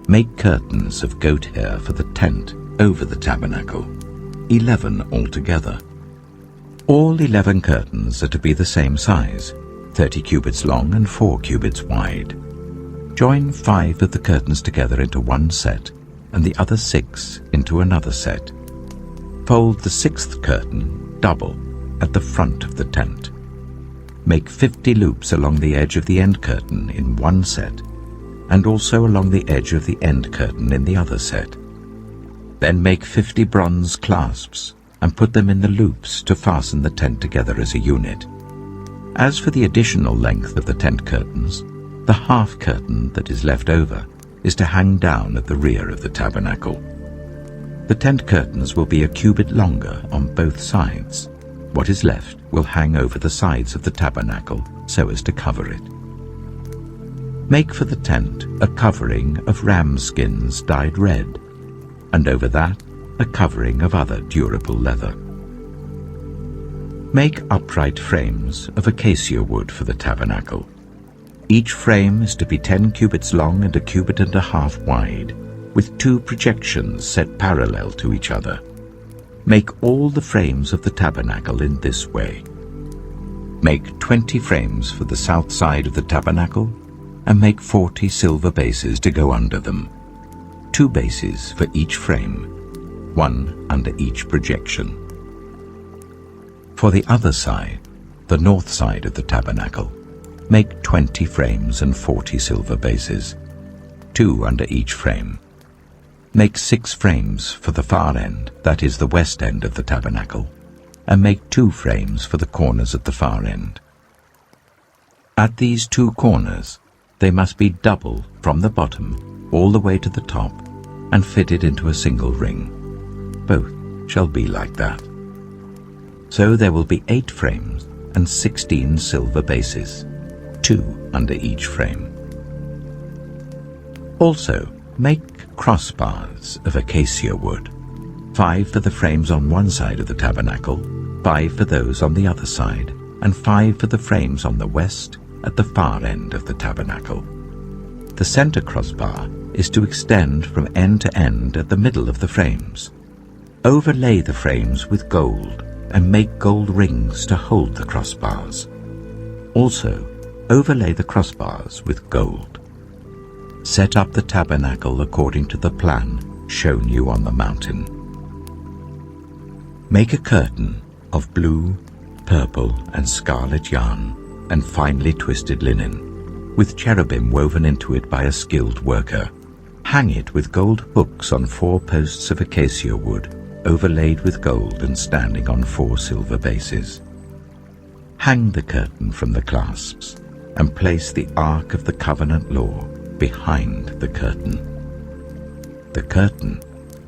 Make curtains of goat hair for the tent over the tabernacle, 11 altogether. All 11 curtains are to be the same size, 30 cubits long and 4 cubits wide. Join 5 of the curtains together into one set and the other 6 into another set. Fold the 6th curtain double at the front of the tent. Make 50 loops along the edge of the end curtain in one set, and also along the edge of the end curtain in the other set. Then make 50 bronze clasps and put them in the loops to fasten the tent together as a unit. As for the additional length of the tent curtains, the half curtain that is left over is to hang down at the rear of the tabernacle. The tent curtains will be a cubit longer on both sides. What is left will hang over the sides of the tabernacle so as to cover it. Make for the tent a covering of ram skins dyed red, and over that a covering of other durable leather. Make upright frames of acacia wood for the tabernacle. Each frame is to be 10 cubits long and a cubit and a half wide, with 2 projections set parallel to each other. Make all the frames of the tabernacle in this way. Make 20 frames for the south side of the tabernacle, and make 40 silver bases to go under them, 2 bases for each frame, 1 under each projection. For the other side, the north side of the tabernacle, make 20 frames and 40 silver bases, 2 under each frame. Make 6 frames for the far end, that is the west end of the tabernacle, and make 2 frames for the corners at the far end. At these 2 corners, they must be double from the bottom all the way to the top and fitted into a single ring. Both shall be like that. So there will be 8 frames and 16 silver bases, 2 under each frame. Also, make crossbars of acacia wood, 5 for the frames on one side of the tabernacle, 5 for those on the other side, and 5 for the frames on the west at the far end of the tabernacle. The center crossbar is to extend from end to end at the middle of the frames. Overlay the frames with gold and make gold rings to hold the crossbars. Also, overlay the crossbars with gold. Set up the tabernacle according to the plan shown you on the mountain. Make a curtain of blue, purple, and scarlet yarn and finely twisted linen, with cherubim woven into it by a skilled worker. Hang it with gold hooks on 4 posts of acacia wood, overlaid with gold and standing on 4 silver bases. Hang the curtain from the clasps, and place the Ark of the Covenant law behind the curtain. The curtain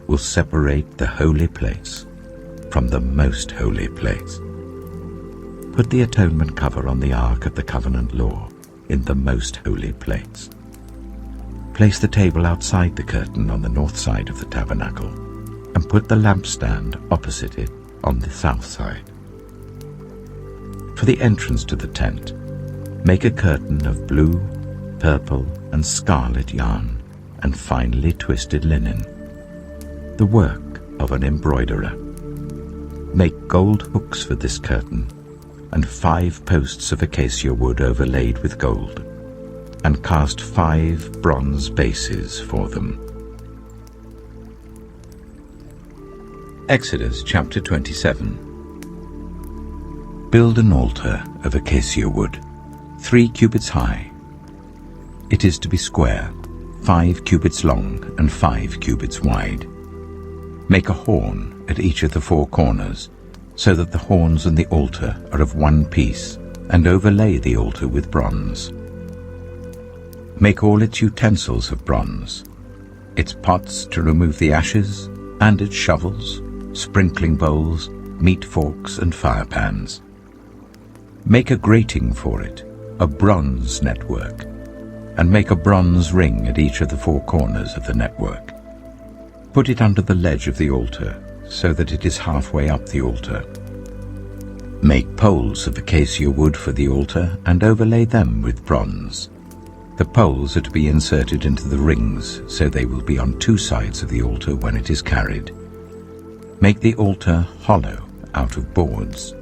will separate the holy place from the most holy place. Put the atonement cover on the Ark of the Covenant law in the most holy place. Place the table outside the curtain on the north side of the tabernacle, and put the lampstand opposite it on the south side. For the entrance to the tent, make a curtain of blue, purple, and scarlet yarn and finely twisted linen, the work of an embroiderer. Make gold hooks for this curtain, and 5 posts of acacia wood overlaid with gold, and cast 5 bronze bases for them. Exodus chapter 27. Build an altar of acacia wood, 3 cubits high. It is to be square, 5 cubits long and 5 cubits wide. Make a horn at each of the 4 corners, so that the horns and the altar are of one piece, and overlay the altar with bronze. Make all its utensils of bronze, its pots to remove the ashes, and its shovels, sprinkling bowls, meat forks, and fire pans. Make a grating for it, a bronze network, and make a bronze ring at each of the 4 corners of the network. Put it under the ledge of the altar, so that it is halfway up the altar. Make poles of acacia wood for the altar and overlay them with bronze. The poles are to be inserted into the rings, so they will be on 2 sides of the altar when it is carried. Make the altar hollow out of boards.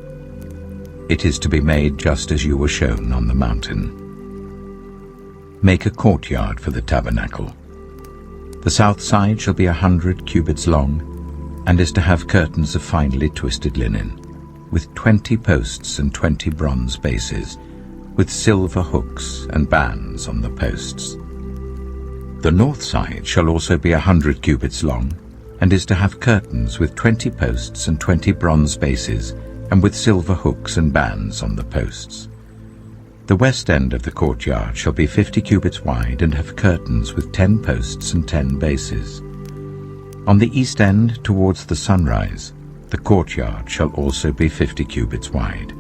It is to be made just as you were shown on the mountain. Make a courtyard for the tabernacle. The south side shall be 100 cubits long, and is to have curtains of finely twisted linen, with 20 posts and 20 bronze bases, with silver hooks and bands on the posts. The north side shall also be 100 cubits long, and is to have curtains with 20 posts and 20 bronze bases, and with silver hooks and bands on the posts. The west end of the courtyard shall be 50 cubits wide, and have curtains with 10 posts and 10 bases. On the east end, towards the sunrise, the courtyard shall also be 50 cubits wide.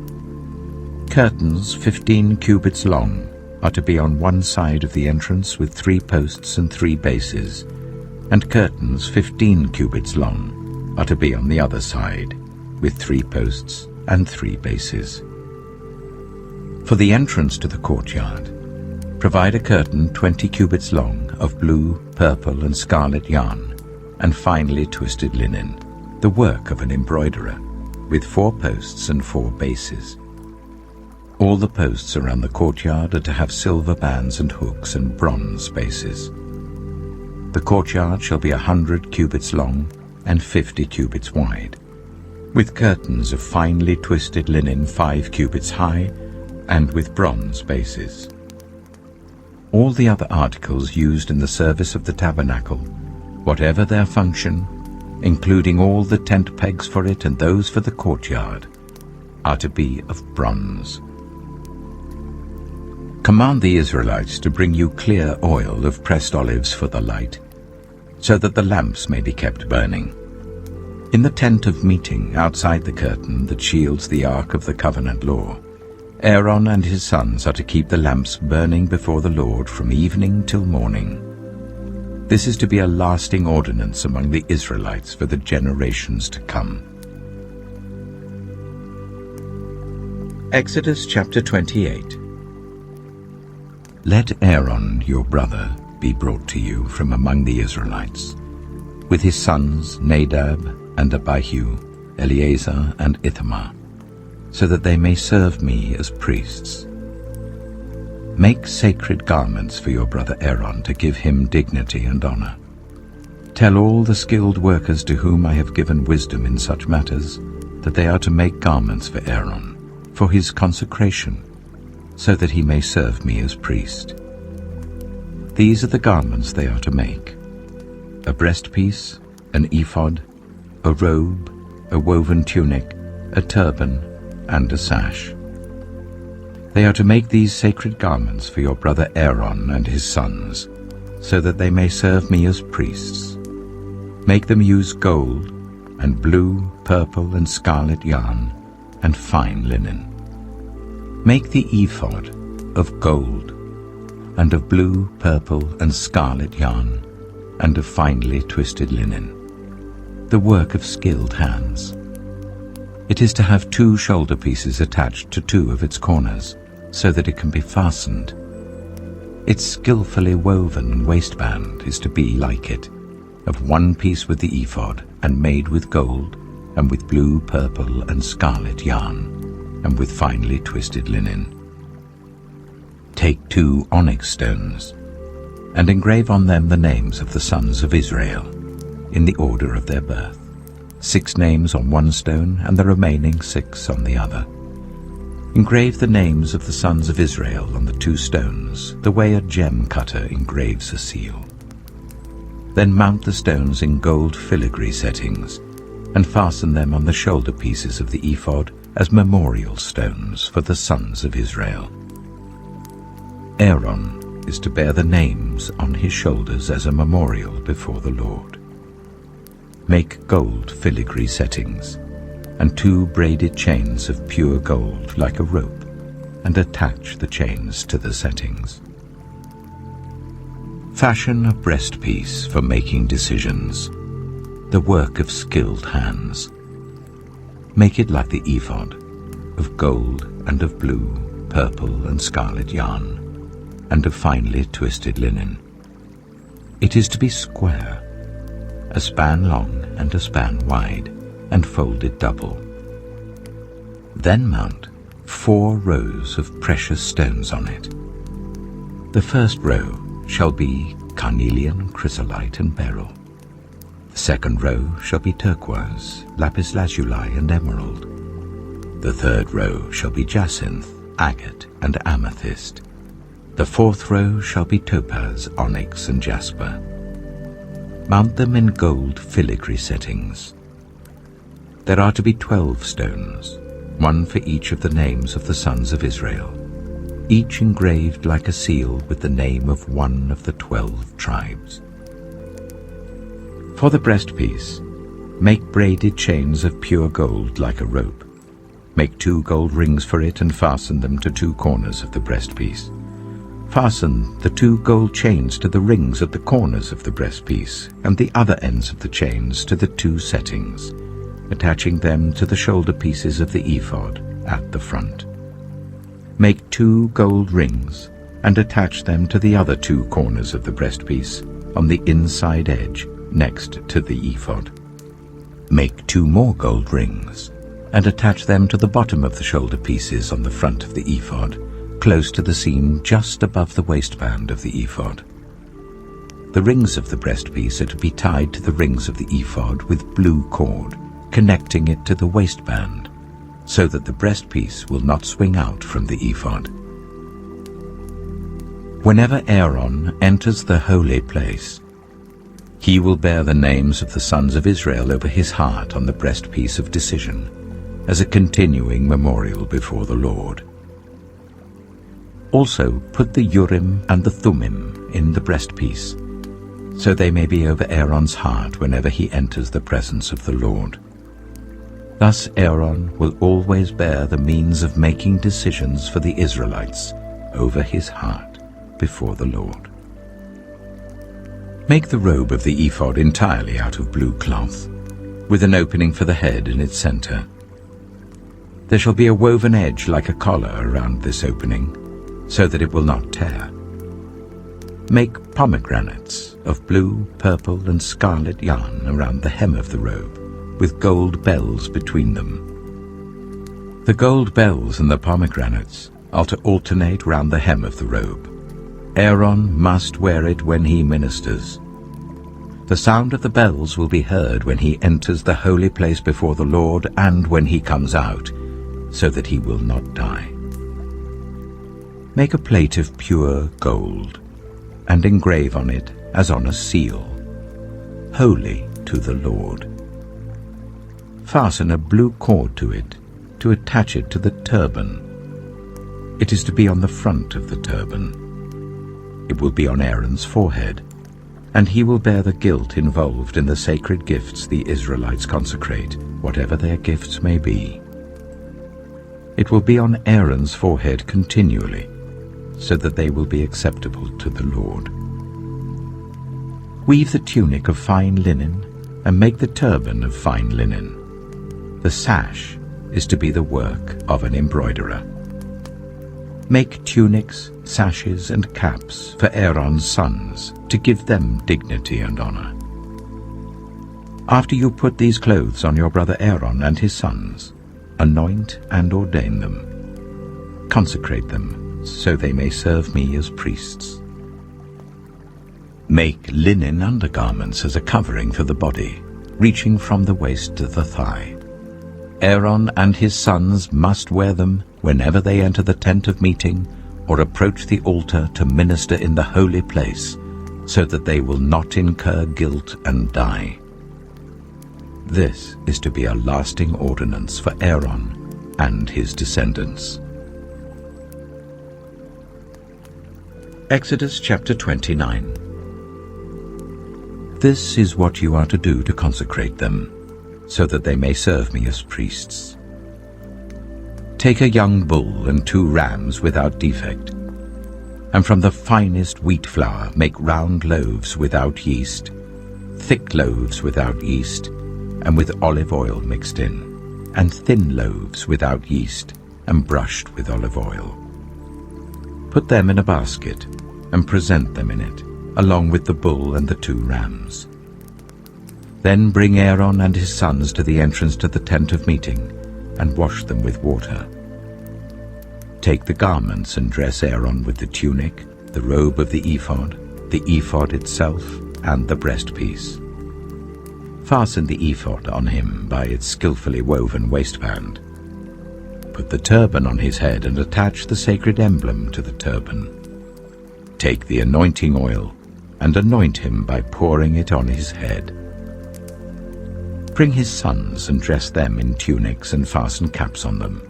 Curtains 15 cubits long are to be on one side of the entrance with 3 posts and 3 bases, and curtains 15 cubits long are to be on the other side with 3 posts and 3 bases. For the entrance to the courtyard, provide a curtain 20 cubits long of blue, purple, and scarlet yarn, and finely twisted linen, the work of an embroiderer, with 4 posts and 4 bases. All the posts around the courtyard are to have silver bands and hooks and bronze bases. The courtyard shall be 100 cubits long and 50 cubits wide, with curtains of finely twisted linen 5 cubits high and with bronze bases. All the other articles used in the service of the tabernacle, whatever their function, including all the tent pegs for it and those for the courtyard, are to be of bronze. Command the Israelites to bring you clear oil of pressed olives for the light, so that the lamps may be kept burning. In the tent of meeting outside the curtain that shields the ark of the covenant law, Aaron and his sons are to keep the lamps burning before the Lord from evening till morning. This is to be a lasting ordinance among the Israelites for the generations to come. Exodus chapter 28. Let Aaron your brother be brought to you from among the Israelites, with his sons Nadab and Abihu, Eleazar and Ithamar, so that they may serve me as priests. Make sacred garments for your brother Aaron to give him dignity and honor. Tell all the skilled workers to whom I have given wisdom in such matters that they are to make garments for Aaron, for his consecration, so that he may serve me as priest. These are the garments they are to make: a breastpiece, an ephod, a robe, a woven tunic, a turban, and a sash. They are to make these sacred garments for your brother Aaron and his sons, so that they may serve me as priests. Make them use gold, and blue, purple, and scarlet yarn, and fine linen. Make the ephod of gold, and of blue, purple, and scarlet yarn, and of finely twisted linen, the work of skilled hands. It is to have 2 shoulder pieces attached to 2 of its corners, so that it can be fastened. Its skillfully woven waistband is to be like it, of 1 piece with the ephod, and made with gold, and with blue, purple, and scarlet yarn, and with finely twisted linen. Take 2 onyx stones, and engrave on them the names of the sons of Israel, in the order of their birth, 6 names on 1 stone, and the remaining 6 on the other. Engrave the names of the sons of Israel on the 2 stones, the way a gem cutter engraves a seal. Then mount the stones in gold filigree settings, and fasten them on the shoulder pieces of the ephod as memorial stones for the sons of Israel. Aaron is to bear the names on his shoulders as a memorial before the Lord. Make gold filigree settings, and 2 braided chains of pure gold like a rope, and attach the chains to the settings. Fashion a breastpiece for making decisions, the work of skilled hands. Make it like the ephod, of gold and of blue, purple, and scarlet yarn, and of finely twisted linen. It is to be square, a span long and a span wide, and folded double. Then mount 4 rows of precious stones on it. The first row shall be carnelian, chrysolite, and beryl. The second row shall be turquoise, lapis lazuli, and emerald. The third row shall be jacinth, agate, and amethyst. The fourth row shall be topaz, onyx, and jasper. Mount them in gold filigree settings. There are to be 12 stones, 1 for each of the names of the sons of Israel, each engraved like a seal with the name of 1 of the 12 tribes. For the breastpiece, make braided chains of pure gold like a rope. Make 2 gold rings for it and fasten them to 2 corners of the breastpiece. Fasten the 2 gold chains to the rings at the corners of the breastpiece, and the other ends of the chains to the 2 settings, attaching them to the shoulder pieces of the ephod at the front. Make 2 gold rings, and attach them to the other 2 corners of the breastpiece on the inside edge next to the ephod. Make 2 more gold rings, and attach them to the bottom of the shoulder pieces on the front of the ephod, close to the seam just above the waistband of the ephod. The rings of the breastpiece are to be tied to the rings of the ephod with blue cord, connecting it to the waistband, so that the breastpiece will not swing out from the ephod. Whenever Aaron enters the holy place, he will bear the names of the sons of Israel over his heart on the breastpiece of decision, as a continuing memorial before the Lord. Also put the Urim and the Thummim in the breastpiece, so they may be over Aaron's heart whenever he enters the presence of the Lord. Thus Aaron will always bear the means of making decisions for the Israelites over his heart before the Lord. Make the robe of the ephod entirely out of blue cloth, with an opening for the head in its center. There shall be a woven edge like a collar around this opening, so that it will not tear. Make pomegranates of blue, purple, and scarlet yarn around the hem of the robe, with gold bells between them. The gold bells and the pomegranates are to alternate round the hem of the robe. Aaron must wear it when he ministers. The sound of the bells will be heard when he enters the holy place before the Lord and when he comes out, so that he will not die. Make a plate of pure gold, and engrave on it as on a seal, holy to the Lord. Fasten a blue cord to it, to attach it to the turban. It is to be on the front of the turban. It will be on Aaron's forehead, and he will bear the guilt involved in the sacred gifts the Israelites consecrate, whatever their gifts may be. It will be on Aaron's forehead continually, so that they will be acceptable to the Lord. Weave the tunic of fine linen, and make the turban of fine linen. The sash is to be the work of an embroiderer. Make tunics, sashes, and caps for Aaron's sons, to give them dignity and honor. After you put these clothes on your brother Aaron and his sons, anoint and ordain them. Consecrate them, so they may serve me as priests. Make linen undergarments as a covering for the body, reaching from the waist to the thigh. Aaron and his sons must wear them whenever they enter the tent of meeting or approach the altar to minister in the holy place, so that they will not incur guilt and die. This is to be a lasting ordinance for Aaron and his descendants. Exodus chapter 29. This is what you are to do to consecrate them, so that they may serve me as priests. Take a young bull and 2 rams without defect, and from the finest wheat flour make round loaves without yeast, thick loaves without yeast, and with olive oil mixed in, and thin loaves without yeast, and brushed with olive oil. Put them in a basket, and present them in it, along with the bull and the 2 rams. Then bring Aaron and his sons to the entrance to the tent of meeting, and wash them with water. Take the garments and dress Aaron with the tunic, the robe of the ephod itself, and the breastpiece. Fasten the ephod on him by its skillfully woven waistband. Put the turban on his head and attach the sacred emblem to the turban. Take the anointing oil and anoint him by pouring it on his head. Bring his sons and dress them in tunics and fasten caps on them.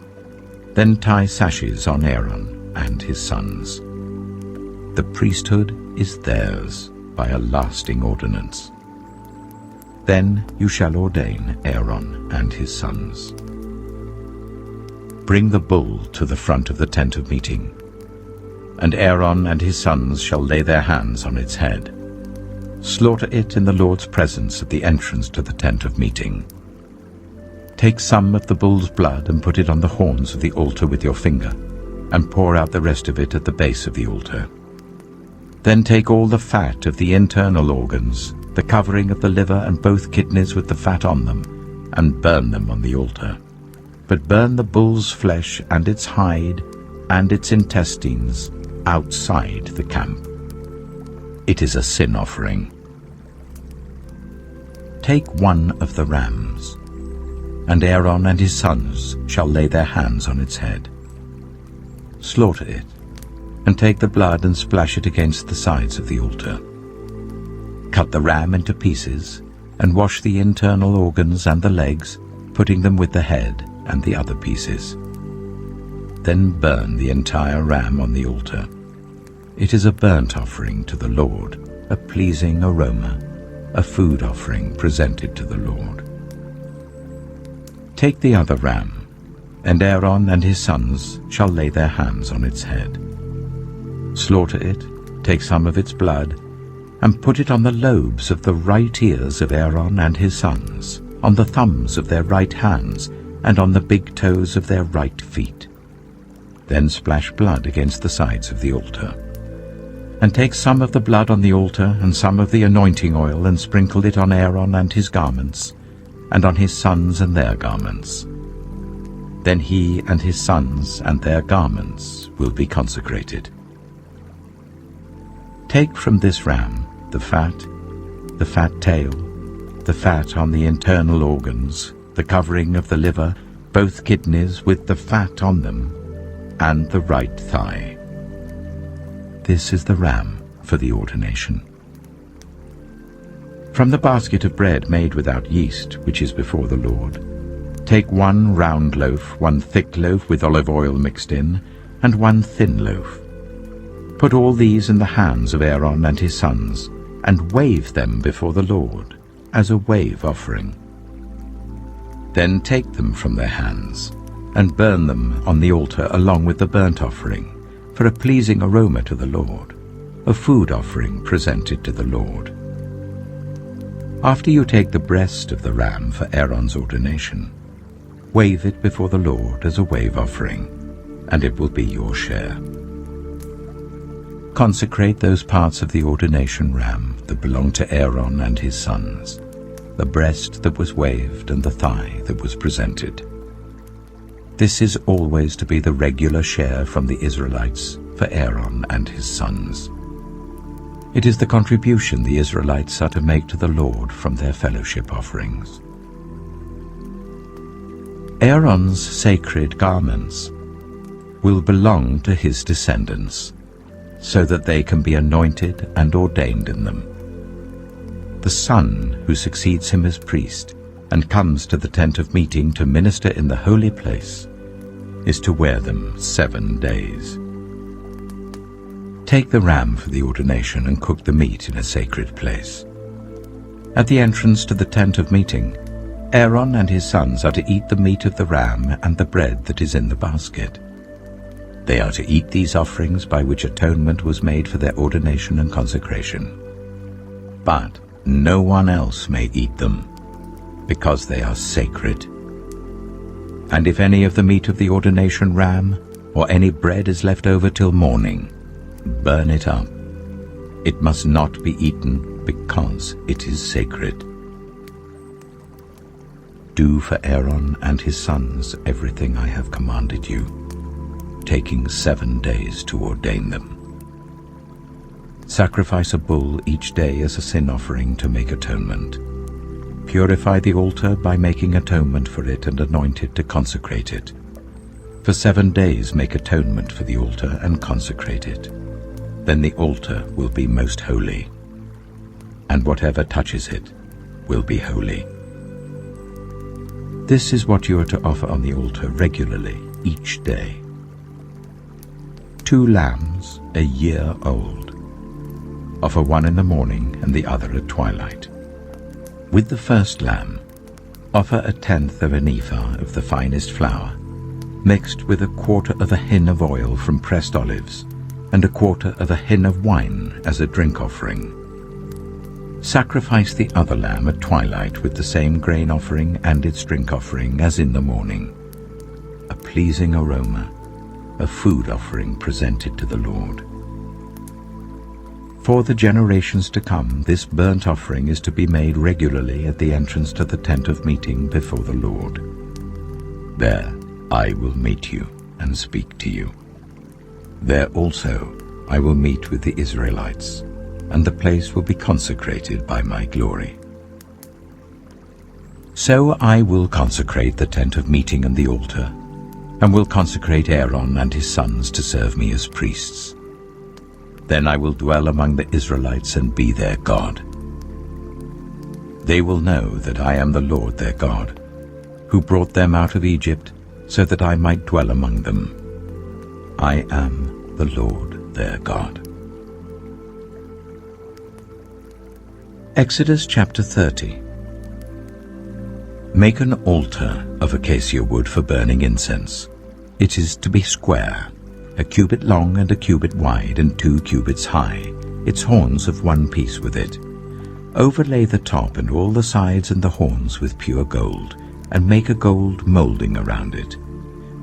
Then tie sashes on Aaron and his sons. The priesthood is theirs by a lasting ordinance. Then you shall ordain Aaron and his sons. Bring the bull to the front of the tent of meeting, and Aaron and his sons shall lay their hands on its head. Slaughter it in the Lord's presence at the entrance to the tent of meeting. Take some of the bull's blood and put it on the horns of the altar with your finger, and pour out the rest of it at the base of the altar. Then take all the fat of the internal organs, the covering of the liver and both kidneys with the fat on them, and burn them on the altar. but burn the bull's flesh and its hide and its intestines outside the camp. It is a sin offering. Take one of the rams, and Aaron and his sons shall lay their hands on its head. Slaughter it, and take the blood and splash it against the sides of the altar. Cut the ram into pieces, and wash the internal organs and the legs, putting them with the head and the other pieces. Then burn the entire ram on the altar. It is a burnt offering to the Lord, a pleasing aroma, a food offering presented to the Lord. Take the other ram, and Aaron and his sons shall lay their hands on its head. Slaughter it, take some of its blood, and put it on the lobes of the right ears of Aaron and his sons, on the thumbs of their right hands, and on the big toes of their right feet. Then splash blood against the sides of the altar. And take some of the blood on the altar and some of the anointing oil, and sprinkle it on Aaron and his garments, and on his sons and their garments. Then he and his sons and their garments will be consecrated. Take from this ram the fat tail, the fat on the internal organs, the covering of the liver, both kidneys with the fat on them, and the right thigh. This is the ram for the ordination. From the basket of bread made without yeast, which is before the Lord, take 1 round loaf, 1 thick loaf with olive oil mixed in, and 1 thin loaf. Put all these in the hands of Aaron and his sons, and wave them before the Lord, as a wave offering. Then take them from their hands, and burn them on the altar along with the burnt offering, for a pleasing aroma to the Lord, a food offering presented to the Lord. After you take the breast of the ram for Aaron's ordination, wave it before the Lord as a wave offering, and it will be your share. Consecrate those parts of the ordination ram that belong to Aaron and his sons, the breast that was waved and the thigh that was presented. This is always to be the regular share from the Israelites for Aaron and his sons. It is the contribution the Israelites are to make to the Lord from their fellowship offerings. Aaron's sacred garments will belong to his descendants, so that they can be anointed and ordained in them. The son who succeeds him as priest and comes to the tent of meeting to minister in the holy place is to wear them 7 days. Take the ram for the ordination and cook the meat in a sacred place. At the entrance to the tent of meeting, Aaron and his sons are to eat the meat of the ram and the bread that is in the basket. They are to eat these offerings by which atonement was made for their ordination and consecration. But no one else may eat them, because they are sacred. And if any of the meat of the ordination ram or any bread is left over till morning, burn it up. It must not be eaten, because it is sacred. Do for Aaron and his sons everything I have commanded you, taking 7 days to ordain them. Sacrifice a bull each day as a sin offering to make atonement. Purify the altar by making atonement for it and anoint it to consecrate it. For 7 days make atonement for the altar and consecrate it. Then the altar will be most holy, and whatever touches it will be holy. This is what you are to offer on the altar regularly each day: 2 lambs a year old. Offer one in the morning and the other at twilight. With the first lamb, offer 1/10 of an ephah of the finest flour, mixed with 1/4 of a hin of oil from pressed olives, and 1/4 of a hin of wine as a drink offering. Sacrifice the other lamb at twilight with the same grain offering and its drink offering as in the morning, a pleasing aroma, a food offering presented to the Lord. For the generations to come, this burnt offering is to be made regularly at the entrance to the tent of meeting before the Lord. There I will meet you and speak to you. There also I will meet with the Israelites, and the place will be consecrated by my glory. So I will consecrate the tent of meeting and the altar, and will consecrate Aaron and his sons to serve me as priests. Then I will dwell among the Israelites and be their God. They will know that I am the Lord their God, who brought them out of Egypt, so that I might dwell among them. I am the Lord their God. Exodus chapter 30. Make an altar of acacia wood for burning incense. It is to be square, a cubit long and a cubit wide and 2 cubits high, its horns of one piece with it. Overlay the top and all the sides and the horns with pure gold, and make a gold molding around it.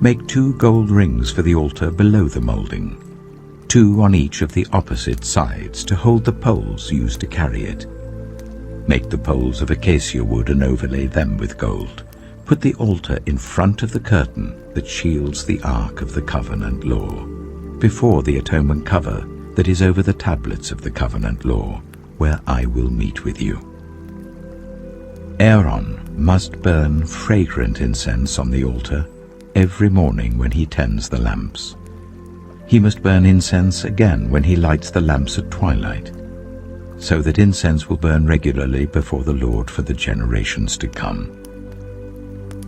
Make 2 gold rings for the altar below the molding, 2 on each of the opposite sides to hold the poles used to carry it. Make the poles of acacia wood and overlay them with gold. Put the altar in front of the curtain that shields the ark of the covenant law, before the atonement cover that is over the tablets of the covenant law, where I will meet with you. Aaron must burn fragrant incense on the altar every morning when he tends the lamps. He must burn incense again when he lights the lamps at twilight, so that incense will burn regularly before the Lord for the generations to come.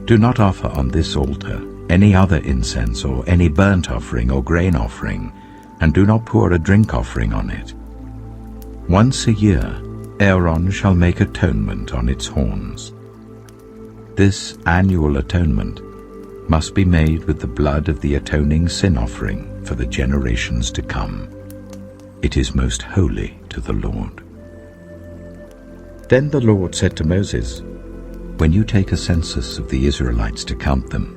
Do not offer on this altar any other incense or any burnt offering or grain offering, and do not pour a drink offering on it. Once a year Aaron shall make atonement on its horns. This annual atonement must be made with the blood of the atoning sin offering for the generations to come. It is most holy to the Lord. Then the Lord said to Moses, when you take a census of the Israelites to count them,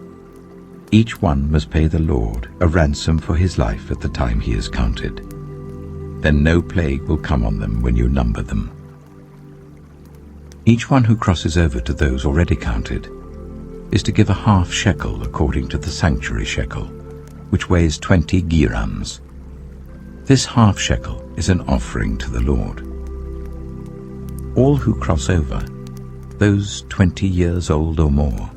each one must pay the Lord a ransom for his life at the time he is counted. Then no plague will come on them when you number them. Each one who crosses over to those already counted is to give a half shekel according to the sanctuary shekel, which weighs 20 gerams. This half shekel is an offering to the Lord. All who cross over, those 20 years old or more,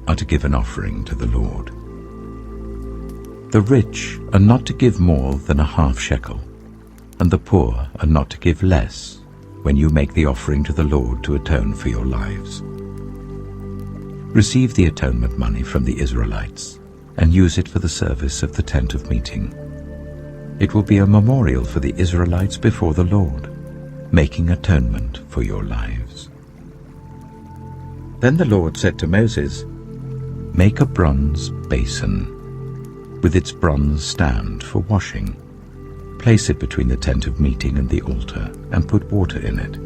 are to give an offering to the Lord. The rich are not to give more than a half shekel, and the poor are not to give less when you make the offering to the Lord to atone for your lives. Receive the atonement money from the Israelites and use it for the service of the tent of meeting. It will be a memorial for the Israelites before the Lord, making atonement for your lives. Then the Lord said to Moses, make a bronze basin with its bronze stand for washing. Place it between the tent of meeting and the altar, and put water in it.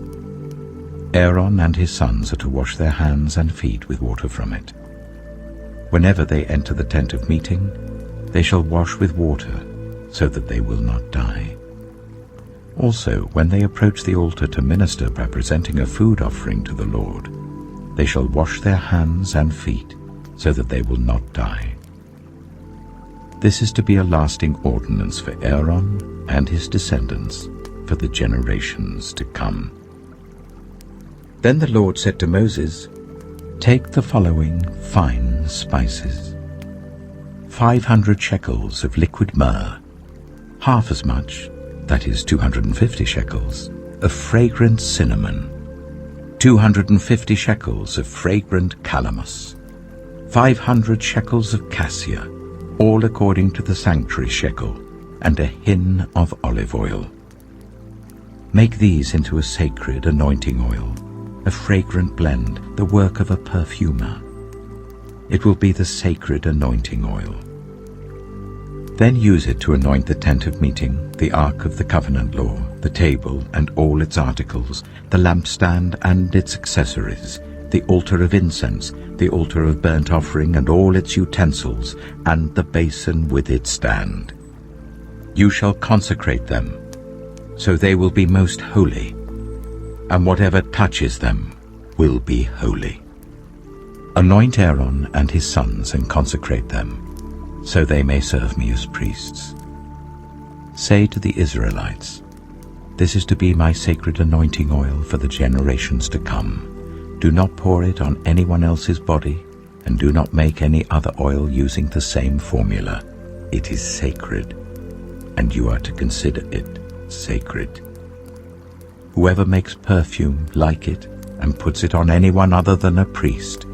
Aaron and his sons are to wash their hands and feet with water from it. Whenever they enter the tent of meeting, they shall wash with water, so that they will not die. Also, when they approach the altar to minister by presenting a food offering to the Lord, they shall wash their hands and feet, so that they will not die. This is to be a lasting ordinance for Aaron and his descendants for the generations to come. Then the Lord said to Moses, take the following fine spices: 500 shekels of liquid myrrh, half as much, that is 250 shekels, of fragrant cinnamon, 250 shekels of fragrant calamus, 500 shekels of cassia, all according to the sanctuary shekel, and a hin of olive oil. Make these into a sacred anointing oil, a fragrant blend, the work of a perfumer. It will be the sacred anointing oil. Then use it to anoint the tent of meeting, the ark of the covenant law, the table and all its articles, the lampstand and its accessories, the altar of incense, the altar of burnt offering and all its utensils, and the basin with its stand. You shall consecrate them, so they will be most holy, and whatever touches them will be holy. Anoint Aaron and his sons and consecrate them, so they may serve me as priests. Say to the Israelites, this is to be my sacred anointing oil for the generations to come. Do not pour it on anyone else's body, and do not make any other oil using the same formula. It is sacred, and you are to consider it sacred. Whoever makes perfume like it and puts it on anyone other than a priest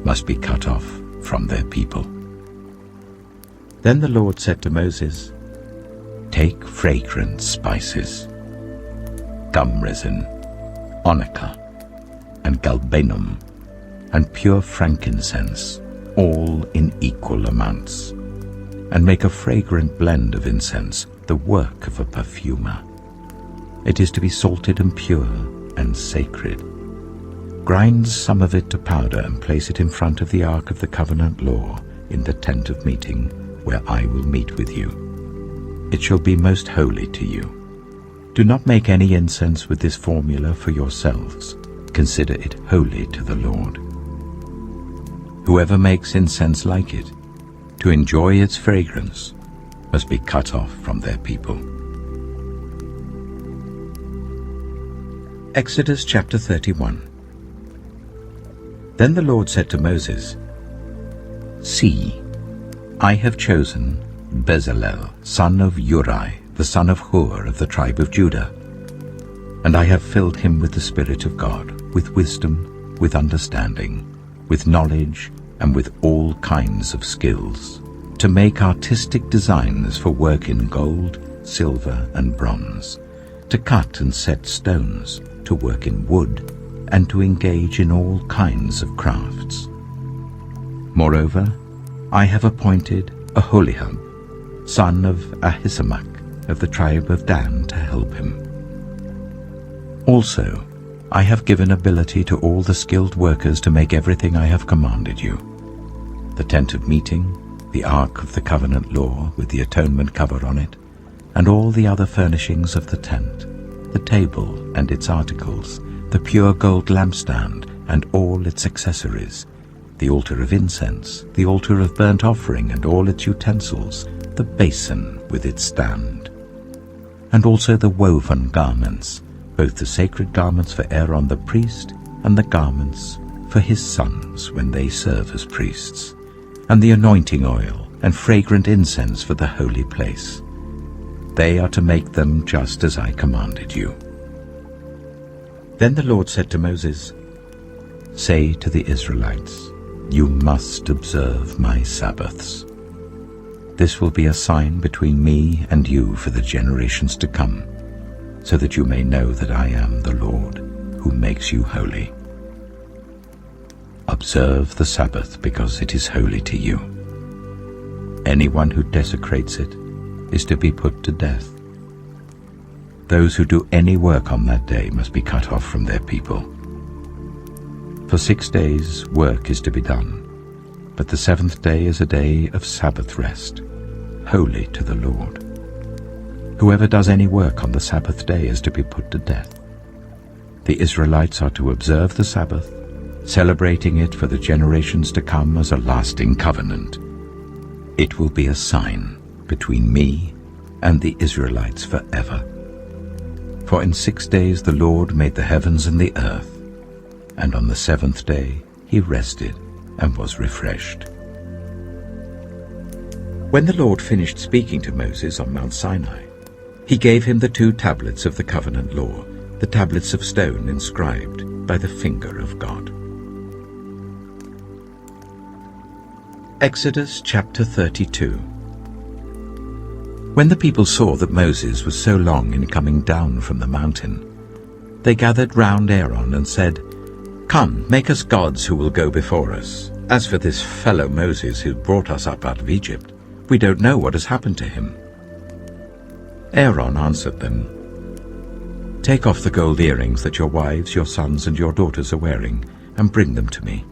must be cut off from their people. Then the Lord said to Moses, take fragrant spices, gum resin, onycha, and galbanum, and pure frankincense, all in equal amounts, and make a fragrant blend of incense, the work of a perfumer. It is to be salted and pure and sacred. Grind some of it to powder and place it in front of the ark of the covenant law in the tent of meeting, where I will meet with you. It shall be most holy to you. Do not make any incense with this formula for yourselves. Consider it holy to the Lord. Whoever makes incense like it, to enjoy its fragrance, must be cut off from their people. Exodus chapter 31. Then the Lord said to Moses, see, I have chosen Bezalel, son of Uri, the son of Hur of the tribe of Judah, and I have filled him with the Spirit of God, with wisdom, with understanding, with knowledge, and with all kinds of skills, to make artistic designs for work in gold, silver, and bronze, to cut and set stones, to work in wood, and to engage in all kinds of crafts. Moreover, I have appointed Aholiab, son of Ahisamach, of the tribe of Dan, to help him. Also, I have given ability to all the skilled workers to make everything I have commanded you: the tent of meeting, the ark of the covenant law with the atonement cover on it, and all the other furnishings of the tent, the table and its articles, the pure gold lampstand and all its accessories, the altar of incense, the altar of burnt offering and all its utensils, the basin with its stand, and also the woven garments, both the sacred garments for Aaron the priest and the garments for his sons when they serve as priests, and the anointing oil and fragrant incense for the holy place. They are to make them just as I commanded you. Then the Lord said to Moses, say to the Israelites, you must observe my Sabbaths. This will be a sign between me and you for the generations to come, so that you may know that I am the Lord, who makes you holy. Observe the Sabbath because it is holy to you. Anyone who desecrates it is to be put to death. Those who do any work on that day must be cut off from their people. For 6 days work is to be done, but the seventh day is a day of Sabbath rest, holy to the Lord. Whoever does any work on the Sabbath day is to be put to death. The Israelites are to observe the Sabbath, celebrating it for the generations to come as a lasting covenant. It will be a sign between me and the Israelites forever. For in 6 days the Lord made the heavens and the earth, and on the seventh day he rested and was refreshed. When the Lord finished speaking to Moses on Mount Sinai, he gave him the 2 tablets of the covenant law, the tablets of stone inscribed by the finger of God. Exodus chapter 32. When the people saw that Moses was so long in coming down from the mountain, they gathered round Aaron and said, come, make us gods who will go before us. As for this fellow Moses who brought us up out of Egypt, we don't know what has happened to him. Aaron answered them, take off the gold earrings that your wives, your sons, and your daughters are wearing, and bring them to me.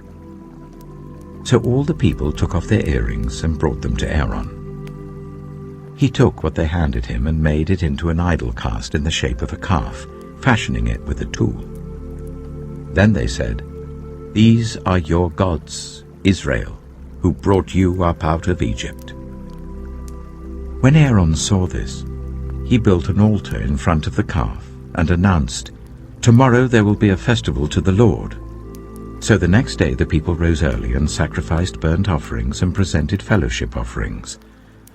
So all the people took off their earrings and brought them to Aaron. He took what they handed him and made it into an idol cast in the shape of a calf, fashioning it with a tool. Then they said, "These are your gods, Israel, who brought you up out of Egypt." When Aaron saw this, he built an altar in front of the calf and announced, "Tomorrow there will be a festival to the Lord." So the next day the people rose early and sacrificed burnt offerings and presented fellowship offerings.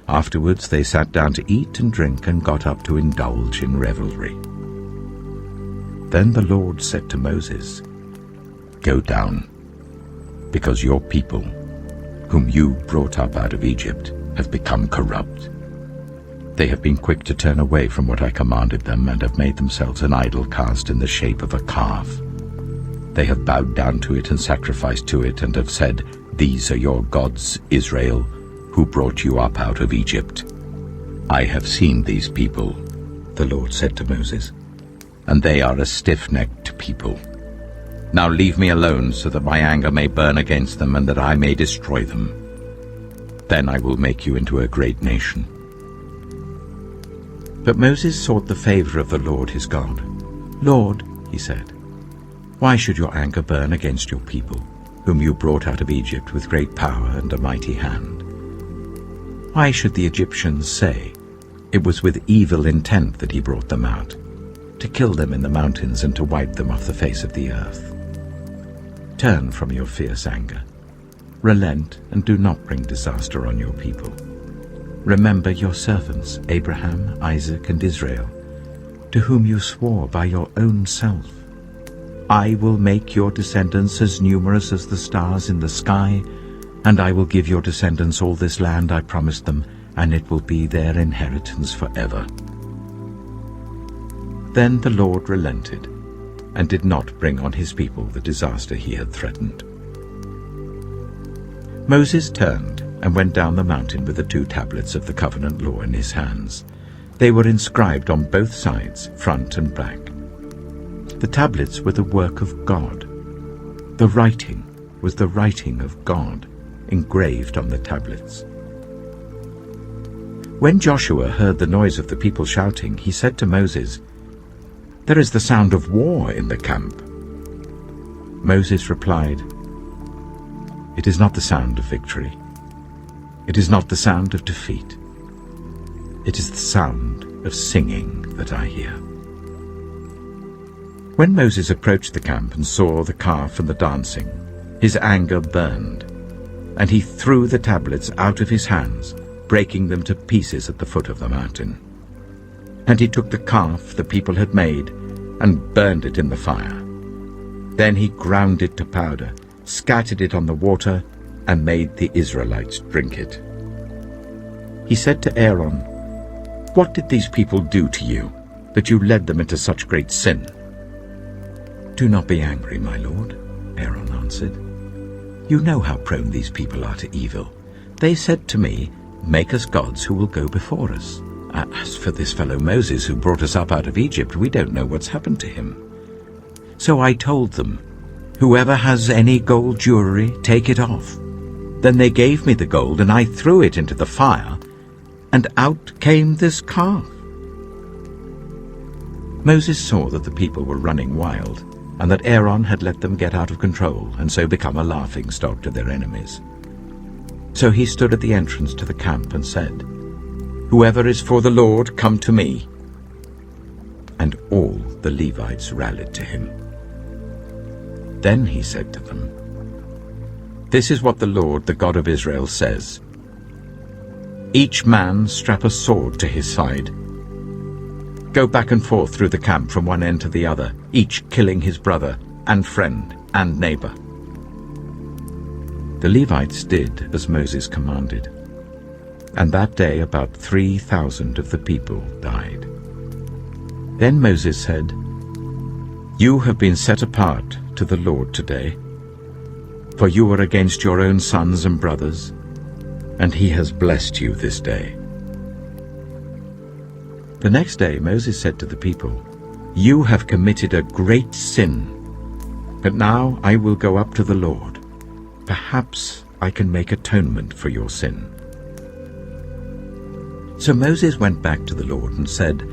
Afterwards they sat down to eat and drink and got up to indulge in revelry. Then the Lord said to Moses, "Go down, because your people, whom you brought up out of Egypt, have become corrupt. They have been quick to turn away from what I commanded them and have made themselves an idol cast in the shape of a calf. They have bowed down to it and sacrificed to it and have said, 'These are your gods, Israel, who brought you up out of Egypt.' I have seen these people," the Lord said to Moses, "and they are a stiff-necked people. Now leave me alone so that my anger may burn against them and that I may destroy them. Then I will make you into a great nation." But Moses sought the favor of the Lord his God. "Lord," he said, "why should your anger burn against your people, whom you brought out of Egypt with great power and a mighty hand? Why should the Egyptians say, 'It was with evil intent that he brought them out, to kill them in the mountains and to wipe them off the face of the earth?' Turn from your fierce anger. Relent and do not bring disaster on your people. Remember your servants, Abraham, Isaac, and Israel, to whom you swore by your own self. I will make your descendants as numerous as the stars in the sky, and I will give your descendants all this land I promised them, and it will be their inheritance forever." Then the Lord relented, and did not bring on his people the disaster he had threatened. Moses turned and went down the mountain with the 2 tablets of the covenant law in his hands. They were inscribed on both sides, front and back. The tablets were the work of God. The writing was the writing of God, engraved on the tablets. When Joshua heard the noise of the people shouting, he said to Moses, "There is the sound of war in the camp." Moses replied, "It is not the sound of victory. It is not the sound of defeat. It is the sound of singing that I hear." When Moses approached the camp and saw the calf and the dancing, his anger burned, and he threw the tablets out of his hands, breaking them to pieces at the foot of the mountain. And he took the calf the people had made and burned it in the fire. Then he ground it to powder, scattered it on the water, and made the Israelites drink it. He said to Aaron, "What did these people do to you, that you led them into such great sin?" "Do not be angry, my lord," Aaron answered. "You know how prone these people are to evil. They said to me, 'Make us gods who will go before us.' As for this fellow Moses who brought us up out of Egypt, we don't know what's happened to him." So I told them, 'Whoever has any gold jewelry, take it off.' Then they gave me the gold, and I threw it into the fire, and out came this calf." Moses saw that the people were running wild, and that Aaron had let them get out of control and so become a laughingstock to their enemies. So he stood at the entrance to the camp and said, "Whoever is for the Lord, come to me." And all the Levites rallied to him. Then he said to them, "This is what the Lord, the God of Israel, says. Each man strap a sword to his side. Go back and forth through the camp from one end to the other, each killing his brother and friend and neighbor." The Levites did as Moses commanded, and that day about 3,000 of the people died. Then Moses said, "You have been set apart to the Lord today, for you are against your own sons and brothers, and he has blessed you this day." The next day Moses said to the people, "You have committed a great sin, but now I will go up to the Lord. Perhaps I can make atonement for your sin." So Moses went back to the Lord and said,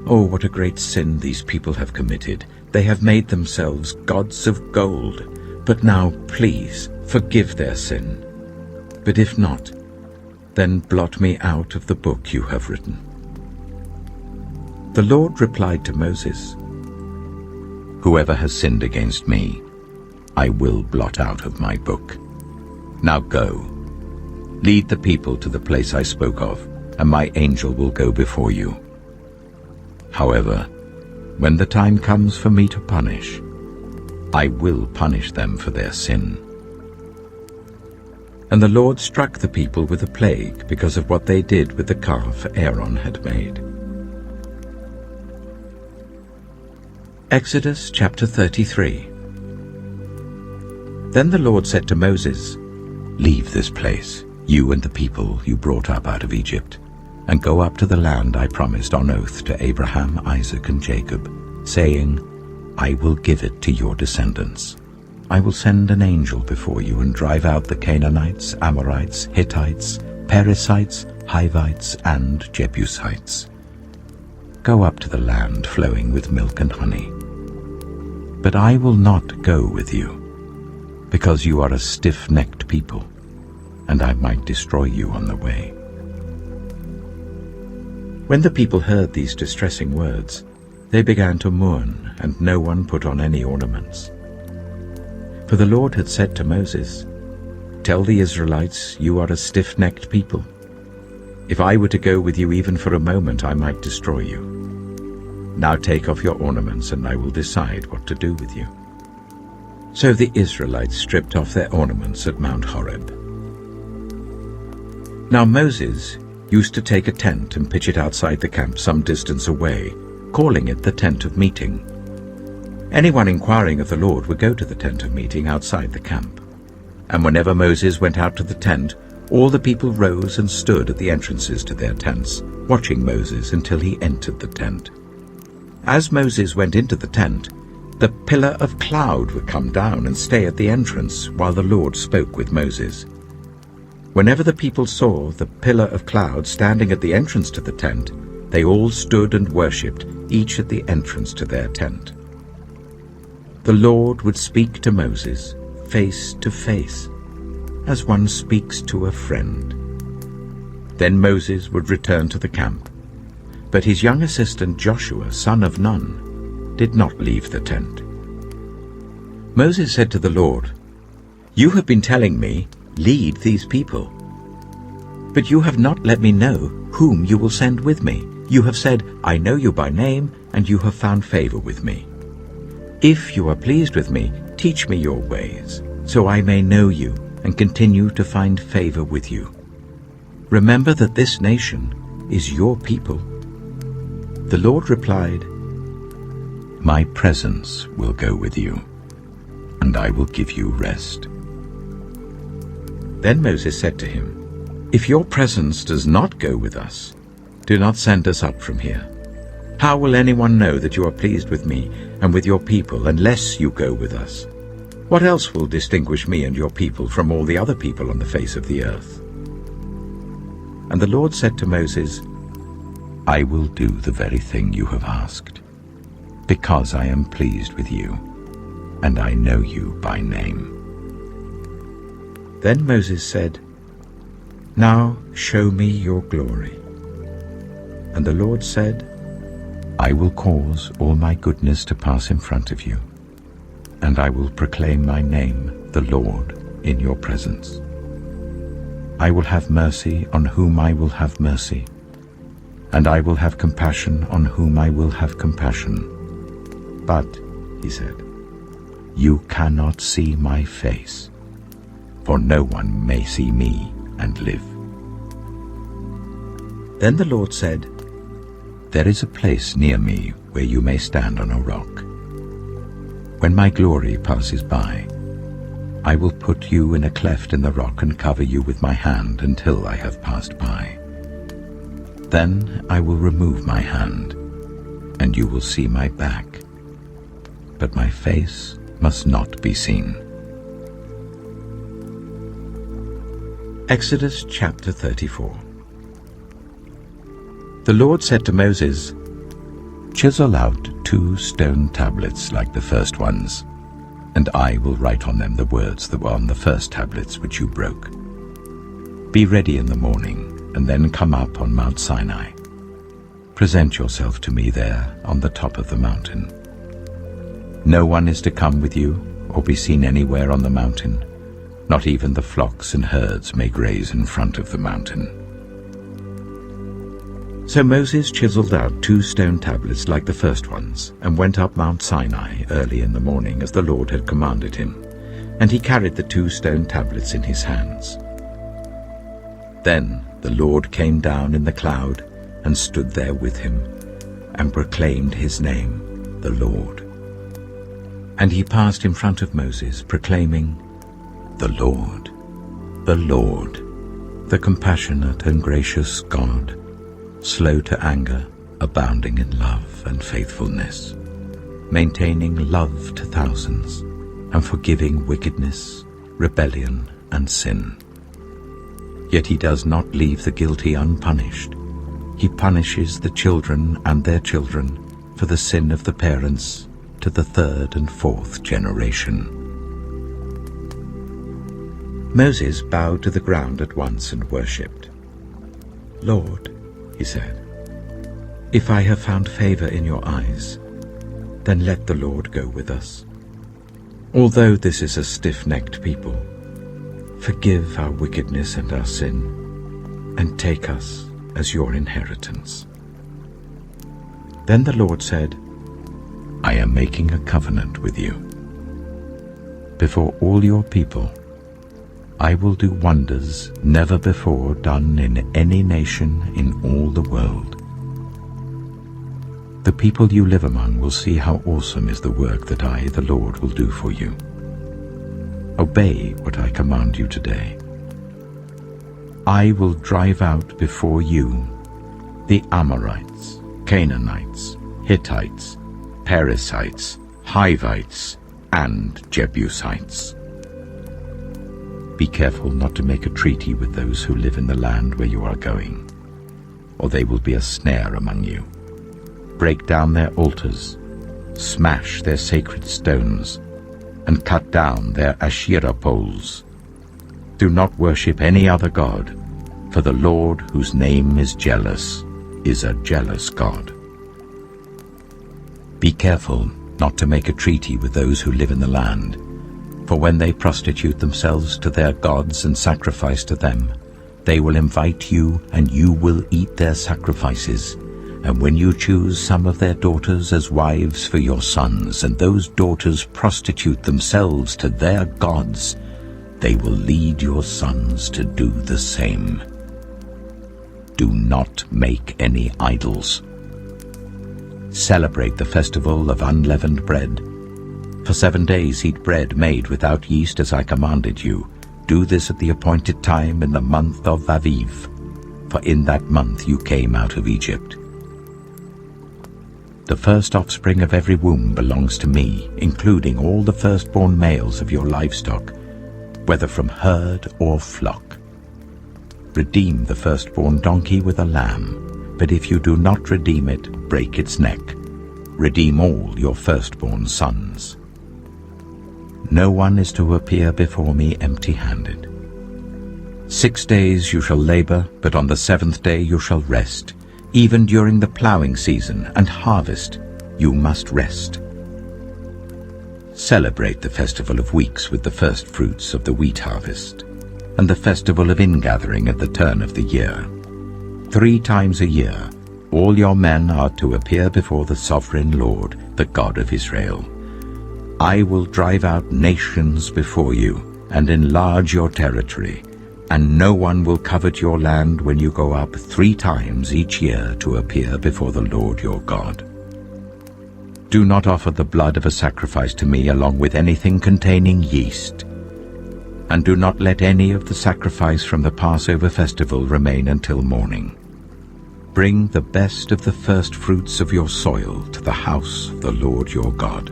"Oh, what a great sin these people have committed. They have made themselves gods of gold, But now, please, forgive their sin. But if not, then blot me out of the book you have written." The Lord replied to Moses, "Whoever has sinned against me, I will blot out of my book. Now go, lead the people to the place I spoke of, and my angel will go before you. However, when the time comes for me to punish, I will punish them for their sin." And the Lord struck the people with a plague because of what they did with the calf Aaron had made. Exodus chapter 33. Then the Lord said to Moses, "Leave this place, you and the people you brought up out of Egypt, and go up to the land I promised on oath to Abraham, Isaac, and Jacob, saying, 'I will give it to your descendants. I will send an angel before you and drive out the Canaanites, Amorites, Hittites, Perizzites, Hivites, and Jebusites. Go up to the land flowing with milk and honey. But I will not go with you, because you are a stiff-necked people, and I might destroy you on the way.'" When the people heard these distressing words, they began to mourn, and no one put on any ornaments. For the Lord had said to Moses, "Tell the Israelites, you are a stiff-necked people. If I were to go with you even for a moment, I might destroy you. Now take off your ornaments, and I will decide what to do with you." So the Israelites stripped off their ornaments at Mount Horeb. Now Moses used to take a tent and pitch it outside the camp some distance away, calling it the tent of meeting. Anyone inquiring of the Lord would go to the tent of meeting outside the camp. And whenever Moses went out to the tent, all the people rose and stood at the entrances to their tents, watching Moses until he entered the tent. As Moses went into the tent, the pillar of cloud would come down and stay at the entrance while the Lord spoke with Moses. Whenever the people saw the pillar of cloud standing at the entrance to the tent, they all stood and worshipped, each at the entrance to their tent. The Lord would speak to Moses face to face, as one speaks to a friend. Then Moses would return to the camp, but his young assistant Joshua, son of Nun, did not leave the tent. Moses said to the Lord, "You have been telling me, 'Lead these people.' But you have not let me know whom you will send with me. You have said, 'I know you by name, and you have found favor with me.' If you are pleased with me, teach me your ways, so I may know you and continue to find favor with you. Remember that this nation is your people." The Lord replied, "My presence will go with you, and I will give you rest." Then Moses said to him, "If your presence does not go with us, do not send us up from here. How will anyone know that you are pleased with me and with your people unless you go with us? What else will distinguish me and your people from all the other people on the face of the earth?" And the Lord said to Moses, "I will do the very thing you have asked, because I am pleased with you, and I know you by name." Then Moses said, "Now show me your glory." And the Lord said, "I will cause all my goodness to pass in front of you, and I will proclaim my name, the Lord, in your presence. I will have mercy on whom I will have mercy, and I will have compassion on whom I will have compassion. But," he said, "you cannot see my face, for no one may see me and live." Then the Lord said, "There is a place near me where you may stand on a rock. When my glory passes by, I will put you in a cleft in the rock and cover you with my hand until I have passed by. Then I will remove my hand, and you will see my back, but my face must not be seen." Exodus chapter 34. The Lord said to Moses, "Chisel out 2 stone tablets like the first ones, and I will write on them the words that were on the first tablets which you broke. Be ready in the morning, and then come up on Mount Sinai. Present yourself to me there on the top of the mountain. No one is to come with you or be seen anywhere on the mountain. Not even the flocks and herds may graze in front of the mountain. So Moses chiseled out 2 stone tablets like the first ones, and went up Mount Sinai early in the morning as the Lord had commanded him, and he carried the 2 stone tablets in his hands. Then the Lord came down in the cloud and stood there with him, and proclaimed his name, the Lord. And he passed in front of Moses, proclaiming, the Lord, the compassionate and gracious God, slow to anger, abounding in love and faithfulness, maintaining love to thousands, and forgiving wickedness, rebellion, and sin. Yet he does not leave the guilty unpunished. He punishes the children and their children for the sin of the parents to the 3rd and 4th generation. Moses bowed to the ground at once and worshipped. Lord, he said, if I have found favor in your eyes, then let the Lord go with us. Although this is a stiff-necked people, forgive our wickedness and our sin, and take us as your inheritance. Then the Lord said, I am making a covenant with you. Before all your people, I will do wonders never before done in any nation in all the world. The people you live among will see how awesome is the work that I, the Lord, will do for you. Obey what I command you today. I will drive out before you the Amorites, Canaanites, Hittites, Perizzites, Hivites, and Jebusites. Be careful not to make a treaty with those who live in the land where you are going, or they will be a snare among you. Break down their altars, smash their sacred stones, and cut down their Asherah poles. Do not worship any other god, for the Lord, whose name is jealous, is a jealous God. Be careful not to make a treaty with those who live in the land, for when they prostitute themselves to their gods and sacrifice to them, they will invite you, and you will eat their sacrifices. And when you choose some of their daughters as wives for your sons, and those daughters prostitute themselves to their gods, they will lead your sons to do the same. Do not make any idols. Celebrate the festival of unleavened bread. For 7 days eat bread made without yeast as I commanded you. Do this at the appointed time in the month of Aviv, for in that month you came out of Egypt. The first offspring of every womb belongs to me, including all the firstborn males of your livestock, whether from herd or flock. Redeem the firstborn donkey with a lamb, but if you do not redeem it, break its neck. Redeem all your firstborn sons. No one is to appear before me empty-handed. 6 days you shall labor, but on the 7th day you shall rest. Even during the plowing season and harvest, you must rest. Celebrate the festival of weeks with the first fruits of the wheat harvest, and the festival of ingathering at the turn of the year. 3 times a year, all your men are to appear before the sovereign Lord, the God of Israel. I will drive out nations before you and enlarge your territory, and no one will covet your land when you go up 3 times each year to appear before the Lord your God. Do not offer the blood of a sacrifice to me along with anything containing yeast, and do not let any of the sacrifice from the Passover festival remain until morning. Bring the best of the first fruits of your soil to the house of the Lord your God.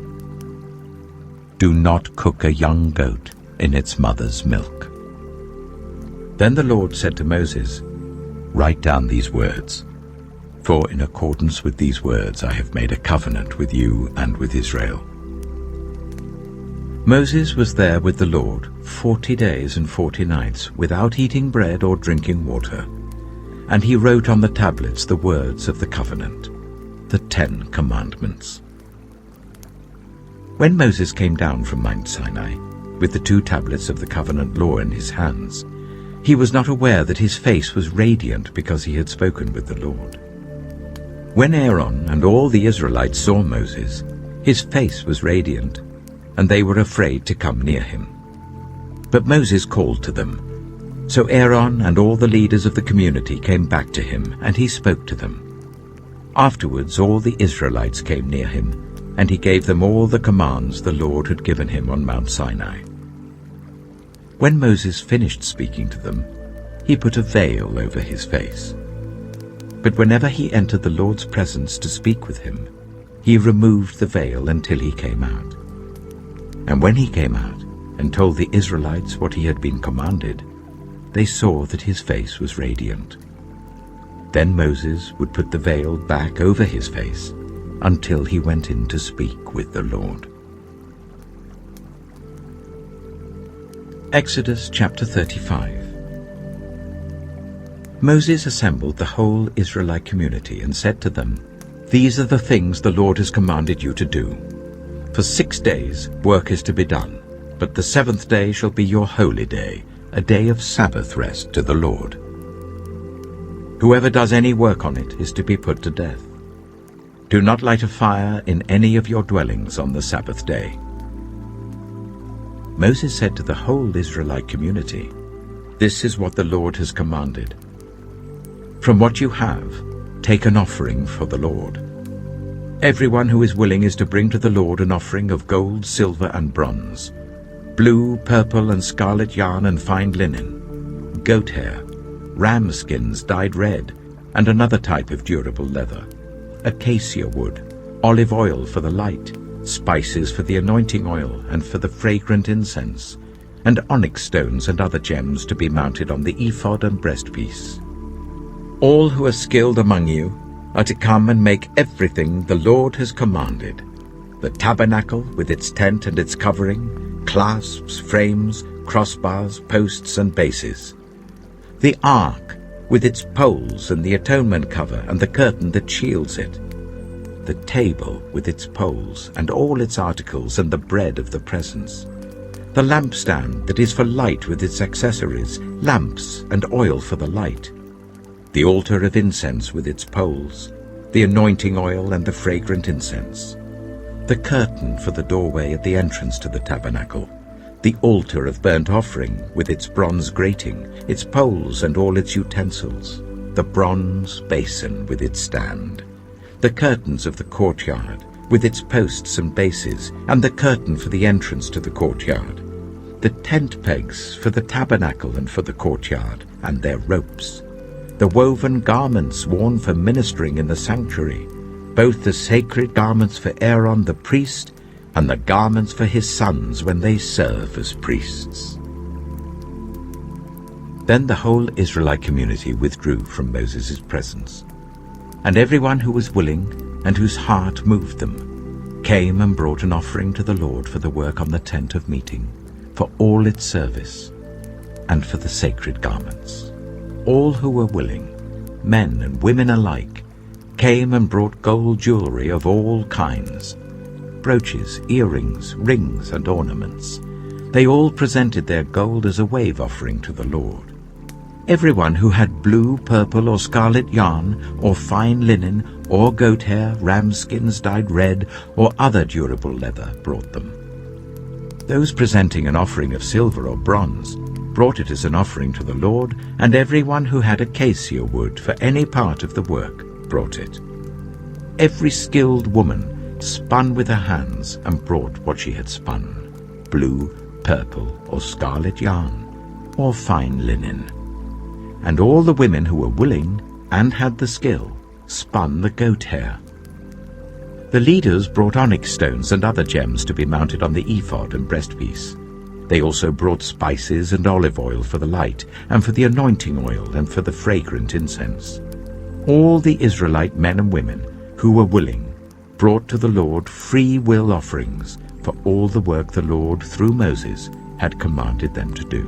Do not cook a young goat in its mother's milk. Then the Lord said to Moses, Write down these words, for in accordance with these words I have made a covenant with you and with Israel. Moses was there with the Lord 40 days and 40 nights, without eating bread or drinking water. And he wrote on the tablets the words of the covenant, the 10 Commandments. When Moses came down from Mount Sinai, with the 2 tablets of the covenant law in his hands, he was not aware that his face was radiant because he had spoken with the Lord. When Aaron and all the Israelites saw Moses, his face was radiant, and they were afraid to come near him. But Moses called to them. So Aaron and all the leaders of the community came back to him, and he spoke to them. Afterwards all the Israelites came near him, and he gave them all the commands the Lord had given him on Mount Sinai. When Moses finished speaking to them, he put a veil over his face. But whenever he entered the Lord's presence to speak with him, he removed the veil until he came out. And when he came out and told the Israelites what he had been commanded, they saw that his face was radiant. Then Moses would put the veil back over his face until he went in to speak with the Lord. Exodus chapter 35. Moses assembled the whole Israelite community and said to them, "These are the things the Lord has commanded you to do. For 6 days work is to be done, but the 7th day shall be your holy day, a day of Sabbath rest to the Lord. Whoever does any work on it is to be put to death. Do not light a fire in any of your dwellings on the Sabbath day." Moses said to the whole Israelite community, "This is what the Lord has commanded. From what you have, take an offering for the Lord. Everyone who is willing is to bring to the Lord an offering of gold, silver, and bronze, blue, purple, and scarlet yarn and fine linen, goat hair, ram skins dyed red, and another type of durable leather, acacia wood, olive oil for the light, spices for the anointing oil and for the fragrant incense, and onyx stones and other gems to be mounted on the ephod and breastpiece. All who are skilled among you are to come and make everything the Lord has commanded: the tabernacle with its tent and its covering, clasps, frames, crossbars, posts, and bases; the ark with its poles and the atonement cover and the curtain that shields it; the table with its poles and all its articles and the bread of the presence; the lampstand that is for light with its accessories, lamps and oil for the light; the altar of incense with its poles, the anointing oil and the fragrant incense; the curtain for the doorway at the entrance to the tabernacle; the altar of burnt offering with its bronze grating, its poles and all its utensils; the bronze basin with its stand; the curtains of the courtyard with its posts and bases, and the curtain for the entrance to the courtyard; the tent pegs for the tabernacle and for the courtyard, and their ropes; the woven garments worn for ministering in the sanctuary, both the sacred garments for Aaron the priest and the garments for his sons when they serve as priests. Then the whole Israelite community withdrew from Moses' presence, and everyone who was willing and whose heart moved them came and brought an offering to the Lord for the work on the tent of meeting, for all its service, and for the sacred garments. All who were willing, men and women alike, came and brought gold jewelry of all kinds, brooches, earrings, rings, and ornaments. They all presented their gold as a wave offering to the Lord. Everyone who had blue, purple, or scarlet yarn, or fine linen, or goat hair, ram skins dyed red, or other durable leather brought them. Those presenting an offering of silver or bronze brought it as an offering to the Lord, and everyone who had acacia wood for any part of the work brought it. Every skilled woman spun with her hands and brought what she had spun, blue, purple, or scarlet yarn, or fine linen. And all the women who were willing and had the skill spun the goat hair. The leaders brought onyx stones and other gems to be mounted on the ephod and breastpiece. They also brought spices and olive oil for the light, and for the anointing oil, and for the fragrant incense. All the Israelite men and women who were willing brought to the Lord free will offerings for all the work the Lord, through Moses, had commanded them to do.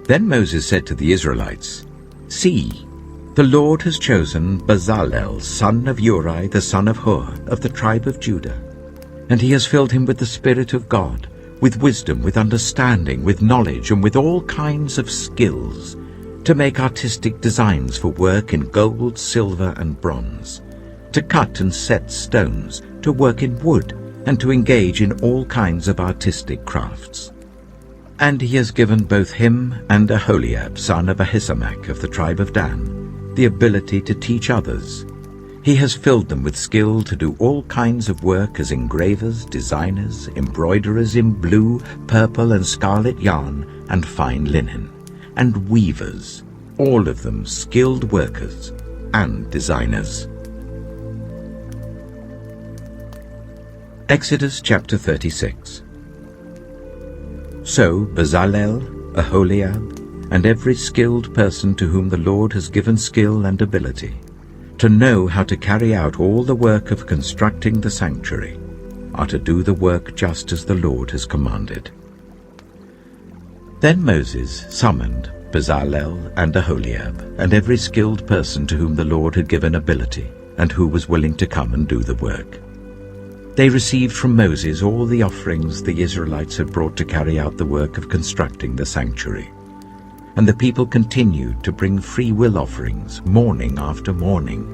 Then Moses said to the Israelites, "See, the Lord has chosen Bezalel, son of Uri, the son of Hur, of the tribe of Judah, and he has filled him with the Spirit of God, with wisdom, with understanding, with knowledge, and with all kinds of skills, to make artistic designs for work in gold, silver, and bronze, to cut and set stones, to work in wood, and to engage in all kinds of artistic crafts. And he has given both him and Aholiab, son of Ahisamach of the tribe of Dan, the ability to teach others. He has filled them with skill to do all kinds of work as engravers, designers, embroiderers in blue, purple, and scarlet yarn, and fine linen, and weavers, all of them skilled workers and designers." Exodus chapter 36. So Bezalel, Aholiab, and every skilled person to whom the Lord has given skill and ability, to know how to carry out all the work of constructing the sanctuary, are to do the work just as the Lord has commanded. Then Moses summoned Bezalel and Aholiab, and every skilled person to whom the Lord had given ability, and who was willing to come and do the work. They received from Moses all the offerings the Israelites had brought to carry out the work of constructing the sanctuary. And the people continued to bring free will offerings morning after morning.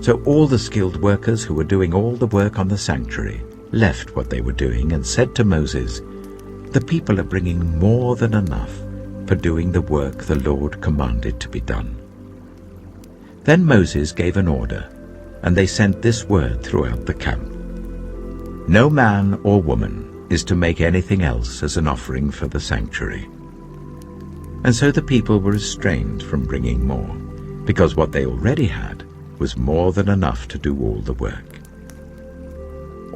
So all the skilled workers who were doing all the work on the sanctuary left what they were doing and said to Moses, "The people are bringing more than enough for doing the work the Lord commanded to be done." Then Moses gave an order, and they sent this word throughout the camp: "No man or woman is to make anything else as an offering for the sanctuary." And so the people were restrained from bringing more, because what they already had was more than enough to do all the work.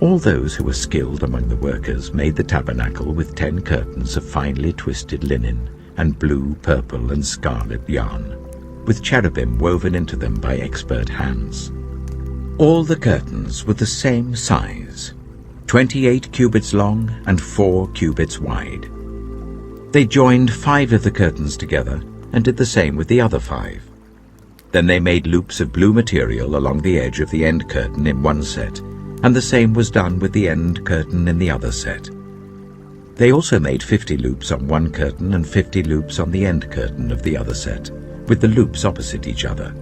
All those who were skilled among the workers made the tabernacle with 10 curtains of finely twisted linen and blue, purple, and scarlet yarn, with cherubim woven into them by expert hands. All the curtains were the same size, 28 cubits long and 4 cubits wide. They joined 5 of the curtains together and did the same with the other 5. Then they made loops of blue material along the edge of the end curtain in one set, and the same was done with the end curtain in the other set. They also made 50 loops on one curtain and 50 loops on the end curtain of the other set, with the loops opposite each other.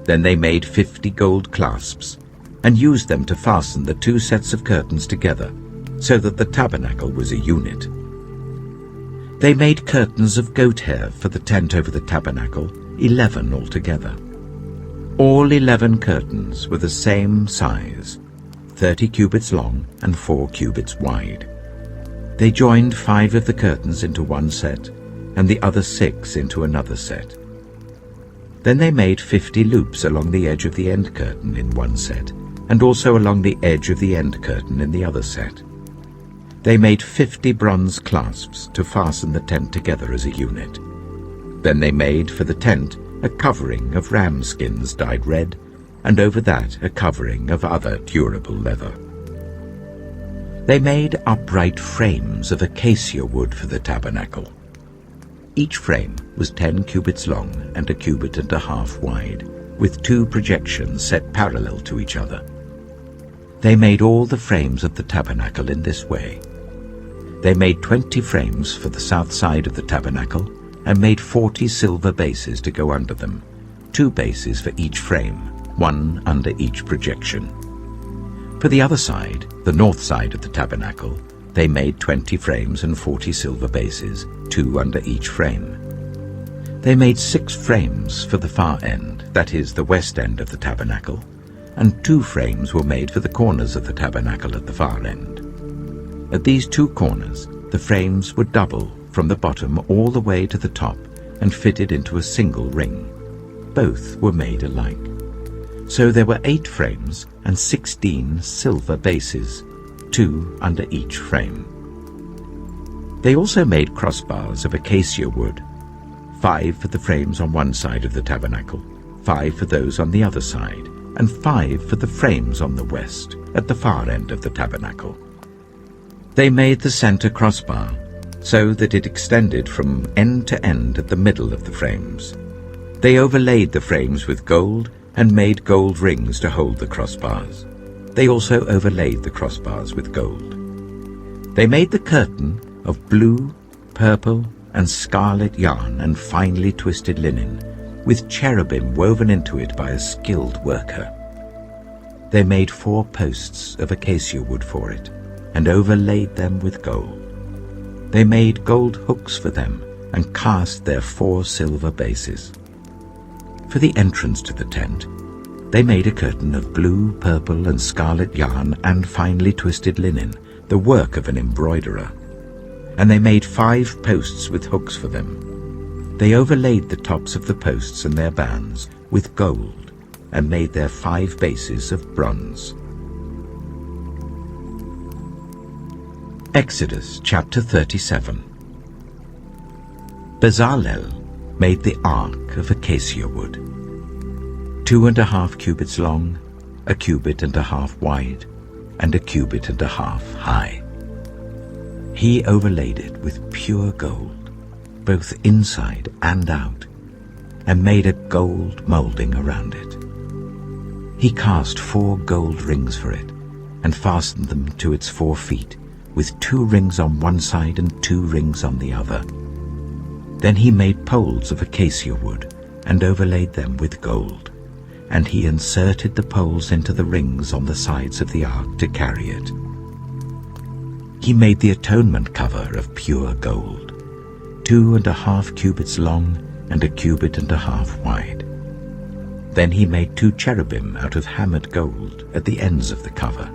Then they made 50 gold clasps, and used them to fasten the 2 sets of curtains together, so that the tabernacle was a unit. They made curtains of goat hair for the tent over the tabernacle, 11 altogether. All 11 curtains were the same size, 30 cubits long and 4 cubits wide. They joined 5 of the curtains into one set, and the other 6 into another set. Then they made 50 loops along the edge of the end curtain in one set, and also along the edge of the end curtain in the other set. They made 50 bronze clasps to fasten the tent together as a unit. Then they made for the tent a covering of ram skins dyed red, and over that a covering of other durable leather. They made upright frames of acacia wood for the tabernacle. Each frame was 10 cubits long and 1.5 cubits wide, with 2 projections set parallel to each other. They made all the frames of the tabernacle in this way. They made 20 frames for the south side of the tabernacle, and made 40 silver bases to go under them, 2 bases for each frame, 1 under each projection. For the other side, the north side of the tabernacle, they made 20 frames and 40 silver bases, 2 under each frame. They made 6 frames for the far end, that is, the west end of the tabernacle, and 2 frames were made for the corners of the tabernacle at the far end. At these 2 corners, the frames were double from the bottom all the way to the top and fitted into a single ring. Both were made alike. So there were 8 frames and 16 silver bases, 2 under each frame. They also made crossbars of acacia wood, 5 for the frames on one side of the tabernacle, 5 for those on the other side, and 5 for the frames on the west, at the far end of the tabernacle. They made the center crossbar, so that it extended from end to end at the middle of the frames. They overlaid the frames with gold and made gold rings to hold the crossbars. They also overlaid the crossbars with gold. They made the curtain of blue, purple, and scarlet yarn and finely twisted linen, with cherubim woven into it by a skilled worker. They made 4 posts of acacia wood for it, and overlaid them with gold. They made gold hooks for them, and cast their 4 silver bases. For the entrance to the tent, they made a curtain of blue, purple, and scarlet yarn and finely twisted linen, the work of an embroiderer. And they made 5 posts with hooks for them. They overlaid the tops of the posts and their bands with gold, and made their 5 bases of bronze. Exodus chapter 37. Bezalel made the ark of acacia wood, 2.5 cubits long, 1.5 cubits wide, and 1.5 cubits high. He overlaid it with pure gold, both inside and out, and made a gold molding around it. He cast 4 gold rings for it, and fastened them to its 4 feet, with 2 rings on one side and 2 rings on the other. Then he made poles of acacia wood, and overlaid them with gold, and he inserted the poles into the rings on the sides of the ark to carry it. He made the atonement cover of pure gold, 2.5 cubits long and 1.5 cubits wide. Then he made 2 cherubim out of hammered gold at the ends of the cover.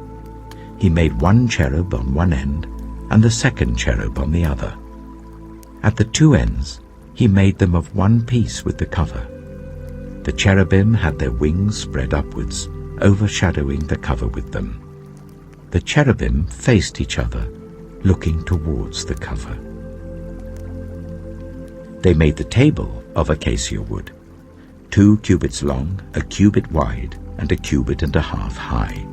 He made 1 cherub on one end and the second cherub on the other. At the 2 ends he made them of one piece with the cover. The cherubim had their wings spread upwards, overshadowing the cover with them. The cherubim faced each other, looking towards the cover. They made the table of acacia wood, 2 cubits long, 1 cubit wide, and 1.5 cubits high.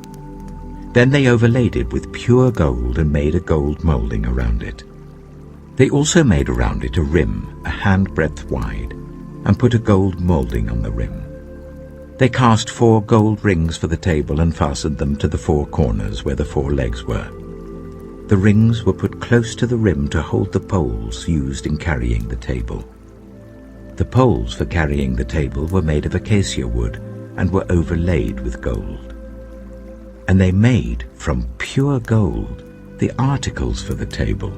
Then they overlaid it with pure gold and made a gold molding around it. They also made around it a rim, a handbreadth wide, and put a gold molding on the rim. They cast 4 gold rings for the table and fastened them to the 4 corners where the 4 legs were. The rings were put close to the rim to hold the poles used in carrying the table. The poles for carrying the table were made of acacia wood and were overlaid with gold. And they made from pure gold the articles for the table,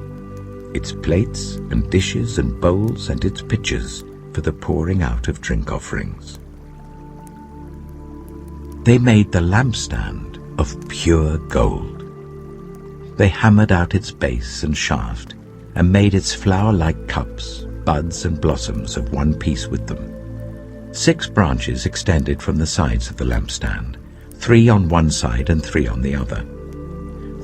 its plates and dishes and bowls and its pitchers for the pouring out of drink offerings. They made the lampstand of pure gold. They hammered out its base and shaft, and made its flower-like cups, buds and blossoms of one piece with them. 6 branches extended from the sides of the lampstand, 3 on one side and 3 on the other.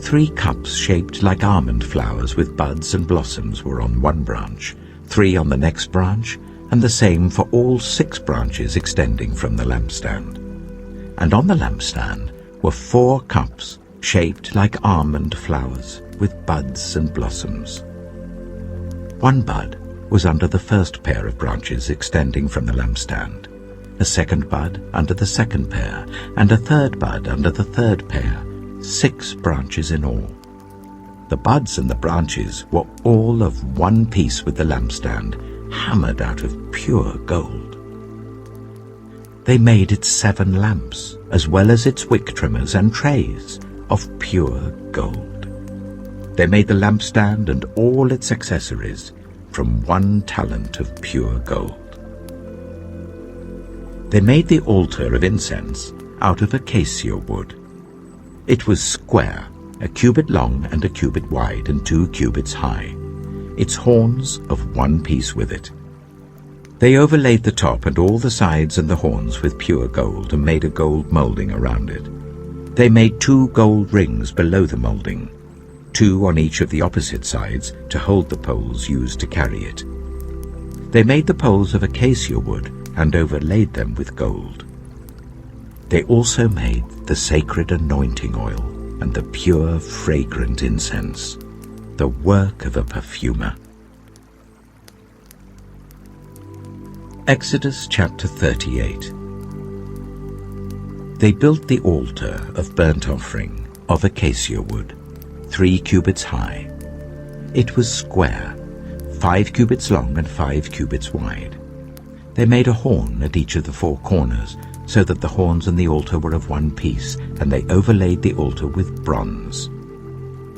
3 cups shaped like almond flowers with buds and blossoms were on one branch, 3 on the next branch, and the same for all 6 branches extending from the lampstand. And on the lampstand were 4 cups shaped like almond flowers with buds and blossoms. 1 bud was under the first pair of branches extending from the lampstand, a 2nd bud under the 2nd pair, and a 3rd bud under the 3rd pair, 6 branches in all. The buds and the branches were all of one piece with the lampstand, hammered out of pure gold. They made its 7 lamps, as well as its wick trimmers and trays, of pure gold. They made the lampstand and all its accessories from 1 talent of pure gold. They made the altar of incense out of acacia wood. It was square, 1 cubit long and 1 cubit wide and 2 cubits high, its horns of one piece with it. They overlaid the top and all the sides and the horns with pure gold and made a gold molding around it. They made 2 gold rings below the molding, 2 on each of the opposite sides to hold the poles used to carry it. They made the poles of acacia wood and overlaid them with gold. They also made the sacred anointing oil and the pure fragrant incense, the work of a perfumer. Exodus chapter 38. They built the altar of burnt offering of acacia wood, 3 cubits high. It was square, 5 cubits long and 5 cubits wide. They made a horn at each of the 4 corners, so that the horns and the altar were of one piece, and they overlaid the altar with bronze.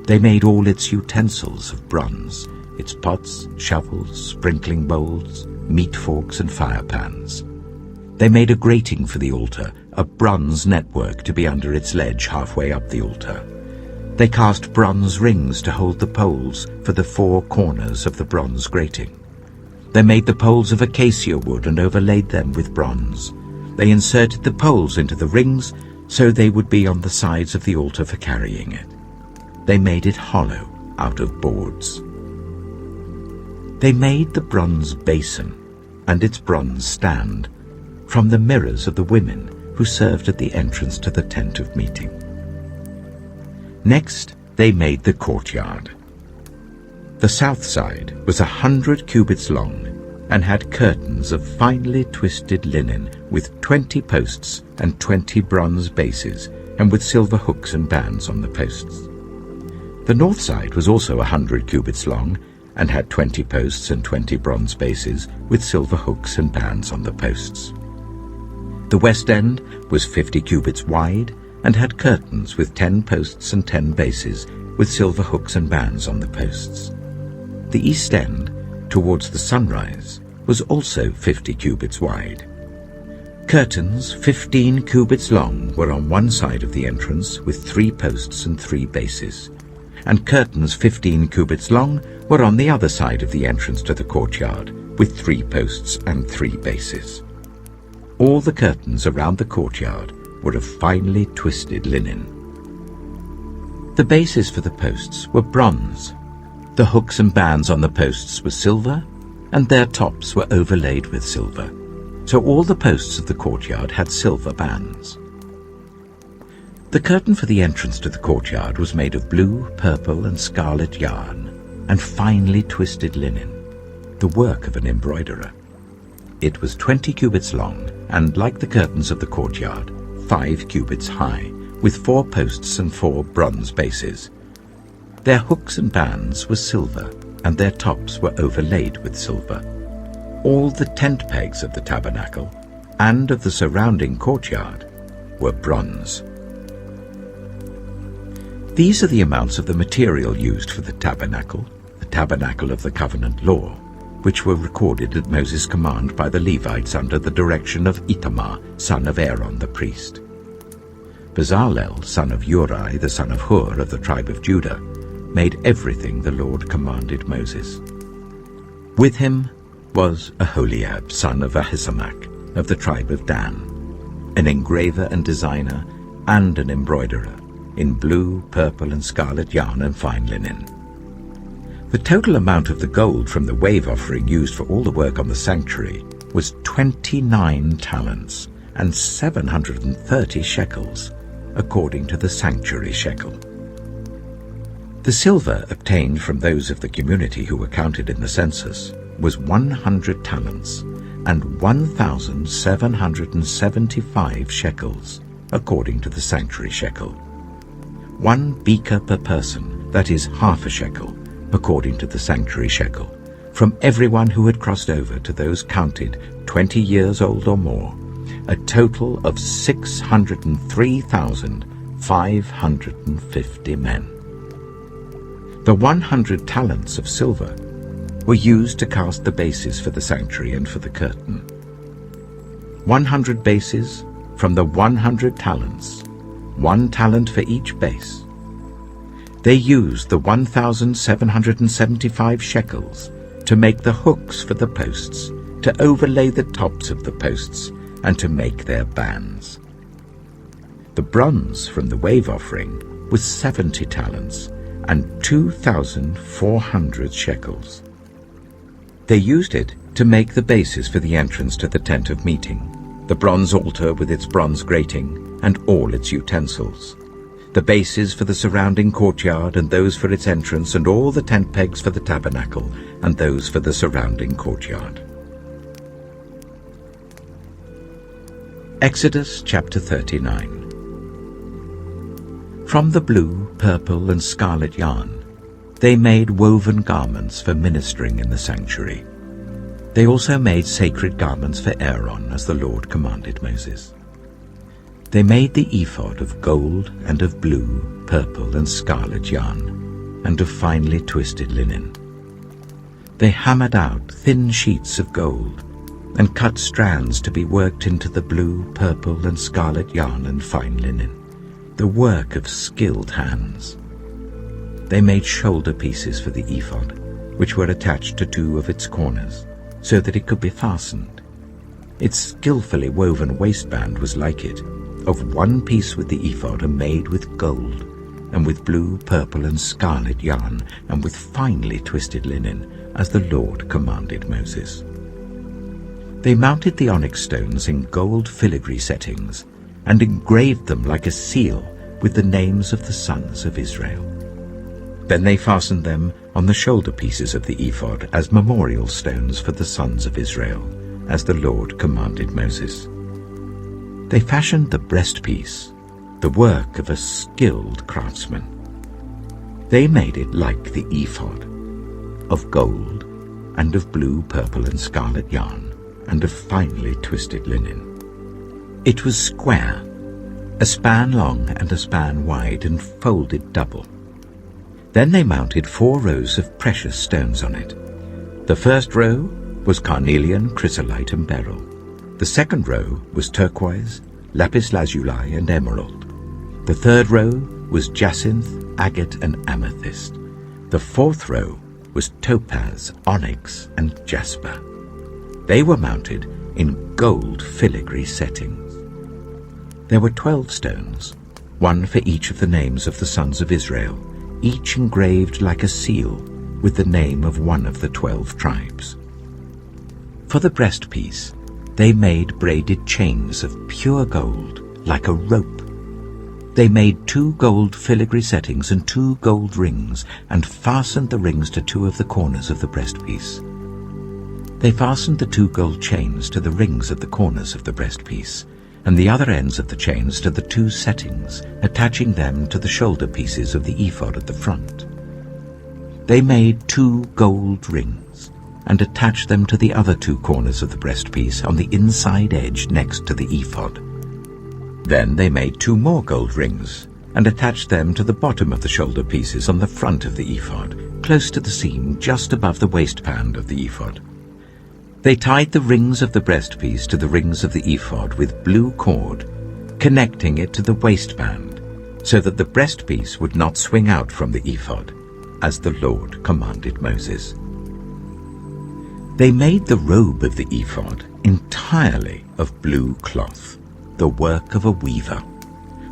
They made all its utensils of bronze, its pots, shovels, sprinkling bowls, meat forks and fire pans. They made a grating for the altar, a bronze network to be under its ledge halfway up the altar. They cast bronze rings to hold the poles for the 4 corners of the bronze grating. They made the poles of acacia wood and overlaid them with bronze. They inserted the poles into the rings so they would be on the sides of the altar for carrying it. They made it hollow out of boards. They made the bronze basin and its bronze stand from the mirrors of the women who served at the entrance to the tent of meeting. Next, they made the courtyard. The south side was 100 cubits long and had curtains of finely twisted linen with 20 posts and 20 bronze bases, and with silver hooks and bands on the posts. The north side was also 100 cubits long and had 20 posts and 20 bronze bases with silver hooks and bands on the posts. The west end was 50 cubits wide and had curtains with 10 posts and 10 bases with silver hooks and bands on the posts. The east end, towards the sunrise, was also 50 cubits wide. Curtains 15 cubits long were on one side of the entrance with 3 posts and 3 bases, and curtains 15 cubits long were on the other side of the entrance to the courtyard with 3 posts and 3 bases. All the curtains around the courtyard were of finely twisted linen. The bases for the posts were bronze. The hooks and bands on the posts were silver, and their tops were overlaid with silver. So all the posts of the courtyard had silver bands. The curtain for the entrance to the courtyard was made of blue, purple, and scarlet yarn, and finely twisted linen, the work of an embroiderer. It was 20 cubits long, and like the curtains of the courtyard, 5 cubits high, with 4 posts and 4 bronze bases. Their hooks and bands were silver, and their tops were overlaid with silver. All the tent pegs of the tabernacle and of the surrounding courtyard were bronze. These are the amounts of the material used for the tabernacle of the covenant law, which were recorded at Moses' command by the Levites under the direction of Itamar, son of Aaron the priest. Bezalel, son of Uri, the son of Hur of the tribe of Judah, made everything the Lord commanded Moses. With him was Aholiab, son of Ahisamach, of the tribe of Dan, an engraver and designer and an embroiderer, in blue, purple, and scarlet yarn and fine linen. The total amount of the gold from the wave offering used for all the work on the sanctuary was 29 talents and 730 shekels, according to the sanctuary shekel. The silver obtained from those of the community who were counted in the census was 100 talents and 1,775 shekels, according to the sanctuary shekel. 1 beaker per person, that is half a shekel, according to the sanctuary shekel, from everyone who had crossed over to those counted 20 years old or more, a total of 603,550 men. The 100 talents of silver were used to cast the bases for the sanctuary and for the curtain. 100 bases from the 100 talents, 1 talent for each base. They used the 1,775 shekels to make the hooks for the posts, to overlay the tops of the posts, and to make their bands. The bronze from the wave offering was 70 talents and 2,400 shekels. They used it to make the bases for the entrance to the tent of meeting, the bronze altar with its bronze grating and all its utensils, the bases for the surrounding courtyard and those for its entrance, and all the tent pegs for the tabernacle and those for the surrounding courtyard. Exodus chapter 39. From the blue, purple, and scarlet yarn, they made woven garments for ministering in the sanctuary. They also made sacred garments for Aaron, as the Lord commanded Moses. They made the ephod of gold and of blue, purple, and scarlet yarn, and of finely twisted linen. They hammered out thin sheets of gold, and cut strands to be worked into the blue, purple, and scarlet yarn and fine linen, the work of skilled hands. They made shoulder pieces for the ephod, which were attached to 2 of its corners, so that it could be fastened. Its skillfully woven waistband was like it, of 1 piece with the ephod, and made with gold, and with blue, purple, and scarlet yarn, and with finely twisted linen, as the Lord commanded Moses. They mounted the onyx stones in gold filigree settings, and engraved them like a seal with the names of the sons of Israel. Then they fastened them on the shoulder pieces of the ephod as memorial stones for the sons of Israel, as the Lord commanded Moses. They fashioned the breastpiece, the work of a skilled craftsman. They made it like the ephod, of gold, and of blue, purple, and scarlet yarn, and of finely twisted linen. It was square, a span long and a span wide, and folded double. Then they mounted 4 rows of precious stones on it. The first row was carnelian, chrysolite, and beryl. The second row was turquoise, lapis lazuli, and emerald. The third row was jacinth, agate, and amethyst. The fourth row was topaz, onyx, and jasper. They were mounted in gold filigree settings. There were 12 stones, 1 for each of the names of the sons of Israel, each engraved like a seal with the name of one of the 12 tribes. For the breastpiece, they made braided chains of pure gold, like a rope. They made 2 gold filigree settings and 2 gold rings, and fastened the rings to 2 of the corners of the breastpiece. They fastened the 2 gold chains to the rings at the corners of the breastpiece, and the other ends of the chains to the 2 settings, attaching them to the shoulder pieces of the ephod at the front. They made 2 gold rings, and attached them to the other 2 corners of the breastpiece on the inside edge next to the ephod. Then they made 2 more gold rings, and attached them to the bottom of the shoulder pieces on the front of the ephod, close to the seam just above the waistband of the ephod. They tied the rings of the breastpiece to the rings of the ephod with blue cord, connecting it to the waistband, so that the breastpiece would not swing out from the ephod, as the Lord commanded Moses. They made the robe of the ephod entirely of blue cloth, the work of a weaver,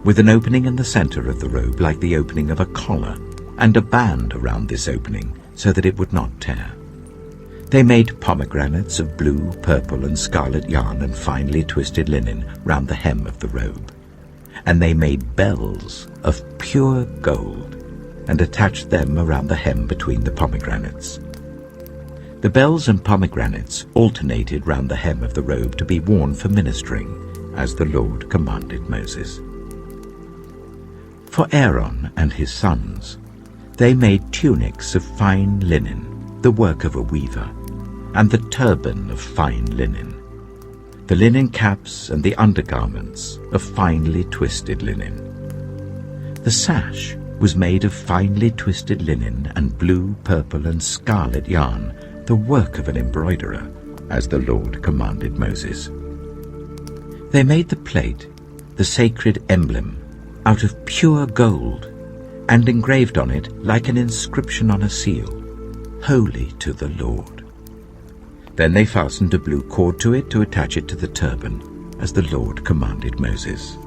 with an opening in the center of the robe like the opening of a collar, and a band around this opening so that it would not tear. They made pomegranates of blue, purple, and scarlet yarn and finely twisted linen round the hem of the robe. And they made bells of pure gold, and attached them around the hem between the pomegranates. The bells and pomegranates alternated round the hem of the robe to be worn for ministering, as the Lord commanded Moses. For Aaron and his sons, they made tunics of fine linen, the work of a weaver, and the turban of fine linen, the linen caps and the undergarments of finely twisted linen. The sash was made of finely twisted linen and blue, purple, and scarlet yarn, the work of an embroiderer, as the Lord commanded Moses. They made the plate, the sacred emblem, out of pure gold, and engraved on it, like an inscription on a seal, "Holy to the Lord." Then they fastened a blue cord to it to attach it to the turban, as the Lord commanded Moses.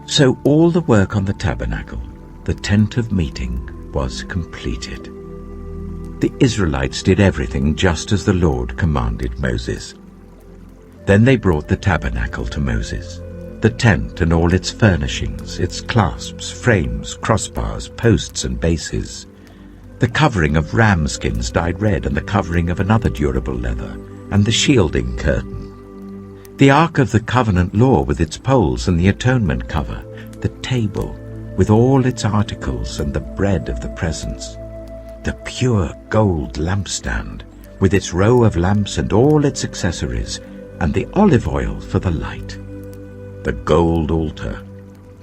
So all the work on the tabernacle, the tent of meeting, was completed. The Israelites did everything just as the Lord commanded Moses. Then they brought the tabernacle to Moses, the tent and all its furnishings, its clasps, frames, crossbars, posts and bases, the covering of ram skins dyed red and the covering of another durable leather, and the shielding curtain, the ark of the covenant law with its poles and the atonement cover, the table with all its articles and the bread of the presence, the pure gold lampstand with its row of lamps and all its accessories, and the olive oil for the light, the gold altar,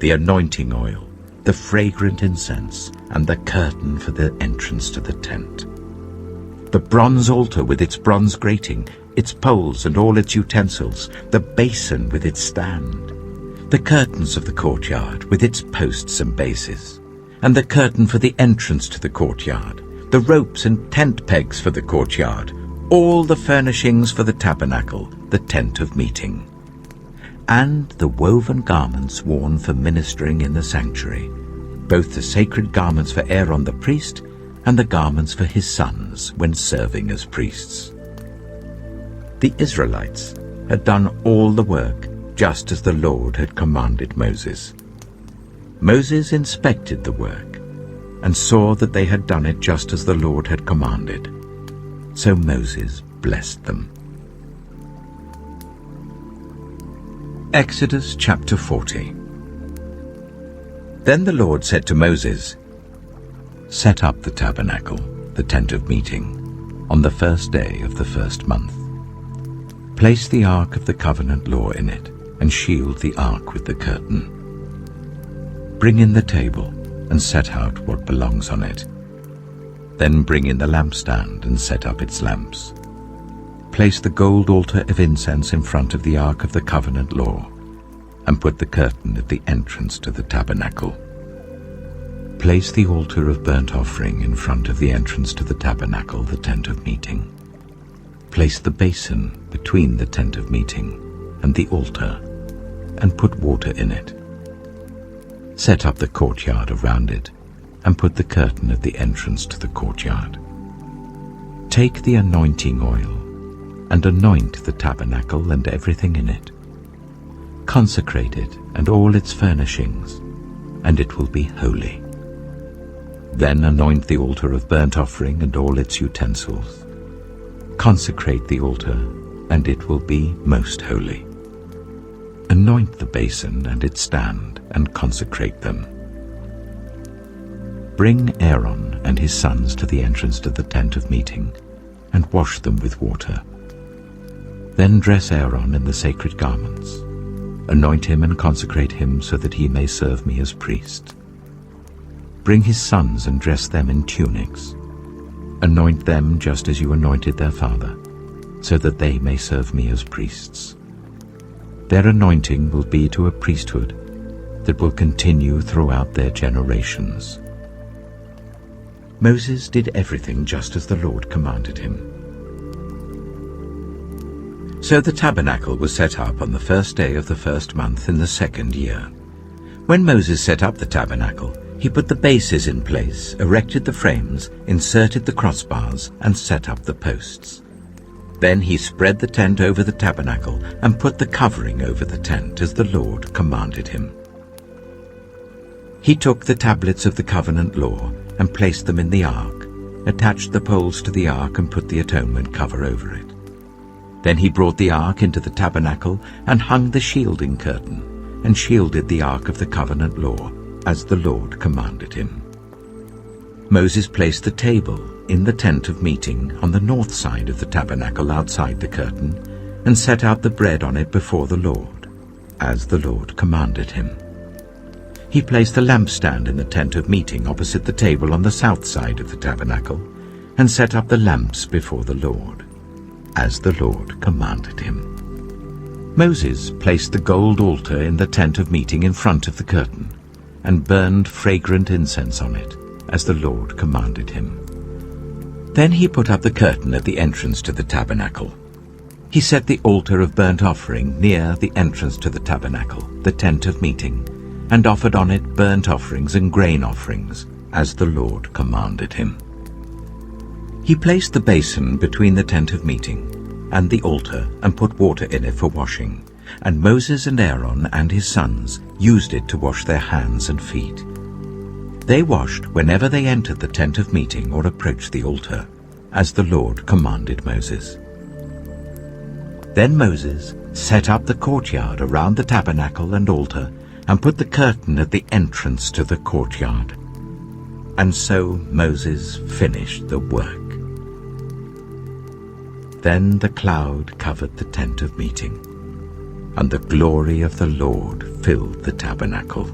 the anointing oil, the fragrant incense, and the curtain for the entrance to the tent, the bronze altar with its bronze grating, its poles and all its utensils, the basin with its stand, the curtains of the courtyard with its posts and bases, and the curtain for the entrance to the courtyard, the ropes and tent pegs for the courtyard, all the furnishings for the tabernacle, the tent of meeting, and the woven garments worn for ministering in the sanctuary, both the sacred garments for Aaron the priest and the garments for his sons when serving as priests. The Israelites had done all the work just as the Lord had commanded Moses. Moses inspected the work and saw that they had done it just as the Lord had commanded. So Moses blessed them. Exodus chapter 40. Then the Lord said to Moses, "Set up the tabernacle, the tent of meeting, on the first day of the first month. Place the ark of the covenant law in it, and shield the ark with the curtain. Bring in the table, and set out what belongs on it. Then bring in the lampstand, and set up its lamps. Place the gold altar of incense in front of the ark of the covenant law, and put the curtain at the entrance to the tabernacle. Place the altar of burnt offering in front of the entrance to the tabernacle, the tent of meeting. Place the basin between the tent of meeting and the altar, and put water in it. Set up the courtyard around it, and put the curtain at the entrance to the courtyard. Take the anointing oil, and anoint the tabernacle and everything in it. Consecrate it and all its furnishings, and it will be holy. Then anoint the altar of burnt offering and all its utensils. Consecrate the altar, and it will be most holy. Anoint the basin and its stand, and consecrate them. Bring Aaron and his sons to the entrance to the tent of meeting, and wash them with water. Then dress Aaron in the sacred garments. Anoint him and consecrate him so that he may serve me as priest. Bring his sons and dress them in tunics. Anoint them just as you anointed their father, so that they may serve me as priests. Their anointing will be to a priesthood that will continue throughout their generations." Moses did everything just as the Lord commanded him. So the tabernacle was set up on the first day of the first month in the second year. When Moses set up the tabernacle, he put the bases in place, erected the frames, inserted the crossbars, and set up the posts. Then he spread the tent over the tabernacle and put the covering over the tent as the Lord commanded him. He took the tablets of the covenant law and placed them in the ark, attached the poles to the ark and put the atonement cover over it. Then he brought the ark into the tabernacle and hung the shielding curtain and shielded the ark of the covenant law as the Lord commanded him. Moses placed the table in the tent of meeting on the north side of the tabernacle outside the curtain and set out the bread on it before the Lord, as the Lord commanded him. He placed the lampstand in the tent of meeting opposite the table on the south side of the tabernacle and set up the lamps before the Lord, as the Lord commanded him. Moses placed the gold altar in the tent of meeting in front of the curtain and burned fragrant incense on it, as the Lord commanded him. Then he put up the curtain at the entrance to the tabernacle. He set the altar of burnt offering near the entrance to the tabernacle, the tent of meeting, and offered on it burnt offerings and grain offerings, as the Lord commanded him. He placed the basin between the tent of meeting and the altar and put water in it for washing, and Moses and Aaron and his sons used it to wash their hands and feet. They washed whenever they entered the tent of meeting or approached the altar, as the Lord commanded Moses. Then Moses set up the courtyard around the tabernacle and altar and put the curtain at the entrance to the courtyard. And so Moses finished the work. Then the cloud covered the tent of meeting, and the glory of the Lord filled the tabernacle.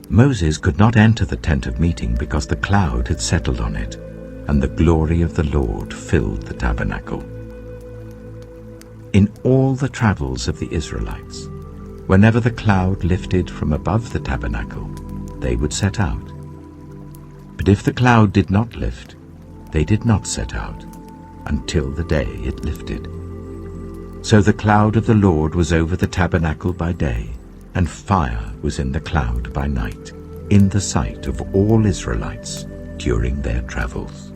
Moses could not enter the tent of meeting because the cloud had settled on it, and the glory of the Lord filled the tabernacle. In all the travels of the Israelites, whenever the cloud lifted from above the tabernacle, they would set out. But if the cloud did not lift, they did not set out until the day it lifted. So the cloud of the Lord was over the tabernacle by day, and fire was in the cloud by night, in the sight of all Israelites during their travels.